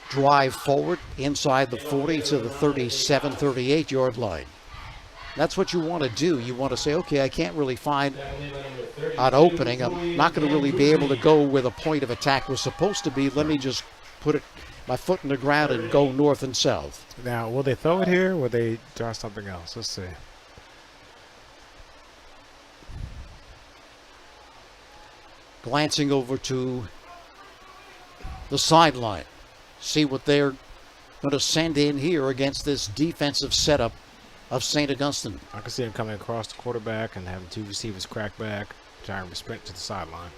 drive forward inside the 40 to the 37, 38-yard line. That's what you want to do. You want to say, okay, I can't really find an opening. I'm not going to really be able to go where the point of attack was supposed to be. Let me just put my foot in the ground and go north and south. Now, will they throw it here or will they try something else? Let's see. Glancing over to the sideline. See what they're going to send in here against this defensive setup of St. Augustine. I can see him coming across the quarterback and having two receivers crack back, trying to sprint to the sideline.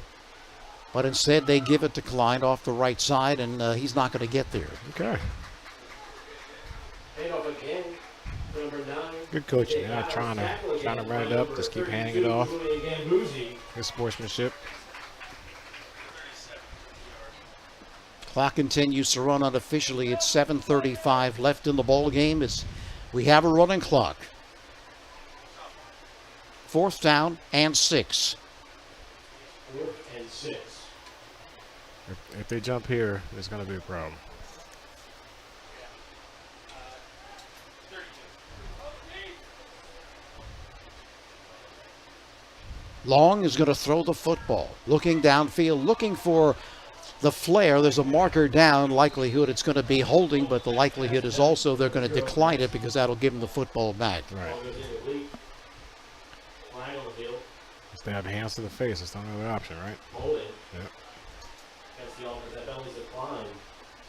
But instead, they give it to Klein off the right side, and he's not going to get there. Okay. Handoff again, number 9. Good coaching. They're not trying to run it up. Just keep handing it off. Good sportsmanship. Clock continues to run unofficially. It's 7:35 left in the ball game. We have a running clock. 4th down and 6. 4th and 6. If they jump here, there's going to be a problem. Long is going to throw the football. Looking downfield, looking for the flare. There's a marker down. Likelihood it's going to be holding, but the likelihood is also they're going to decline it because that'll give them the football back. Right. If they have hands to the face, it's not another option, right? Holding. Yeah. That's the offense. That penalty's decline.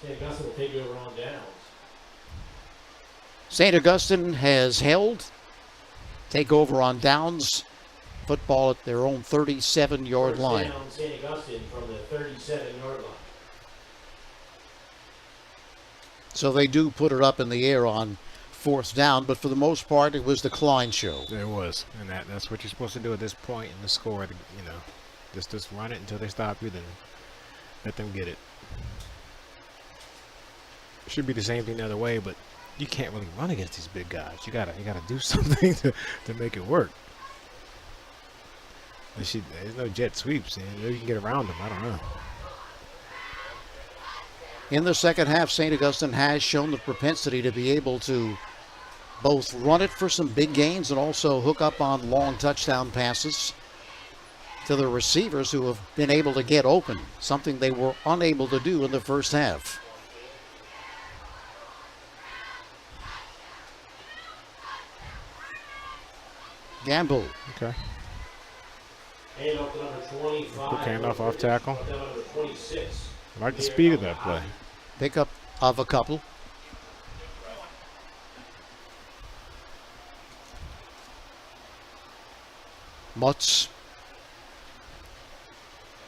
St. Augustine will take over on downs. St. Augustine has held. Take over on downs. Football at their own 37-yard line. Down St. Augustine from the 37-yard line. So they do put it up in the air on 4th down, but for the most part, it was the Klein show. It was, and that's what you're supposed to do at this point in the score. You know, just run it until they stop you, then let them get it. Should be the same thing the other way, but you can't really run against these big guys. You gotta do something to make it work. There's no jet sweeps, and maybe you can get around them. I don't know. In the second half, St. Augustine has shown the propensity to be able to both run it for some big gains and also hook up on long touchdown passes to the receivers who have been able to get open, something they were unable to do in the first half. Gamble. Okay. Handoff to number 25. Quick handoff off tackle. Number 26. I like the speed of that play. Pickup of a couple. Mutz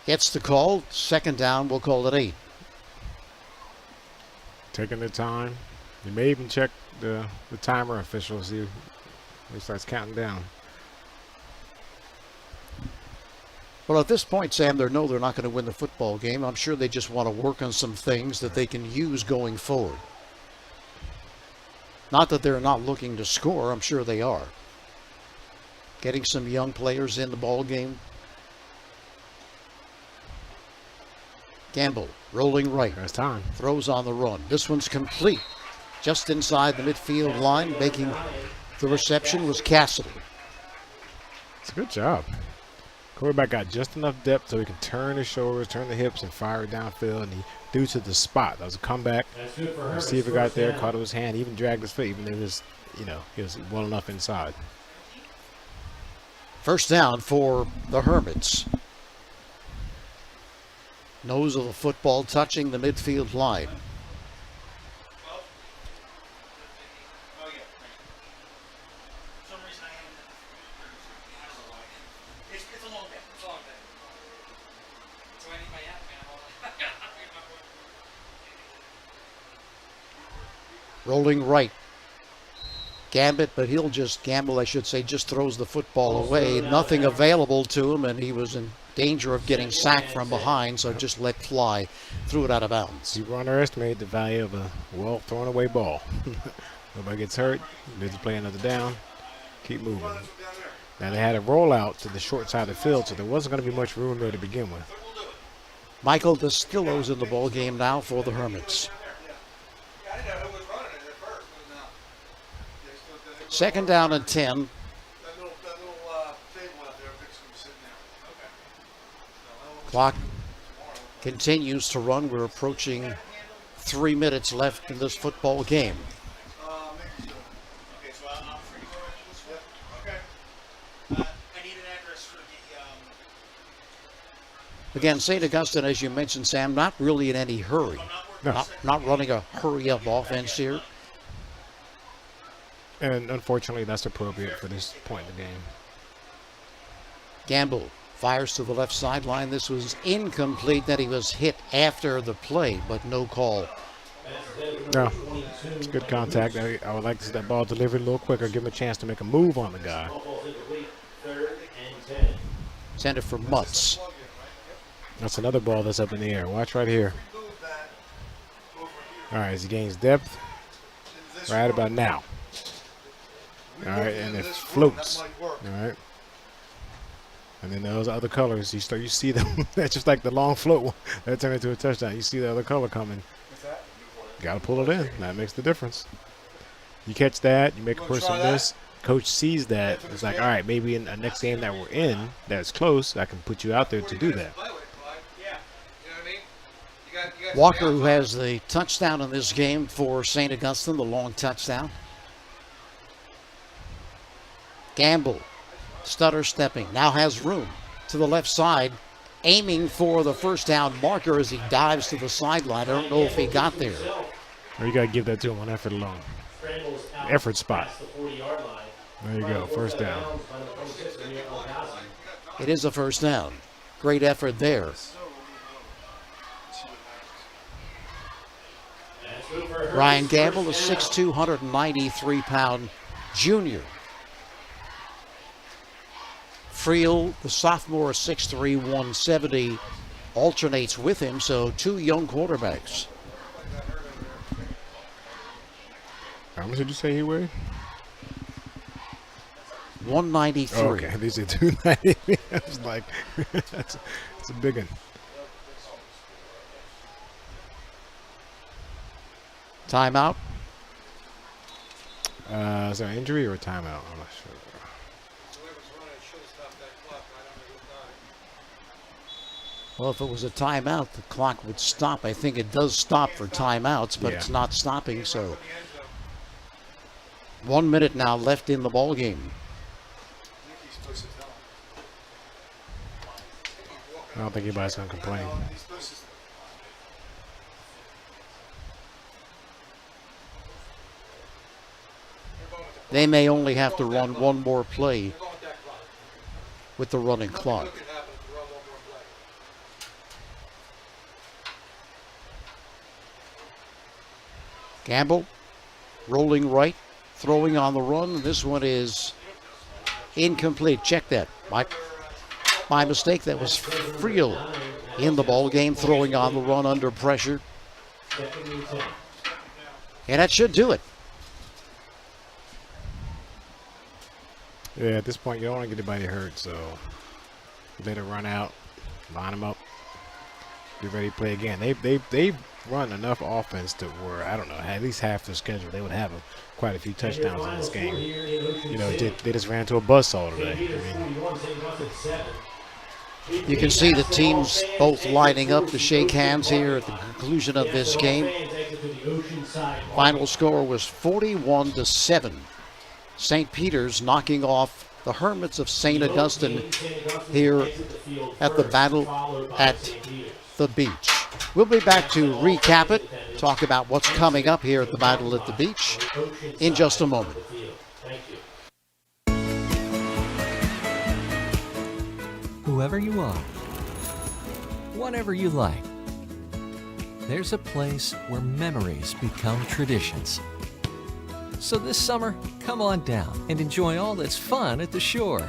gets the call. 2nd down, we'll call it 8. Taking the time. You may even check the timer official, see when he starts counting down. Well, at this point, Sam, they're not going to win the football game. I'm sure they just want to work on some things that they can use going forward. Not that they're not looking to score. I'm sure they are. Getting some young players in the ball game. Gamble rolling right. That's time. Throws on the run. This one's complete. Just inside the midfield line. Making the reception was Castle. It's a good job. Quarterback got just enough depth so he can turn his shoulders, turn the hips, and fire it downfield. And he threw to the spot. That was a comeback. Receiver got there, caught it with his hand, even dragged his foot, even though he was well enough inside. 1st down for the Hermits. Nose of the football touching the midfield line. Rolling right. Gambit, but he'll just gamble, I should say, just throws the football away. Nothing available to him, and he was in danger of getting sacked from behind, so just let fly. Threw it out of bounds. People underestimate the value of a well thrown away ball. Nobody gets hurt. They just play another down. Keep moving. Now they had a rollout to the short side of the field, so there wasn't going to be much room there to begin with. Michael Distillo's in the ball game now for the Hermits. Second down and 10. That little table out there, Vic's gonna be sitting there. Clock continues to run. We're approaching 3 minutes left in this football game. Maybe so. Okay, so I'm free to go after this one? Okay. I need an address for the, Again, St. Augustine, as you mentioned, Sam, not really in any hurry. No. Not running a hurry-up offense here. And unfortunately, that's appropriate for this point in the game. Gamble fires to the left sideline. This was incomplete. That he was hit after the play, but no call. No, it's good contact. I would like to see that ball delivered a little quicker, give him a chance to make a move on the guy. Send it for Mutz. That's another ball that's up in the air. Watch right here. All right, as he gains depth, right about now. All right, and it floats. All right. And then those other colors, you see them. That's just like the long float one. That turned into a touchdown. You see the other color coming. Got to pull it in. That makes the difference. You catch that, you make a person miss. Coach sees that. It's like, all right, maybe in the next game that we're in, that's close, I can put you out there to do that. Walker, who has the touchdown in this game for St. Augustine, the long touchdown. Gamble, stutter stepping, now has room to the left side, aiming for the first down marker as he dives to the sideline. I don't know if he got there. Or you got to give that to him on effort alone. Effort spot. There you go, first down. It is a first down. Great effort there. Ryan Gamble, the 6'2", 193-pound junior. Friel, the sophomore, 6'3", 170, alternates with him, so two young quarterbacks. How much did you say he weighed? 193. Oh, okay, these are 290. I was like, that's a big one. Timeout. Is there an injury or a timeout? I'm not sure. Well, if it was a timeout, the clock would stop. I think it does stop for timeouts, but it's not stopping, so 1 minute now left in the ball game. I don't think anybody's going to complain. They may only have to run one more play with the running clock. Gamble rolling right, throwing on the run. This one is incomplete. Check that. My mistake. That was Friel in the ball game, throwing on the run under pressure. And that should do it. Yeah, at this point, you don't want to get anybody hurt, so you let it run out, line them up, be ready to play again. They run enough offense to where, I don't know, at least half their schedule, they would have quite a few touchdowns in this game. You know, they just ran to a buzzsaw today. You can see the teams both lining up to shake hands here at the conclusion of this game. Final score was 41-7. St. Peter's knocking off the Hermits of St. Augustine here at the Battle at the Beach. We'll be back to recap it, talk about what's coming up here at the Battle at the Beach in just a moment. Whoever you are, whatever you like, there's a place where memories become traditions. So this summer, come on down and enjoy all that's fun at the shore.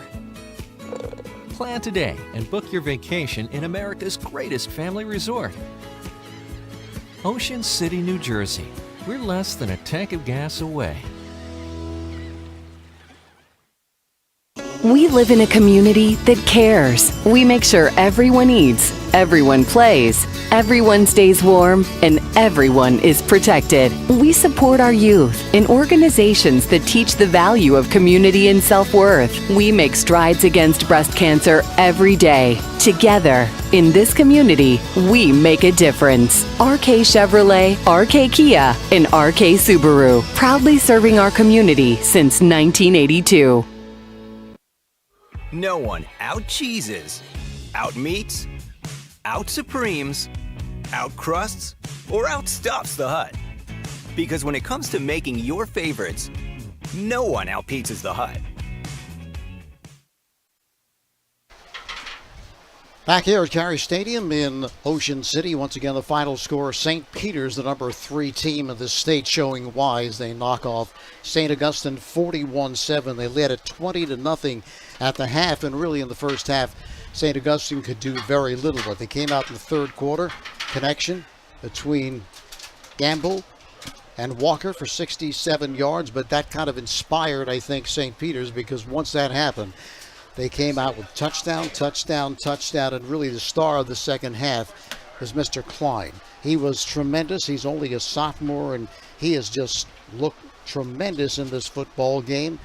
Plan today and book your vacation in America's greatest family resort. Ocean City, New Jersey. We're less than a tank of gas away. We live in a community that cares. We make sure everyone eats, everyone plays, everyone stays warm, and everyone is protected. We support our youth in organizations that teach the value of community and self-worth. We make strides against breast cancer every day. Together, in this community, we make a difference. RK Chevrolet, RK Kia, and RK Subaru, proudly serving our community since 1982. No one out-cheeses, out-meats, out-supremes, out-crusts, or outstuffs the Hut. Because when it comes to making your favorites, no one out-pizzas the Hut. Back here at Cary Stadium in Ocean City, once again the final score, St. Peter's, the number 3 team in the state, showing why as they knock off St. Augustine 41-7. They led at 20-0 at the half, and really in the first half, St. Augustine could do very little, but they came out in the third quarter. Connection between Gamble and Walker for 67 yards, but that kind of inspired, I think, St. Peter's, because once that happened, they came out with touchdown, touchdown, touchdown, and really the star of the second half was Mr. Klein. He was tremendous. He's only a sophomore, and he has just looked tremendous in this football game.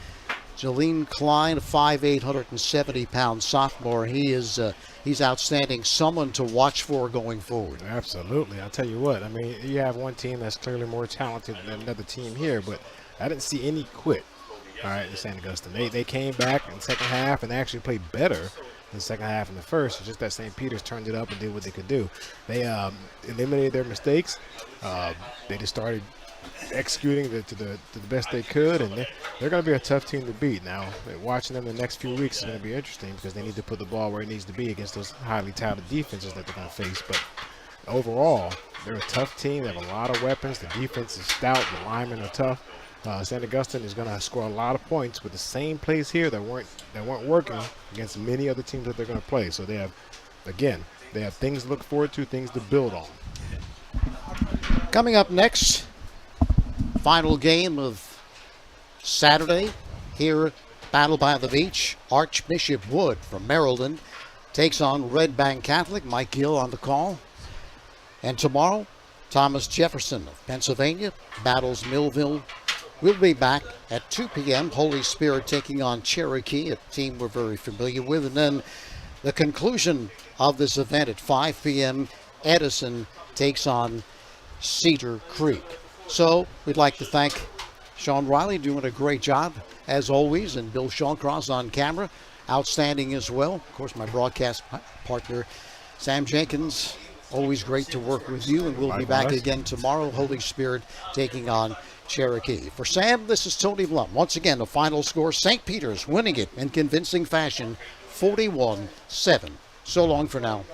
Jalen Klein, a 5'8", 170-pound sophomore. He's outstanding, someone to watch for going forward. Absolutely. I'll tell you what, I mean, you have one team that's clearly more talented than another team here, but I didn't see any quit. All right, in St. Augustine. They came back in the second half and they actually played better in the second half and the first. It's just that St. Peter's turned it up and did what they could do. They eliminated their mistakes. They just started executing to the best they could, and they're going to be a tough team to beat. Now, watching them the next few weeks is going to be interesting because they need to put the ball where it needs to be against those highly touted defenses that they're going to face. But overall, they're a tough team. They have a lot of weapons. The defense is stout. The linemen are tough. St. Augustine is going to score a lot of points with the same plays here that weren't working against many other teams that they're going to play. So they have things to look forward to, things to build on. Coming up next, final game of Saturday here, Battle by the Beach. Archbishop Wood from Maryland takes on Red Bank Catholic. Mike Gill on the call. And tomorrow, Thomas Jefferson of Pennsylvania battles Millville. We'll be back at 2 p.m. Holy Spirit taking on Cherokee, a team we're very familiar with. And then the conclusion of this event at 5 p.m., Edison takes on Cedar Creek. So we'd like to thank Sean Riley, doing a great job as always, and Bill Shawcross on camera, outstanding as well. Of course, my broadcast partner, Sam Jenkins, always great to work with you, and we'll be back again tomorrow. Holy Spirit taking on Cherokee. For Sam, this is Tony Blum. Once again, the final score, St. Peter's winning it in convincing fashion, 41-7. So long for now.